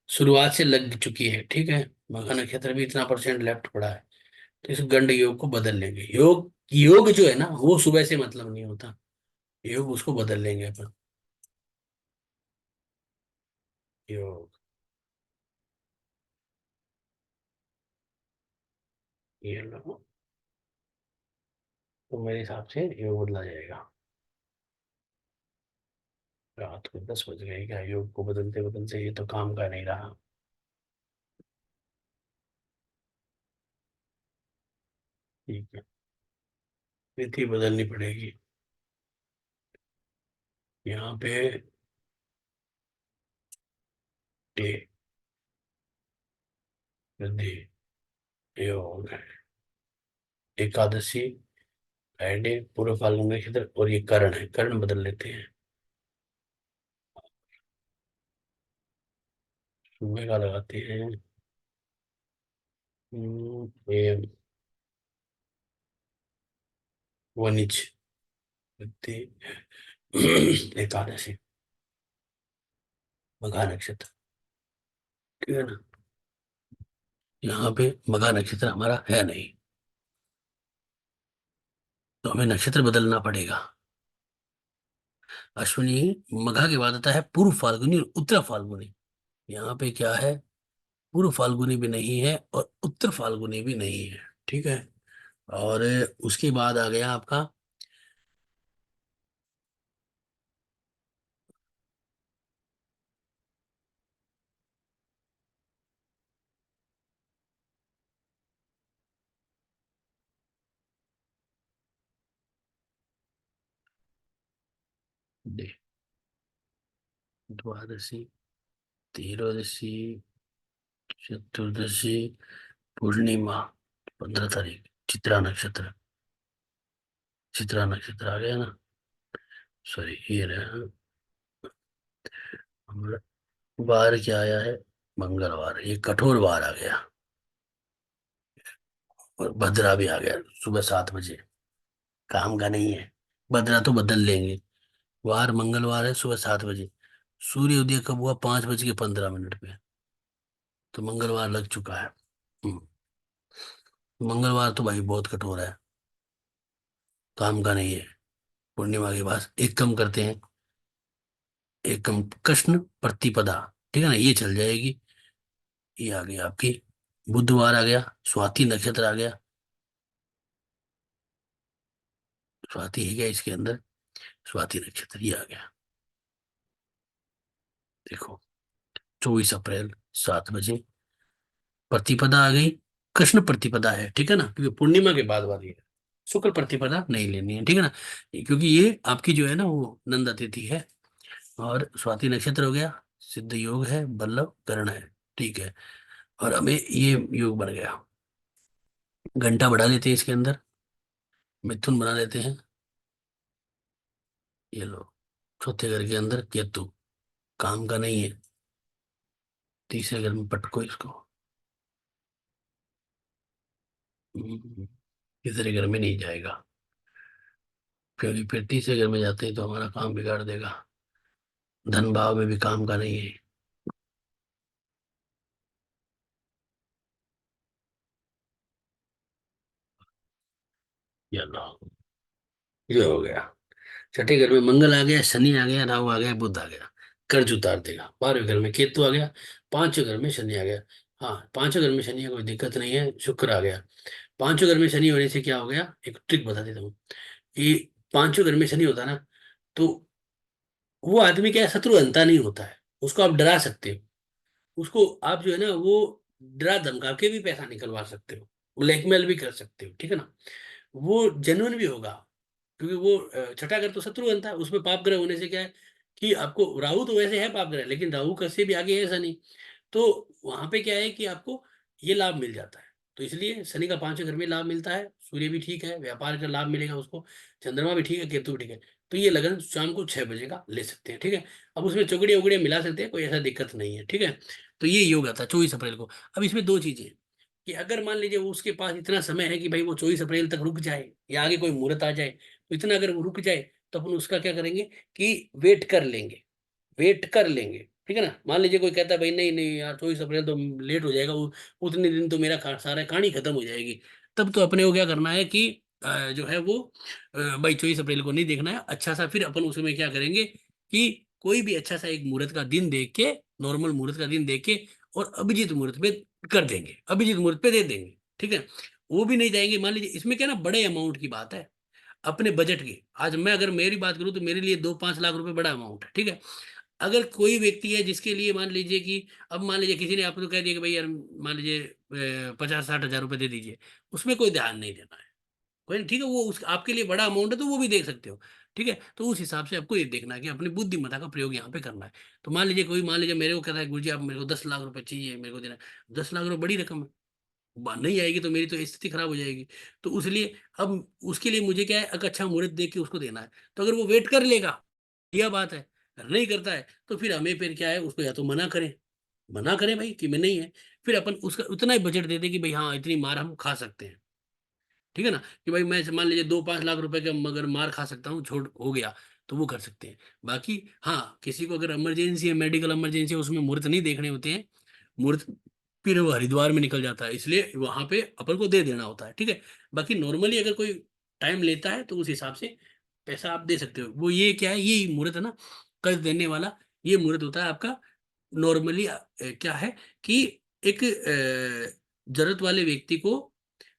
शुरुआत से लग चुकी है। ठीक है, मघा नक्षत्र भी इतना परसेंट लेफ्ट पड़ा है, तो इस गंड योग को बदल लेंगे। योग योग जो है ना, वो सुबह से मतलब नहीं होता, योग उसको बदल लेंगे अपन। योग, ये लो, तो मेरे हिसाब से योग बदला जाएगा। रात को 10 बज गए क्या, योग को बदलते बदलते ये तो काम का नहीं रहा। ठीक है, तिथि बदलनी पड़ेगी यहाँ पे। डे, वृद्धि, योग, एकादशी, फ्राइडे, पूर्व फाल्गुन नक्षत्र, और ये कर्ण है, कर्ण बदल लेते हैं। सुबह का लगाते हैं, एम, वनिज, वृद्धि, एकादशी, मघा नक्षत्र। ठीक है ना, यहाँ पे मघा नक्षत्र हमारा है नहीं, तो हमें नक्षत्र बदलना पड़ेगा। अश्विनी, मघा के बाद आता है पूर्व फाल्गुनी और उत्तर फाल्गुनी। यहाँ पे क्या है, पूर्व फाल्गुनी भी नहीं है और उत्तर फाल्गुनी भी नहीं है। ठीक है, और उसके बाद आ गया आपका द्वादशी, त्रयोदशी, चतुर्दशी, पूर्णिमा, 15 तारीख, चित्रा नक्षत्र। चित्रा नक्षत्र आ गया ना, सॉरी ये रहा हमारा। वार क्या आया है, मंगलवार, ये कठोर वार आ गया। और भद्रा भी आ गया, सुबह 7 बजे, काम का नहीं है। भद्रा तो बदल लेंगे। वार मंगलवार है, सुबह 7 बजे। सूर्य उदय कब हुआ, 5:15 पे, तो मंगलवार लग चुका है। मंगलवार तो भाई बहुत कठोर है, काम का नहीं है। पूर्णिमा के पास एक कम करते हैं, एक कम कृष्ण प्रतिपदा, ठीक है ना, ये चल जाएगी। ये आ गई आपकी, बुधवार आ गया, स्वाति नक्षत्र आ गया। स्वाति है क्या इसके अंदर? स्वाति नक्षत्र ये आ गया। देखो 24 अप्रैल 7 बजे प्रतिपदा आ गई। कृष्ण प्रतिपदा है, ठीक है ना, क्योंकि पूर्णिमा के बाद वाली है। शुक्ल प्रतिपदा नहीं लेनी है, ठीक है ना, क्योंकि ये आपकी जो है ना वो नंदा तिथि है। और स्वाति नक्षत्र हो गया, सिद्ध योग है, बल्लभ करण है, ठीक है। और हमें ये योग बन गया। घंटा बढ़ा लेते हैं इसके अंदर, मिथुन बना लेते हैं। ये लो, चौथे घर के अंदर केतु, काम का नहीं है। तीसरे घर में पटको इसको। तीसरे घर में नहीं जाएगा, क्योंकि फिर तीसरे घर में जाते हैं तो हमारा काम बिगाड़ देगा। धन भाव में भी काम का नहीं है। ये लो, ये हो गया। छठे घर में मंगल आ गया, शनि आ गया, राहु आ गया, बुध आ गया, कर्ज उतार देगा। 12वें घर में केतु आ गया, 5वें घर में शनि आ गया। हाँ, 5वें घर में शनि है, कोई दिक्कत नहीं है। शुक्र आ गया। 5वें घर में शनि होने से क्या हो गया, एक ट्रिक बता देता हूँ। कि 5वें घर में शनि होता है ना, तो वो आदमी क्या है, शत्रु बनता नहीं होता है, उसको आप डरा सकते हो। उसको आप जो है ना वो डरा धमका के भी पैसा निकलवा सकते हो, ब्लैकमेल भी कर सकते हो, ठीक है ना। वो जेन्युइन भी होगा, क्योंकि वो छठा घर तो शत्रु बनता है, उसमें पाप ग्रह होने से क्या है कि आपको, राहु तो वैसे है पाप ग्रह, लेकिन राहु का से भी आगे है शनि। तो वहां पे क्या है कि आपको ये लाभ मिल जाता है। तो इसलिए शनि का 5वें घर में लाभ मिलता है, सूर्य भी ठीक है, व्यापार का लाभ मिलेगा उसको, चंद्रमा भी ठीक है, केतु भी ठीक है। तो ये लगन शाम को 6 बजे का ले सकते हैं, ठीक है। अब उसमें चौगड़िया उगड़िया मिला सकते हैं, कोई ऐसा दिक्कत नहीं है, ठीक है। तो ये योग आता है 24 अप्रैल को। अब इसमें दो चीजें हैं, कि अगर मान लीजिए वो उसके पास इतना समय है कि भाई वो 24 अप्रैल तक रुक जाए, या आगे कोई मुहूर्त आ जाए, तो इतना अगर वो रुक जाए तो अपन उसका क्या करेंगे कि वेट कर लेंगे, वेट कर लेंगे, ठीक है ना। मान लीजिए कोई कहता है भाई नहीं नहीं यार 24 अप्रैल तो लेट हो जाएगा, उतने दिन तो मेरा सारा कहानी खत्म हो जाएगी। तब तो अपने को क्या करना है कि जो है वो भाई 24 अप्रैल को नहीं देखना है। अच्छा सा फिर अपन उसमें क्या करेंगे कि कोई भी अच्छा सा एक मुहूर्त का दिन देख के, नॉर्मल मुहूर्त का दिन देख के, और अभिजीत मुहूर्त पे कर देंगे, अभिजीत मुहूर्त पे दे देंगे, ठीक है। वो भी नहीं जाएंगे, मान लीजिए इसमें क्या ना बड़े अमाउंट की बात है, अपने बजट की। आज मैं अगर मेरी बात करूं तो मेरे लिए 2-5 लाख रुपए बड़ा अमाउंट है, ठीक है। अगर कोई व्यक्ति है जिसके लिए मान लीजिए कि, अब मान लीजिए किसी ने आपको कह दिया कि भाई यार मान लीजिए 50-60 हज़ार रुपए दे दीजिए, उसमें कोई ध्यान नहीं देना है, कोई नहीं, ठीक है। वो उस आपके लिए बड़ा अमाउंट है तो वो भी देख सकते हो, ठीक है। तो उस हिसाब से आपको ये देखना है कि अपनी बुद्धिमत्ता का प्रयोग यहाँ पे करना है। तो मान लीजिए कोई, मान लीजिए मेरे को कहता है गुरुजी आप मेरे को 10 लाख रुपए चाहिए, मेरे को देना है। 10 लाख रुपए बड़ी रकम है, नहीं आएगी तो मेरी तो स्थिति खराब हो जाएगी। तो उसलिए अब उसके लिए मुझे क्या है, एक अच्छा मुहूर्त देख के उसको देना है। तो अगर वो वेट कर लेगा, यह बात है, अगर नहीं करता है तो फिर हमें फिर क्या है, उसको या तो मना करें, मना करें भाई कि मैं नहीं है। फिर अपन उसका उतना ही बजट दे दें कि भाई हाँ इतनी मार हम खा सकते हैं, ठीक है ना। कि भाई मैं मान लीजिए 2-5 लाख रुपए का मगर मार खा सकता हूँ, छोड़ हो गया, तो वो कर सकते हैं। बाकी हाँ, किसी को अगर इमरजेंसी है, मेडिकल इमरजेंसी है, उसमें मुहूर्त नहीं देखने होते हैं, मुहूर्त फिर वो हरिद्वार में निकल जाता है, इसलिए वहां पे अपन को दे देना होता है, ठीक है। बाकी नॉर्मली अगर कोई टाइम लेता है तो उस हिसाब से पैसा आप दे सकते हो। वो ये क्या है, ये मुहूर्त है ना, कर्ज देने वाला, ये मुहूर्त होता है आपका। नॉर्मली क्या है कि एक जरूरत वाले व्यक्ति को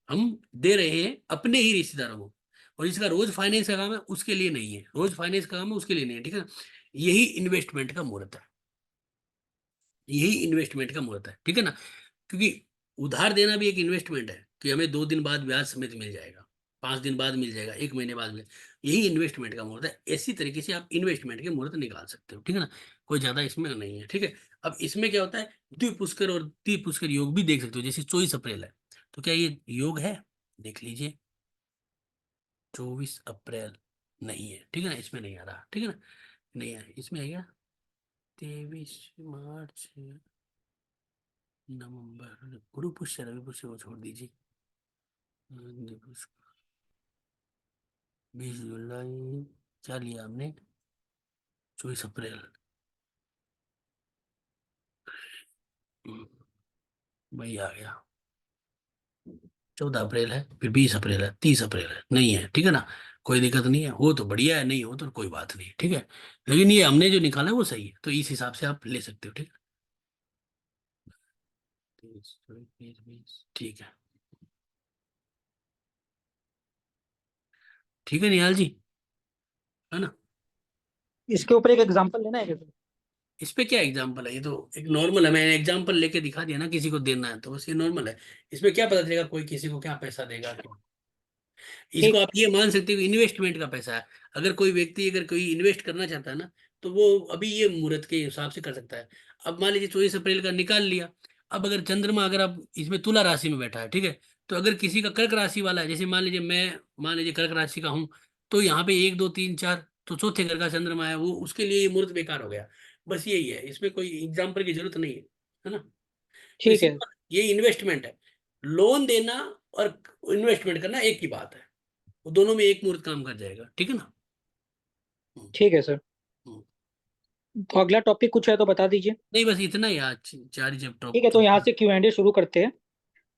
हम दे रहे हैं, अपने ही रिश्तेदारों को। और जिसका रोज फाइनेंस का काम है उसके लिए नहीं है, रोज फाइनेंस का काम है उसके लिए नहीं है, ठीक है ना। यही इन्वेस्टमेंट का मुहूर्त है, यही इन्वेस्टमेंट का मुहूर्त है, ठीक है ना। क्योंकि उधार देना भी एक इन्वेस्टमेंट है, कि हमें 2 दिन बाद ब्याज समेत मिल जाएगा, 5 दिन बाद मिल जाएगा, 1 महीने बाद मिल जाएगा। यही इन्वेस्टमेंट का मुहूर्त है। इसी तरीके से आप इन्वेस्टमेंट के मुहूर्त निकाल सकते हो, ठीक है ना। कोई ज्यादा इसमें नहीं है, ठीक है। अब इसमें क्या होता है, द्विपुष्कर और त्रिपुष्कर योग भी देख सकते हो। जैसे 24 अप्रैल है, तो क्या ये योग है, देख लीजिए। 24 अप्रैल नहीं है, ठीक है ना, इसमें नहीं आ रहा, ठीक है ना, नहीं है इसमें, है क्या 23 मार्च, नवंबर, गुरु पुष्य रवि पुष्य को छोड़ दीजिए। 20 जुलाई क्या लिया हमने, 24 अप्रैल, वही आ गया। 14 अप्रैल है, फिर 20 अप्रैल है, 30 अप्रैल है, नहीं है, ठीक है ना, कोई दिक्कत नहीं है, हो तो बढ़िया है, नहीं हो तो कोई बात नहीं, ठीक है। लेकिन ये हमने जो निकाला है वो सही है, तो इस हिसाब से आप ले सकते हो, ठीक है। 30, 20, 20, ठीक है, ठीक है निहाल जी, है ना। इसके ऊपर एक एग्जांपल लेना है क्या सर? इस पे क्या एग्जाम्पल है, ये तो एक नॉर्मल है, मैंने एग्जाम्पल लेके दिखा दिया ना, किसी को देना है तो बस ये नॉर्मल है। इसमें क्या पता चलेगा कोई किसी को क्या पैसा देगा, क्या इसको ठीक आप ये मान सकते हो इन्वेस्टमेंट का पैसा है। अगर कोई व्यक्ति अगर कोई इन्वेस्ट करना चाहता है ना, तो वो अभी ये मुहूर्त के हिसाब से कर सकता है। अब मान लीजिए 24 अप्रैल का निकाल लिया। अब अगर चंद्रमा अगर आप इसमें तुला राशि में बैठा है, ठीक है, तो अगर किसी का कर्क राशि वाला है, जैसे मान लीजिए मैं, मान लीजिए कर्क राशि का हूँ, तो यहाँ पे 1 2 3 4, तो चौथे घर का चंद्रमा है, वो उसके लिए ये मुहूर्त बेकार हो गया। बस यही है, इसमें कोई एग्जाम्पल की जरूरत नहीं है ना। तो ठीक है। सिंपल ये इन्वेस्टमेंट है। लोन देना और इन्वेस्टमेंट करना एक ही बात है, वो दोनों में एक मुहूर्त काम कर जाएगा, ठीक है ना। ठीक है सर, हम्म। तो अगला टॉपिक कुछ है तो बता दीजिए। नहीं बस इतना ही आज, 4 ही जब ठीक है, तो यहाँ से Q&A शुरू करते हैं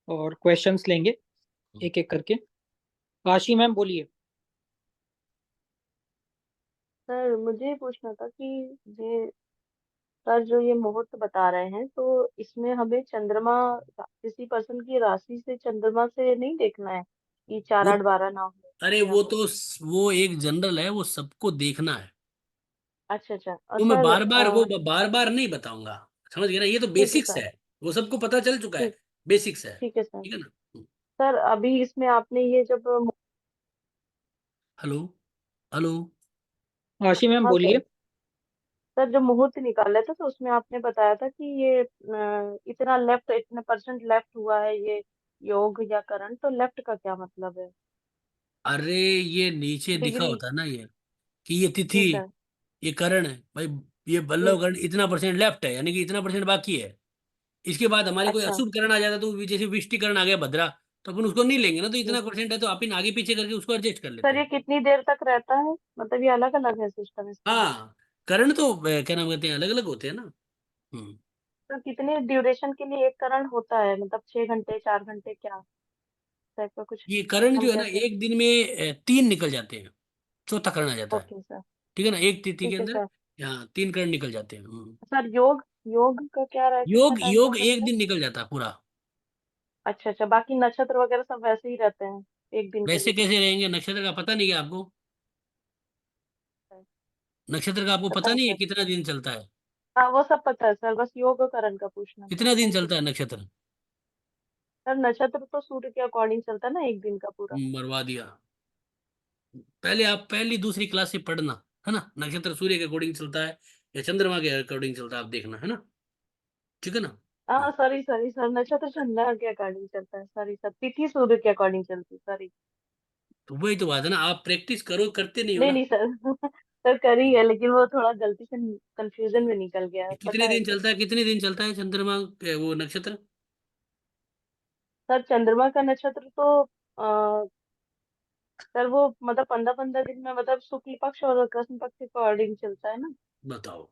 और क्वेश्चंस लेंगे एक एक करके। आशी मैम बोलिए। सर मुझे ये पूछना था कि ये सर जो ये मुहूर्त बता रहे हैं तो इसमें हमें चंद्रमा किसी पर्सन की राशि से चंद्रमा से नहीं देखना है कि 4 वो 8 12 ना हो अरे या वो हो। तो वो एक जनरल है, वो सबको देखना है। अच्छा अच्छा और तो मैं सर बार बार वो बार बार नहीं बताऊंगा, समझ गए ना, ये तो ठीक है बेसिक्स सर। है, वो सबको पता चल चुका है, ठीक बेसिक्स है, ठीक है सर। ठीक है ना। सर अभी इसमें आपने ये जब हेलो, हेलो। आशी मैम हाँ बोलिए। सर, सर जो मुहूर्त निकाला था तो उसमें आपने बताया था कि ये इतना लेफ्ट इतने परसेंट लेफ्ट हुआ है ये योग या करंट, तो लेफ्ट का क्या मतलब है? अरे ये नीचे दिखा डिग्री। होता है ना ये, कि ये तिथि, जी सर। ये करण है भाई, ये जी। बल्लव करण इतना परसेंट लेफ्ट है, यानी कि इतना परसेंट बाकी है। इसके बाद हमारे कोई अच्छा अशुभ करण आ जाता है, तो जैसे विष्टिकरण आ गया भद्रा, तो अपन उसको नहीं लेंगे ना, तो जी। इतना परसेंट है तो अपन आगे पीछे करके उसको एडजस्ट कर सर लेते ये हैं। कितनी देर तक रहता है, मतलब ये अलग अलग है सिस्टम इसका? हाँ, करण तो क्या नाम कहते हैं, अलग अलग होते हैं ना। तो कितने ड्यूरेशन के लिए एक करण होता है, मतलब 6 घंटे 4 घंटे क्या टाइप का कुछ ये करण हम जो है ना, कैसे? एक दिन में 3 निकल जाते हैं, चौथा करण आ जाता है, ओके सर। ठीक है ना, एक तिथि के ठीक है अंदर सर। यहाँ 3 करण निकल जाते हैं। सर योग, योग का क्या रहा है, कितना योग टाइम योग रहता है एक सर? दिन निकल जाता है पूरा। अच्छा अच्छा, बाकी नक्षत्र वगैरह सब वैसे ही रहते हैं एक दिन के वैसे लिए? कैसे रहेंगे, नक्षत्र का पता नहीं है आपको, नक्षत्र का आपको पता नहीं है अच्छा। कितना दिन चलता है, हाँ वो सब पता है सर, बस योग करण का पूछना था, कितना दिन थैंक यू चलता है सर। नक्षत्र। सर नक्षत्र तो सूर्य के अकॉर्डिंग चलता है ना एक दिन का पूरा। मरवा दिया। पहले आप पहली दूसरी क्लास से पढ़ना, है ना, नक्षत्र सूर्य के अकॉर्डिंग चलता है या चंद्रमा के अकॉर्डिंग चलता है, आप देखना, है ना, ठीक है ना। हाँ सॉरी सॉरी सर, नक्षत्र चंद्रमा के अकॉर्डिंग चलता है, सॉरी सर, तिथि सूर्य के अकॉर्डिंग चलती है, सॉरी। तो वही तो बात है ना, आप प्रैक्टिस करो, करते नहीं हो नहीं ना। नहीं सर सर करी है, लेकिन वो थोड़ा गलती से कंफ्यूजन में निकल गया है, पता कितने है दिन सर। चलता है, कितने दिन चलता है चंद्रमा वो नक्षत्र। सर चंद्रमा का नक्षत्र तो आ, सर वो मतलब 15 15 दिन में, मतलब शुक्ल पक्ष और कृष्ण पक्ष के अकॉर्डिंग चलता है ना? बताओ,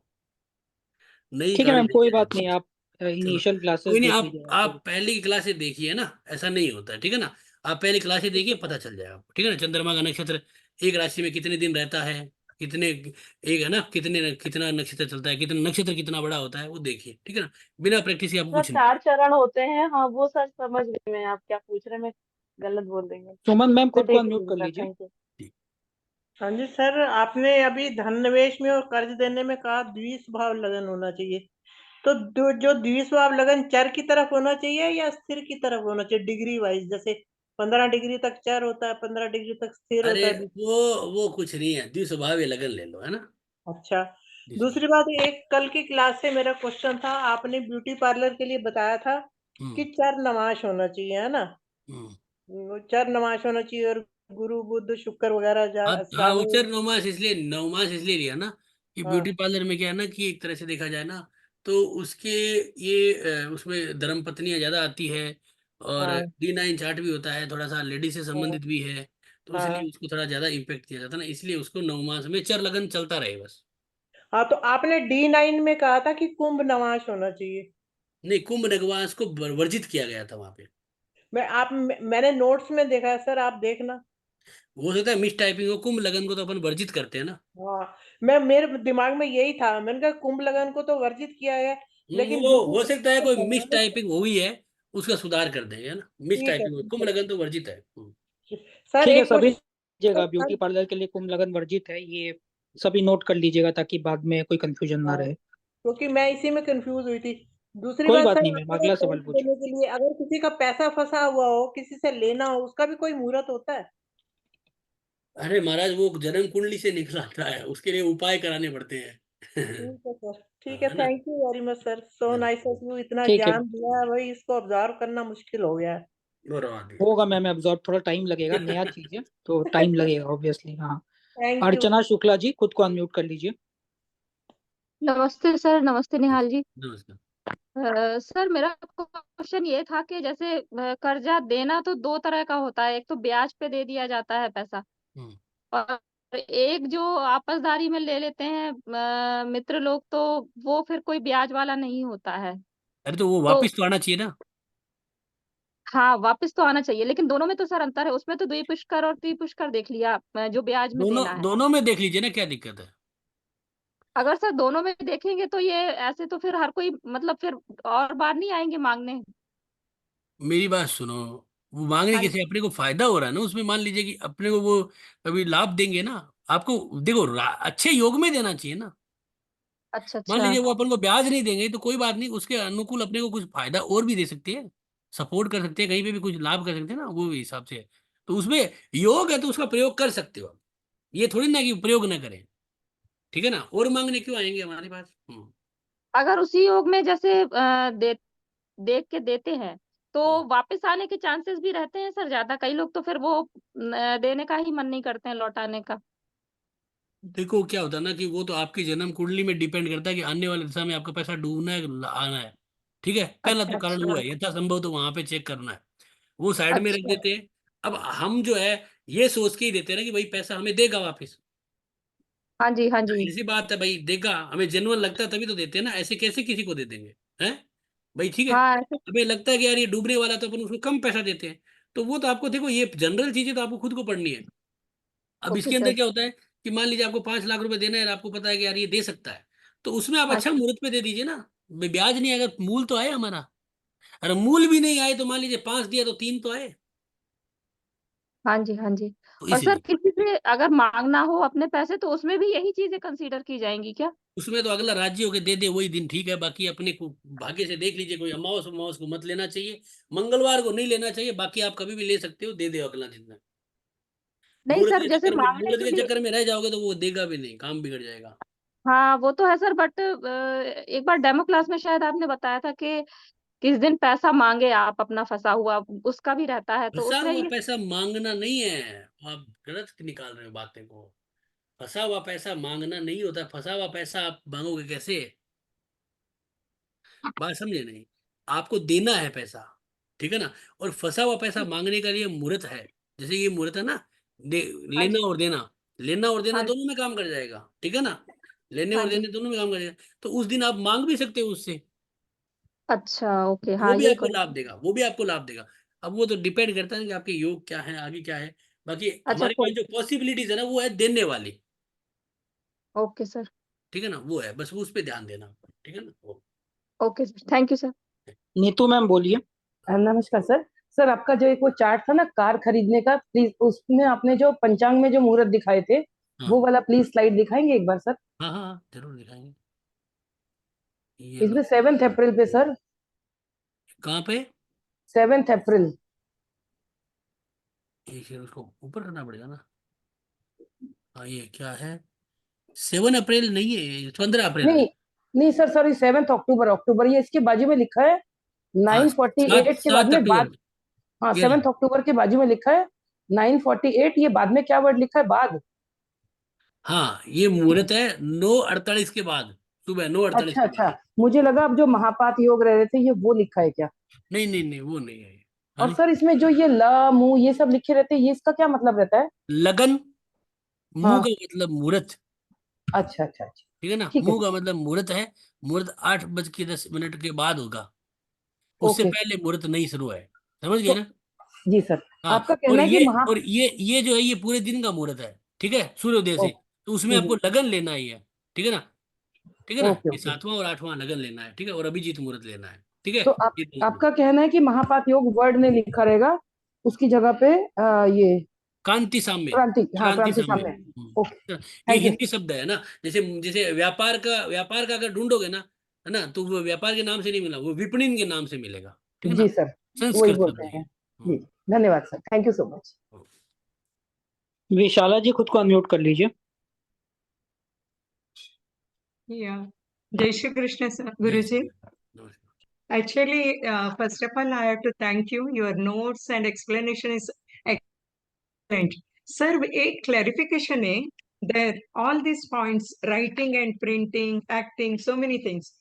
नई ठीक है कहानी मैम, नहीं कोई है। बात नहीं, आप चलो, इनिशियल क्लासेस कोई नहीं, देख आप लीजिए आप फिर। पहली की क्लासे देखिए ना, ऐसा नहीं होता है, ठीक है ना। आप पहली क्लासे ठीक देखिए, है सर। पता चल जाएगा आपको, ठीक है ना, चंद्रमा का नक्षत्र एक राशि में कितने दिन रहता है, कितने, एक है ना, कितने कितना नक्षत्र चलता है, कितना नक्षत्र कितना बड़ा होता है, वो देखिए, ठीक है ना, बिना प्रैक्टिस के आपको सर कुछ नहीं। 4 चरण होते हैं, हाँ वो सर समझ गई मैं, आप क्या पूछ रहे हैं, मैं गलत बोल रही हूँ। सुमन मैम मैं खुद को देख अनम्यूट लूंगी कर सर, लीजिए। Thank you. हाँ जी सर, आपने अभी धन निवेश में और कर्ज देने में कहा द्विस्वभाव लगन होना चाहिए, तो जो द्विस्वभाव लगन चर की तरफ होना चाहिए या स्थिर की तरफ होना चाहिए, डिग्री वाइज, जैसे 15 डिग्री तक चर होता है, 15 डिग्री तक स्थिर अरे होता है। वो कुछ नहीं है, द्विस्वभाव ये लगन ले लो, है ना। अच्छा, द्विस्वभाव। दूसरी बात, एक कल की क्लास से मेरा क्वेश्चन था, आपने ब्यूटी पार्लर के लिए बताया था कि हम्म चर नमाश होना चाहिए, है ना? हम्म। वो चर नमाश होना चाहिए और गुरु बुध शुक्र वगैरह आप हाँ, राहु। उच्चर नौ मास इसलिए लिया ना, कि ब्यूटी हाँ पार्लर में क्या है ना, कि एक तरह से देखा जाए ना, तो उसके ये उसमें धर्म पत्नियां ज्यादा आती है, और हाँ D9 चार्ट भी होता है, थोड़ा सा लेडीज से हाँ संबंधित भी है, तो इसलिए हाँ उसको थोड़ा ज्यादा इम्पेक्ट किया जाता है ना, इसलिए उसको 9 मास में चर लगन चलता रहे बस। हाँ, तो आपने D9 में कहा था कि कुंभ नवाश होना चाहिए। नहीं, कुंभ नगवास को वर्जित किया गया था वहां पे। मैंने नोट्स में देखा है सर, आप देखना। हो सकता है मिस टाइपिंग हो। कुंभ लगन को तो अपन वर्जित करते हैं ना। हाँ, मेरे दिमाग में यही था, मैंने कहा कुंभ लगन को तो वर्जित किया है, लेकिन वो हो सकता है कोई मिस ठीक टाइपिंग हुई है, उसका सुधार कर देंगे, है ना। मिस है टाइपिंग ठीक कुंभ है लगन तो वर्जित है। सर। ठीक है, एक सभी क्वेश्चन जगह ब्यूटी पार्लर के लिए कुंभ लगन वर्जित है, ये सभी नोट कर लीजिएगा ताकि बाद में कोई कंफ्यूजन ना हाँ, रहे। क्योंकि मैं इसी में कंफ्यूज हुई थी। दूसरी कोई बात बात सर, नहीं मैम, आपको अगला कर्ज सवाल पूछिए। देने के लिए अगर किसी का पैसा फंसा हुआ हो, किसी से लेना हो, उसका भी कोई मुहूर्त होता है? अरे महाराज, वो जन्म कुंडली से निकल आता है, उसके लिए उपाय कराने पड़ते हैं। ठीक है सर, ठीक है, है ना। Thank you very much sir, so nice of you, इतना ठीक है, ज्ञान दिया है भाई, इसको ऑब्जर्व करना मुश्किल हो गया है। होगा मैम अब्सॉर्ब, थोड़ा टाइम लगेगा, नया चीज है तो टाइम लगेगा ऑब्वियसली। हाँ, थैंक यू। अर्चना शुक्ला जी खुद को अनम्यूट कर लीजिए। नमस्ते सर, नमस्ते निहाल जी। नमस्कार। सर मेरा क्वेश्चन ये था कि जैसे कर्जा देना तो दो तरह का होता है, एक तो ब्याज पे दे दिया जाता है पैसा, और एक जो आपसदारी में ले लेते हैं मित्र लोग, तो वो फिर कोई ब्याज वाला नहीं होता है। अरे तो वो तो वापिस तो आना चाहिए ना। हाँ, वापस तो आना चाहिए, लेकिन दोनों में तो सर अंतर है, उसमें तो द्विपुष्कर और त्रिपुष्कर देख लिया, जो ब्याज में दोनों देना है। दोनों में देख लीजिए ना, क्या दिक्कत है। अगर सर दोनों में देखेंगे तो ये ऐसे तो फिर हर कोई मतलब फिर और बार नहीं आएंगे मांगने। मेरी बात सुनो, वो मांगने हाँ के जी। से अपने को फायदा हो रहा है ना उसमें। मान लीजिए कि अपने को वो अभी लाभ देंगे ना आपको। देखो, अच्छे योग में देना चाहिए ना। अच्छा मान अच्छा। लीजिए वो अपन को ब्याज नहीं देंगे तो कोई बात नहीं, उसके अनुकूल अपने को कुछ फायदा और भी दे सकते हैं, सपोर्ट कर सकते हैं, कहीं पे भी कुछ लाभ कर सकते हैं ना, वो हिसाब से है। तो उसमें योग है तो उसका प्रयोग कर सकते हो आप। ये थोड़ी ना कि प्रयोग ना करें, ठीक है ना। और मांगने क्यों आएंगे हमारे पास। अगर उसी योग में जैसे देख के देते हैं तो हम्म। वापस आने के चांसेस भी रहते हैं सर ज्यादा, कई लोग तो फिर वो देने का ही मन नहीं करते हैं, लौटाने का। देखो क्या होता है ना कि वो तो आपकी जन्म कुंडली में डिपेंड करता है कि आने वाले दिशा में आपका पैसा डूबना है कि आना है। ठीक है, पहला अच्छा तो कारण वो अच्छा। है, यथासंभव तो वहां पे चेक करना है। वो साइड में रख अच्छा। देते हैं। अब हम जो है ये सोच के ही देते हैं ना कि भाई पैसा हमें देगा वापस। हाँ जी हाँ जी। जाहिर सी बात है भाई, देगा, हमें जेन्युइन लगता है तभी तो देते हैं ना, ऐसे कैसे किसी को दे देंगे। हैं भाई, ठीक है। हाँ हमें लगता है कि यार ये डूबने वाला तो अपन उसको कम पैसा देते हैं। तो वो तो आपको, देखो ये जनरल चीजें तो आपको खुद को पढ़नी है। अब ओके इसके अंदर सर। क्या होता है कि मान लीजिए आपको 5 लाख रुपए देना है और आपको पता है कि यार ये दे सकता है, तो उसमें आप हाँ अच्छा मुहूर्त पे दे दीजिए ना। ब्याज नहीं आएगा, मूल तो आए हमारा। अरे मूल भी नहीं आए तो मान लीजिए 5 दिया तो 3 तो आए। हाँ जी हाँ जी। तो और सर इसीलिए किसी से अगर मांगना हो अपने पैसे तो उसमें भी यही चीजें कंसीडर की जाएंगी क्या? उसमें तो अगला राज्य होके दे दे वही दिन ठीक है। बाकी अपने को भाग्य से देख लीजिए, कोई अमावस अमावस को मत लेना चाहिए, मंगलवार को नहीं लेना चाहिए, बाकी आप कभी भी ले सकते हो, दे दे अगला दिन। नहीं सर, जैसे मांगने मुहूर्त के के लिए। चक्कर में रह जाओगे तो वो देगा भी नहीं, काम बिगड़ जाएगा। हाँ वो तो है सर, बट एक बार डेमो क्लास में शायद आपने बताया था कि किस दिन पैसा मांगे आप अपना फंसा हुआ, उसका भी रहता है, तो फंसा उसमें हुआ ये। पैसा मांगना नहीं है। आप गलत निकाल रहे हो बातें को। फंसा हुआ पैसा मांगना नहीं होता। फंसा हुआ पैसा आप मांगोगे कैसे। बात समझे नहीं। आपको देना है पैसा, ठीक है ना। और फंसा हुआ पैसा मांगने का लिए मुहूर्त है। जैसे ये मुहूर्त है ना, हाँ लेना जी और देना। लेना और देना हाँ जी। दोनों में काम कर जाएगा, ठीक है ना। लेने हाँ और जी। देने दोनों में काम कर जाएगा। तो उस दिन आप मांग भी सकते हो उससे। अच्छा ओके, वो हाँ भी यही आपको लाभ क्वेश्चन। देगा, वो भी आपको लाभ देगा। अब वो तो डिपेंड करता है कि आपके योग क्या है, आगे क्या है। बाकी अच्छा हमारे सर। पास जो पॉसिबिलिटीज है ना, वो है देने वाली। Okay sir. ठीक है ना, वो है, बस उस पर ध्यान देना। ठीक है ना वो। Okay sir, thank you sir. Neetu ma'am बोलिए। नमस्कार सर। सर आपका जो एक वो चार्ट था ना कार खरीदने का, प्लीज उसमें आपने जो पंचांग में जो मुहूर्त दिखाए थे हाँ वो वाला प्लीज स्लाइड दिखाएंगे एक बार सर। हाँ हाँ हाँ, जरूर दिखाएंगे। ये लो। इसमें 7 अप्रैल पे सर, कहाँ पे। 7 अप्रैल। एक सेकंड, उसको ऊपर करना पड़ेगा ना। हाँ, ये क्या है। 7 अप्रैल नहीं है, ये 15 अप्रैल है। नहीं नहीं सर, सॉरी, 7 अक्टूबर, अक्टूबर ये इसके बाजू में लिखा है। हाँ, 948 के बाद सात में बाद। अक्टूबर हाँ, ये 7 अक्टूबर के बाजू में लिखा है 948, ये बाद में क्या वर्ड लिखा है, बाद। हाँ, ये मुहूर्त है 9:48 के बाद, सुबह 9:48 अच्छा के बाद। अच्छा, मुझे लगा अब जो महापात योग रह रहे थे ये वो लिखा है क्या। नहीं नहीं नहीं, वो नहीं है। हाँ और नहीं। सर इसमें जो ये ल मु ये सब लिखे रहते हैं, ये इसका क्या मतलब रहता है। लगन, मुंह का हाँ। मतलब मुहूर्त। अच्छा अच्छा अच्छा। ठीक है ना, ठीक है मुंह सर। का मतलब मुहूर्त है। मुहूर्त 8:10 के बाद होगा। उससे ओके। पहले मुहूर्त नहीं शुरू है। समझ गए तो ना। जी सर, हाँ, आपका और कहना है कि और ये जो है ये पूरे दिन का मुहूर्त है, ठीक है, सूर्योदय से। तो उसमें आपको लगन लेना ही है, ठीक है ना, ठीक है ना, ओके ये ओके। 7वां और 8वां लगन लेना है, ठीक है, और अभिजीत मुहूर्त लेना है, ठीक है। तो आपका कहना है कि महापात योग वर्ड ने लिखा रहेगा, उसकी जगह पे ये कांति साम्य, क्रांति, हाँ क्रांति क्रांति साम्य। सामने। ओके, ये थैंक यू। हिंदी शब्द है ना, जैसे जैसे व्यापार का अगर ढूंढोगे ना, है ना, तो वो व्यापार के नाम से नहीं मिला, वो विपणन के नाम से मिलेगा, ठीक है जी ना, सर, वही संस्कृत बोलते शब्द है हैं। ये। जी, धन्यवाद sir, thank you so much. Vishala ji खुद को अनम्यूट कर लीजिए। Yeah. Jai Shri Krishna, sir. Guruji. Actually, first of all, I have to thank you. Your notes and explanation is excellent. Sir, एक clarification है that all these points, writing and printing, acting, so many things.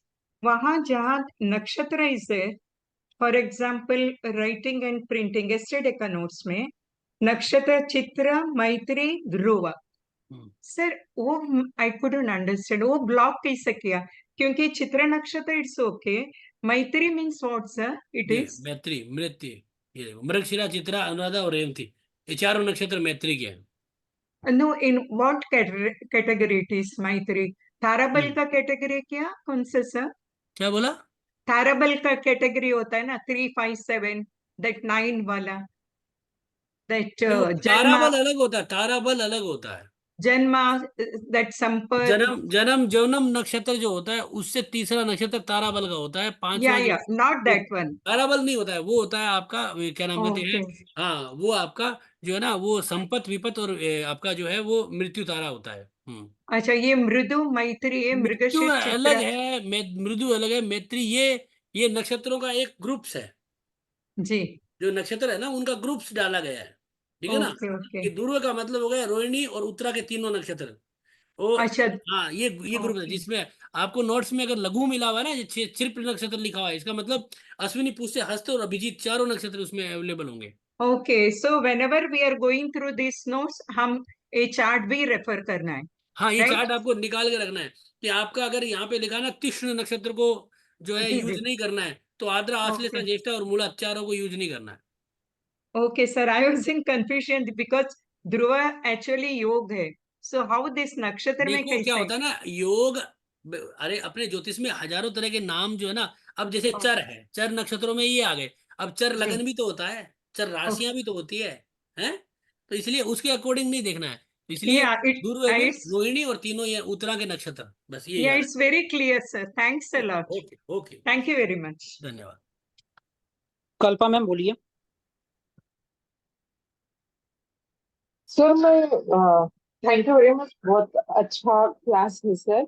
वहाँ जहाँ नक्षत्र is there, for example, writing and printing, yesterday का notes में नक्षत्र चित्र मैत्री ध्रुव सर वो आई कुडंट अंडरस्टैंड वो ब्लॉक कैसे किया क्योंकि चित्र नक्षत्र इट्स ओके मैत्री मीन्स व्हाट सर इट ये इज मैत्री मृत्यु, ये देखो मृगशिरा चित्रा अनुराधा और रेवती, ये चारों नक्षत्र मैत्री के हैं। No in what category it is मैत्री ताराबल का कैटेगरी क्या कौन से सर क्या बोला? ताराबल का कैटेगरी होता है ना 357 दैट 9 वाला दैट देखो जन्मा ताराबल अलग होता है, ताराबल अलग होता है। जन्मा दैट संपर्क जन्म नक्षत्र जो होता है उससे तीसरा नक्षत्र ताराबल का होता है, पांचवा जो नॉट दैट वन ताराबल नहीं होता है, वो होता है आपका क्या नाम कहते हैं, ओके हाँ वो आपका जो है ना वो संपत विपत और आपका जो है वो मृत्यु तारा होता है। अच्छा ये मृदु मैत्री ये मृत्यु मृगशीर अलग चित्र है, मृदु अलग है, मैत्री ये नक्षत्रों का एक ग्रुप्स है, जी जो नक्षत्र है ना उनका ग्रुप्स डाला गया है, ठीक है ना। ओके ओके ये ध्रुव का मतलब हो गया रोहिणी और उत्तरा के तीनों नक्षत्र, वो अच्छा हाँ ये ग्रुप है ओके जिसमें आपको नोट्स में अगर लघु मिला हुआ है ना, चिर नक्षत्र लिखा हुआ है, इसका मतलब अश्विनी पुष्य हस्त और अभिजीत चारों नक्षत्र उसमें अवेलेबल होंगे। Okay so whenever we are going through this notes हम ये चार्ट भी रेफर करना है हाँ ये राइट चार्ट आपको निकाल के रखना है कि आपका अगर यहाँ पे लिखा ना तीक्ष्ण नक्षत्र को जो है जी यूज जी नहीं करना है, तो आद्रा आश्लेषा ओके ज्येष्ठा और मूला चारों को यूज नहीं करना है। Okay sir I was in confusion because Dhruv actually योग है सो हाउ दिस नक्षत्र में देखो क्या कैसे होता है ना योग, अरे अपने ज्योतिष में हजारों तरह के नाम जो है ना, अब जैसे चर है, चर नक्षत्रों में ये आ गए, अब चर जी लगन भी तो होता है, चर राशियां भी तो होती है, हैं? तो इसलिए उसके अकॉर्डिंग नहीं देखना है, तो इसलिए या ध्रुव में इट्स रोहिणी और तीनों ये उत्तरा के नक्षत्र, बस ये या याद it's very clear sir thanks a lot okay okay thank you very much धन्यवाद। कल्पा मैम बोलिए। सर मैं थैंक यू वेरी मच, बहुत अच्छा क्लास है सर,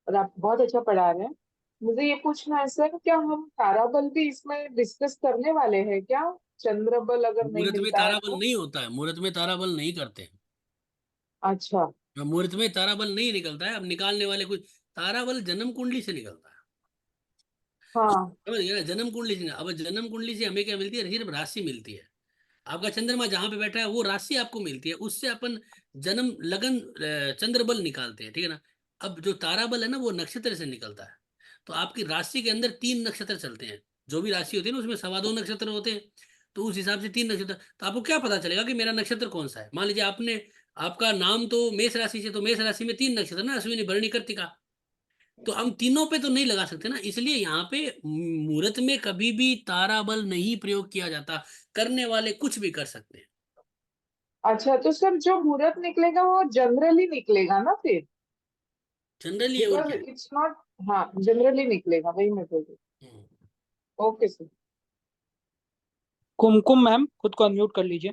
और आप बहुत अच्छा पढ़ा रहे हैं। मुझे ये पूछना है सर, क्या हम ताराबल भी इसमें डिस्कस करने वाले हैं क्या? चंद्रबल अगर नहीं मुहूर्त में मिलता है ताराबल तो? नहीं होता है, मुहूर्त में ताराबल नहीं करते हैं, अच्छा मुहूर्त में ताराबल नहीं निकलता है, अब निकालने वाले कुछ ताराबल जन्म कुंडली से निकलता है, हाँ समझ गए ना, जन्म कुंडली से। अब जन्म कुंडली से हमें क्या मिलती है, सिर्फ राशि मिलती है, आपका चंद्रमा जहां पे बैठा है वो राशि आपको मिलती है, उससे अपन जन्म लगन चंद्र बल निकालते हैं, ठीक है ना। अब जो तारा बल है ना वो नक्षत्र से निकलता है, तो आपकी राशि के अंदर 3 नक्षत्र चलते हैं, जो भी राशि होती है ना उसमें 2.25 नक्षत्र होते हैं, तो उस हिसाब से 3 नक्षत्र, तो आपको क्या पता चलेगा कि मेरा नक्षत्र कौन सा है। मान लीजिए आपने आपका नाम तो मेष राशि से, तो मेष राशि में 3 नक्षत्र ना, अश्विनी भरणी कृत्तिका, तो हम तीनों पे तो नहीं लगा सकते ना, इसलिए यहाँ पे मुहूर्त में कभी भी तारा बल नहीं प्रयोग किया जाता, करने वाले कुछ भी कर सकते हैं। अच्छा, तो सर जो मुहूर्त निकलेगा वो जनरली निकलेगा ना फिर? जनरली और बिकॉज क्या इट्स नॉट, हाँ जनरली निकलेगा, वही मैं बोल रही हूँ। Okay sir. कुमकुम मैम खुद को अनम्यूट कर लीजिए।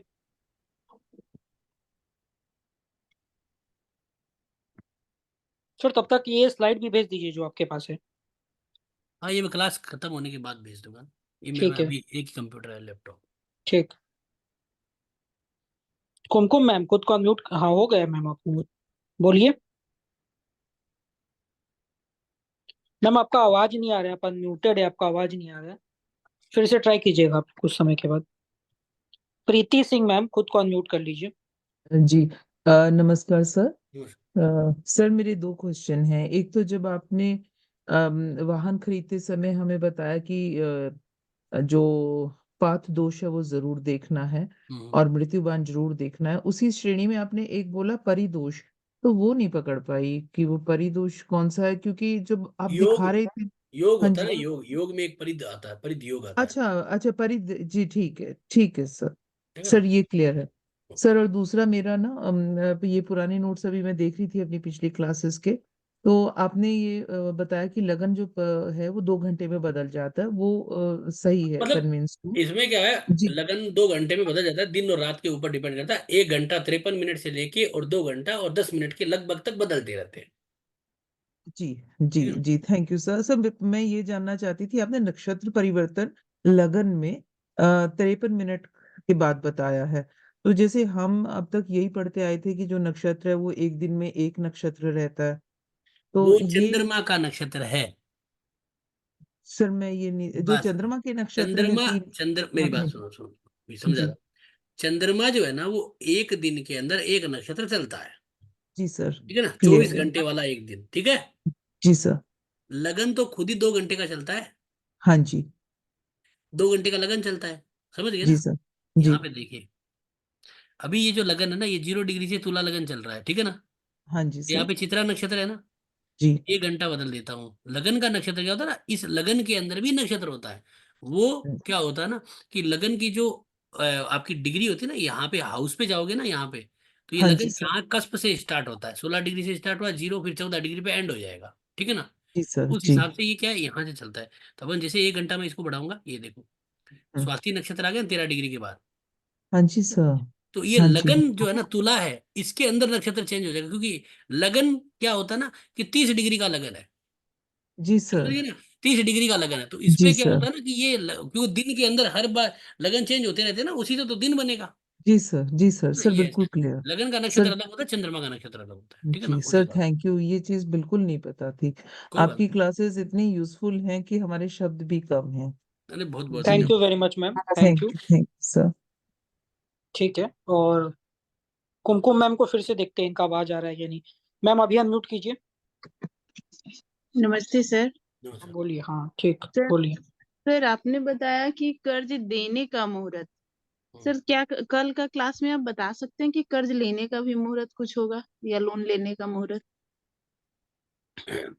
सर तब तक ये स्लाइड भी भेज दीजिए जो आपके पास है। हाँ ये मैं क्लास खत्म होने के बाद भेज दूंगा, ये मेरे ठीक में है अभी एक ही कंप्यूटर है, लैपटॉप। ठीक। कुमकुम मैम खुद को अनम्यूट, हाँ हो गया मैम आपको, बोलिए। मैम आपका आवाज नहीं आ रहा है, आप अनम्यूटेड है, आपका आवाज नहीं आ रहा है, फिर से ट्राई कीजिएगा आप कुछ समय के बाद। प्रीति सिंह मैम खुद को अनम्यूट कर लीजिए। जी नमस्कार सर। सर मेरे 2 क्वेश्चन हैं। एक तो जब आपने वाहन खरीदते समय हमें बताया कि जो पात दोष है वो जरूर देखना है और मृत्युबान जरूर देखना है। उसी श्रेणी में आपने एक बोला परिदोष, तो वो नहीं पकड़ पाई कि वो परिदोष कौन सा है, क्योंकि जब आप योग दिखा रहे थे। योग हाँ होता है ना, जी, योग में एक परिध आता है, परिध योग आता है, अच्छा अच्छा, परिद जी, ठीक है सर। ठीक है सर ना। ये क्लियर है सर। और दूसरा मेरा ना ये पुराने नोट्स अभी मैं देख रही थी अपनी पिछली क्लासेस के, तो आपने ये बताया कि लगन जो है वो 2 घंटे में बदल जाता है, वो सही है, मतलब कन्विंस हूँ। इसमें क्या है, जी लगन 2 घंटे में बदल जाता है, दिन और रात के ऊपर डिपेंड करता है। 1 घंटा 53 मिनट से लेके और 2 घंटा और 10 मिनट के लगभग तक बदलते रहते हैं, जी जी ठीक है ना। जी, थैंक यू सर। सर मैं ये जानना चाहती थी, आपने नक्षत्र परिवर्तन लगन में 53 मिनट के बाद बताया है, तो जैसे हम अब तक यही पढ़ते आए थे कि जो नक्षत्र है वो एक दिन में एक नक्षत्र रहता है, तो वो ये चंद्रमा का नक्षत्र है। सर मैं ये नहीं, जो बात सुनो, चंद्रमा के नक्षत्र हैं चंद्रमा तीन। मेरी हाँ बात नहीं, सुनो सुनो, भी समझा जी रहा। चंद्रमा जो है ना, वो एक दिन के अंदर एक नक्षत्र चलता है, जी सर, ठीक है ना, क्लियर 24 है। घंटे वाला एक दिन, ठीक है। जी सर। लगन तो खुद ही 2 घंटे का चलता है, हाँ जी 2 घंटे का लगन चलता है, समझ गए जी ना। सर। जी यहाँ पे देखिए, अभी ये जो लगन है ना, ये 0 डिग्री से तुला लगन चल रहा है, ठीक है ना। हाँ जी यहाँ सर। पे चित्रा नक्षत्र है ना, जी 1 घंटा बदल देता हूँ। लगन का नक्षत्र क्या होता है ना, इस लगन के अंदर भी नक्षत्र होता है। वो क्या होता है ना, कि लगन की जो आपकी डिग्री होती है ना, यहाँ पे हाउस पे जाओगे ना, यहाँ पे, तो ये हाँ जी लगन सर। यहाँ कस्प से स्टार्ट होता है, 16 डिग्री से स्टार्ट हुआ, 0 फिर 14 डिग्री पे एंड हो जाएगा, ठीक है ना। जी सर। उस जी। हिसाब से ये क्या है, यहाँ से चलता है। तो अपन जैसे 1 घंटा में इसको बढ़ाऊंगा, ये देखो, स्वाति नक्षत्र आ गया 13 डिग्री के बाद। हाँ जी सर। तो ये हाँ जी लगन जो है ना, तुला है, इसके अंदर नक्षत्र चेंज हो जाएगा, क्योंकि लगन क्या होता है ना, कि 30 डिग्री का लगन है, जी सर। समझिए ना। 30 डिग्री का लगन है, तो जी इसमें क्या सर। होता है ना, कि ये क्योंकि दिन के अंदर हर बार लगन चेंज होते रहते हैं ना, उसी से तो दिन बनेगा। जी सर। जी सर। ना सर ये ऐसा बिल्कुल है। क्लियर। लगन का नक्षत्र सर अलग होता है, चंद्रमा का नक्षत्र अलग होता है, ठीक है ना, जी उस सर, हिसाब से। थैंक यू, ये चीज बिल्कुल नहीं पता थी। कोई बात आपकी क्लासेस इतनी यूजफुल हैं कि हमारे शब्द भी कम हैं। नहीं, अरे बहुत बहुत जी थैंक यू धन्यवाद। Very much ma'am, thank you. Thank sir. ठीक है, और कुमकुम मैम को फिर से देखते हैं इनका आवाज आ रहा है या नहीं। मैम अभी अनम्यूट कीजिए। नमस्ते सर। नमस्कार। बोलिए, हाँ ठीक, सर बोलिए। सर आपने बताया कि कर्ज देने का मुहूर्त, सर क्या कल का क्लास में आप बता सकते हैं कि कर्ज लेने का भी मुहूर्त कुछ होगा या लोन लेने का मुहूर्त?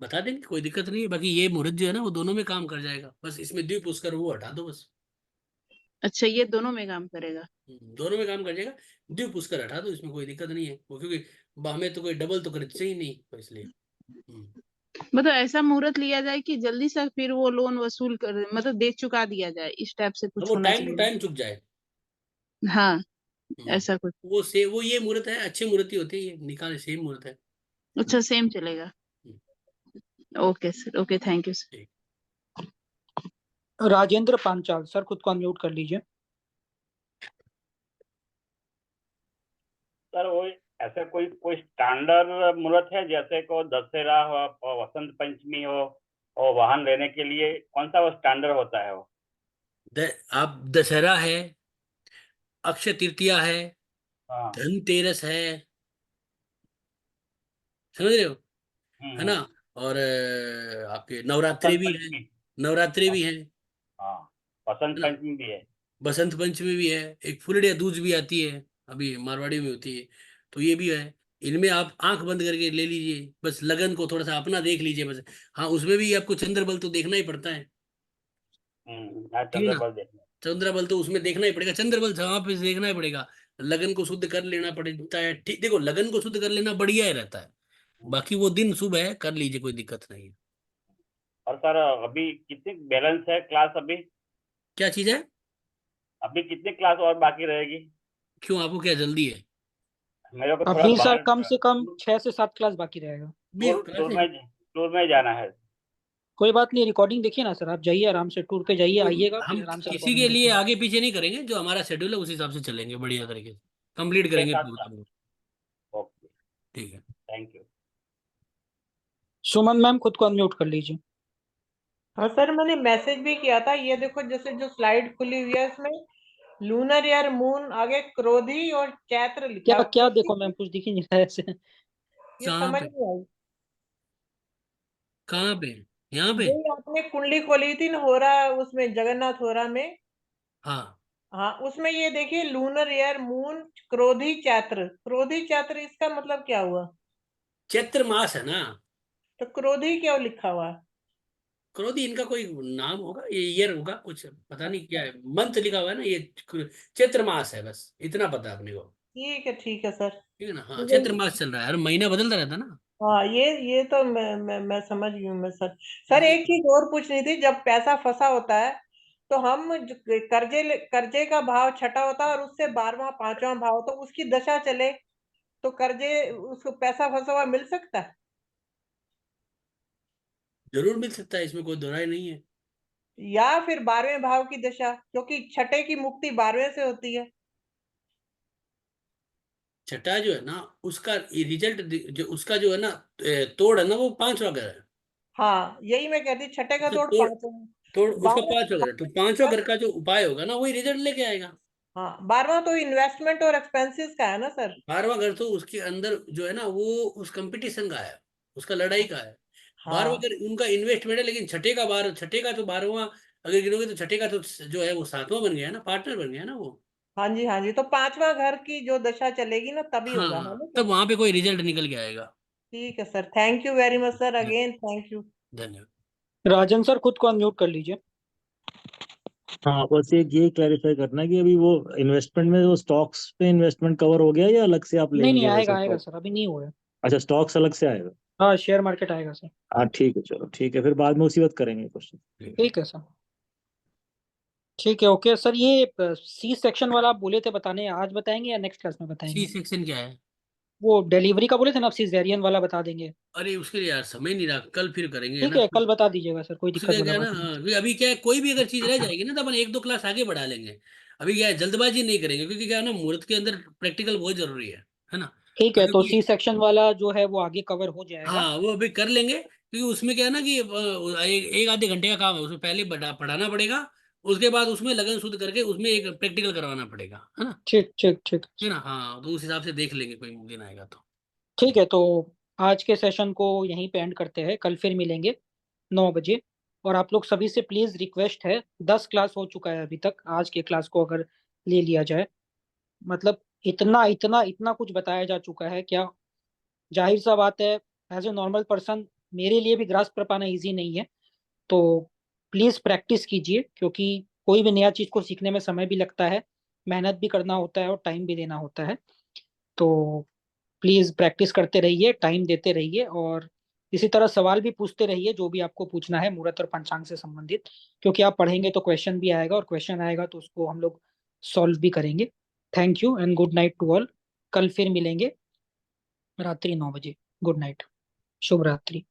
बता देंगे, कोई दिक्कत नहीं है। बाकी ये मुहूर्त जो है ना, वो दोनों में काम कर जाएगा, बस इसमें द्वीप पुष्कर वो हटा दो बस। अच्छा, ये दोनों में काम करेगा। दोनों में काम कर जाएगा, द्वीप पुष्कर हटा दो, इसमें कोई दिक्कत नहीं है वो, क्योंकि हमें तो कोई डबल तो खर्च ही नहीं, तो इसलिए। मतलब ऐसा मुहूर्त लिया जाए कि जल्दी से फिर वो लोन वसूल कर, मतलब दे चुका दिया जाए, इस टाइप से तो कुछ वो होना टाइम टू चाहिए। टाइम चुक जाए। हाँ, ऐसा कुछ। वो ये मुहूर्त है, अच्छे मुहूर्त ही होते हैं ये, निकाल सेम मुहूर्त है। अच्छा, सेम चलेगा। Okay sir, okay, thank you sir. Rajendra Panchal sir, खुद को अनम्यूट कर लीजिए। सर वो ऐसा कोई कोई स्टैंडर्ड मुहूर्त है, जैसे को दशहरा हो और वसंत पंचमी हो और वाहन लेने के लिए कौन सा वो स्टैंडर्ड होता है वो? आप दशहरा है, अक्षय तृतीया है, हाँ। धनतेरस है, समझ रहे हो, है ना। और आपके नवरात्रि वसंत भी है, पंचमी। नवरात्रि भी है हाँ, वसंत ना। पंचमी भी है। बसंत पंचमी भी है, एक फुलड़िया दूज भी आती है, अभी मारवाड़ी में होती है, तो ये भी है। इनमें आप आंख बंद करके ले लीजिए, बस लगन को थोड़ा सा अपना देख लीजिए बस। हाँ, उसमें भी आपको चंद्रबल तो देखना ही पड़ता है, ठीक है ना। चंद्रबल देखना। चंद्रबल तो उसमें देखना ही पड़ेगा, चंद्रबल वहां पे देखना ही पड़ेगा। लगन को शुद्ध कर लेना पड़ता है, ठीक। देखो, लगन को शुद्ध कर लेना बढ़िया ही रहता है, बाकी वो दिन शुभ है, कर लीजिए, कोई दिक्कत नहीं है। और सर अभी कितनी बैलेंस है क्लास अभी? क्या चीज है? अभी कितनी क्लास और बाकी रहेगी? क्यों, आपको क्या जल्दी है? मेरे को थोड़ा अभी सर बाहर कम से कम 6 से 7 क्लास बाकी रहेगा। टूर में जाना है। कोई बात नहीं, रिकॉर्डिंग देखिए ना सर, आप जाइए आराम से, टूर पे जाइए, आइएगा, हम फिर आराम से किसी रिकॉर्डिंग के लिए देखेंगे। आगे पीछे नहीं करेंगे, जो हमारा शेड्यूल है उस हिसाब से चलेंगे, बढ़िया तरीके से कंप्लीट करेंगे प्रोग्राम को। ओके, ठीक है, थैंक यू। सुमन मैम, खुद को अनम्यूट कर लीजिए। हाँ सर, मैंने मैसेज भी किया था। ये देखो, जैसे जो स्लाइड खुली हुई है इसमें लूनर ईयर मून आगे क्रोधी और चैत्र लिखा क्या है, क्या वो देखो मैम, कुछ दिख ही नहीं रहा है ऐसे। ये कहाँ समझ पे? नहीं आई। कहाँ पे? यहाँ पे? जो आपने कुंडली खोली थी ना, हो रहा उसमें जगन्नाथ हो रहा में हाँ हाँ, उसमें ये देखिए लूनर ईयर मून क्रोधी चैत्र इसका मतलब क्या हुआ? चैत्र मास है ना, तो क्रोधी क्यों लिखा हुआ है? क्रोधी इनका कोई नाम होगा, ये ईयर होगा, कुछ पता नहीं क्या है, मंथ लिखा हुआ है ना, ये चैत्र मास है, बस इतना पता है अपने को। ठीक है सर। ठीक है ना, हाँ मुझे चैत्र मास चल रहा है, हर महीना बदलता रहता है ना। हाँ, ये तो मैं समझ गई हूँ मैं सर। सर एक चीज और पूछनी थी, जब पैसा फंसा होता है तो हम कर्जे का भाव छठा होता है और उससे 12वां 5वां भाव, तो उसकी दशा चले तो कर्जे उसको पैसा फंसा हुआ मिल सकता है? जरूर मिल सकता है, इसमें कोई दोहराई नहीं है। या फिर 12वें भाव की दशा, क्योंकि छठे की मुक्ति 12वें से होती है। छठा जो है ना, उसका रिजल्ट जो उसका जो है ना, तोड़ है ना, वो 5वां घर है। हाँ, यही मैं कहती, छठे का उसका तोड़ तोड़ 5 है। तोड़ उसका 5वां घर है, तो 5वां घर 12 का जो उपाय होगा ना, वही रिजल्ट लेके आएगा। हाँ, 12वां तो इन्वेस्टमेंट और एक्सपेंसेस का है ना सर? 12वां घर तो उसके अंदर जो है ना, वो उस कंपटीशन का है, उसका लड़ाई का है। 12वां हाँ घर उनका इन्वेस्टमेंट है, लेकिन छठे का तो 12वां अगर गिनोगे तो छठे का तो जो है वो 7वां बन गया ना, पार्टनर बन गया ना वो। हाँ जी, तो 5वां घर की जो दशा चलेगी ना तभी होगा, है ना हाँ, सर? तब वहां पे कोई रिजल्ट निकल के आएगा। ठीक है sir, thank you very much sir, again thank you. धन्यवाद। राजन सर खुद को अनम्यूट कर लीजिए। हाँ, बस एक ये क्लैरिफाई करना कि अभी वो इन्वेस्टमेंट में वो स्टॉक्स पे इन्वेस्टमेंट कवर हो गया या अलग से आप नहीं लेंगे वैसा आएगा स्टॉक? सर, अभी नहीं हुआ है। अच्छा, स्टॉक्स अलग से आएगा। हाँ, शेयर मार्केट आएगा सर। हाँ ठीक है, चलो ठीक है, फिर बाद में उसी वक्त करेंगे क्वेश्चन। ठीक है सर, ठीक है, ओके सर। ये सी सेक्शन वाला आप बोले थे बताने, आज बताएंगे या नेक्स्ट क्लास में सी बताएंगे? सेक्शन क्या है? वो डिलीवरी का बोले थे ना आप, सीजेरियन वाला बता देंगे। अरे उसके लिए यार समय नहीं रहा, कल फिर करेंगे, है ठीक ना। है, कल बता दीजिएगा सर, कोई दिक्कत उसका क्या वाला है ना, बात नहीं। अभी क्या है, कोई भी अगर चीज रह जाएगी ना तो अपन 1-2 क्लास आगे बढ़ा लेंगे। अभी क्या है, जल्दबाजी नहीं करेंगे, क्योंकि क्या है ना, मुहूर्त के अंदर प्रैक्टिकल बहुत जरूरी है ना। ठीक है, तो क्योंकि सी सेक्शन वाला जो है वो आगे कवर हो जाएगा। हाँ, वो अभी कर लेंगे, क्योंकि उसमें क्या है ना कि एक आधे घंटे का काम है, उसमें पहले पढ़ाना पड़ेगा, उसके बाद उसमें लगन शुद्ध करके उसमें एक प्रैक्टिकल करवाना पड़ेगा, है ना। ठीक ठीक ठीक है ना, हाँ, तो उस हिसाब से देख लेंगे, कोई दिन आएगा तो। ठीक है, तो आज के सेशन को यहीं पे एंड करते हैं, कल फिर मिलेंगे 9 बजे। और आप लोग सभी से प्लीज रिक्वेस्ट है, 10 क्लास हो चुका है अभी तक, आज के क्लास को अगर ले लिया जाए, मतलब इतना इतना इतना कुछ बताया जा चुका है क्या। जाहिर सा बात है, एज ए नॉर्मल पर्सन मेरे लिए भी ग्रास्प कर पाना इजी नहीं है। तो प्लीज प्रैक्टिस कीजिए, क्योंकि कोई भी नया चीज को सीखने में समय भी लगता है, मेहनत भी करना होता है और टाइम भी देना होता है। तो प्लीज प्रैक्टिस करते रहिए, टाइम देते रहिए, और इसी तरह सवाल भी पूछते रहिए जो भी आपको पूछना है मुहूर्त और पंचांग से संबंधित, क्योंकि आप पढ़ेंगे तो क्वेश्चन भी आएगा, और क्वेश्चन आएगा तो उसको हम लोग सॉल्व भी करेंगे। Thank you and good night to all. कल फिर मिलेंगे रात्रि 9 बजे। गुड नाइट, शुभ रात्रि।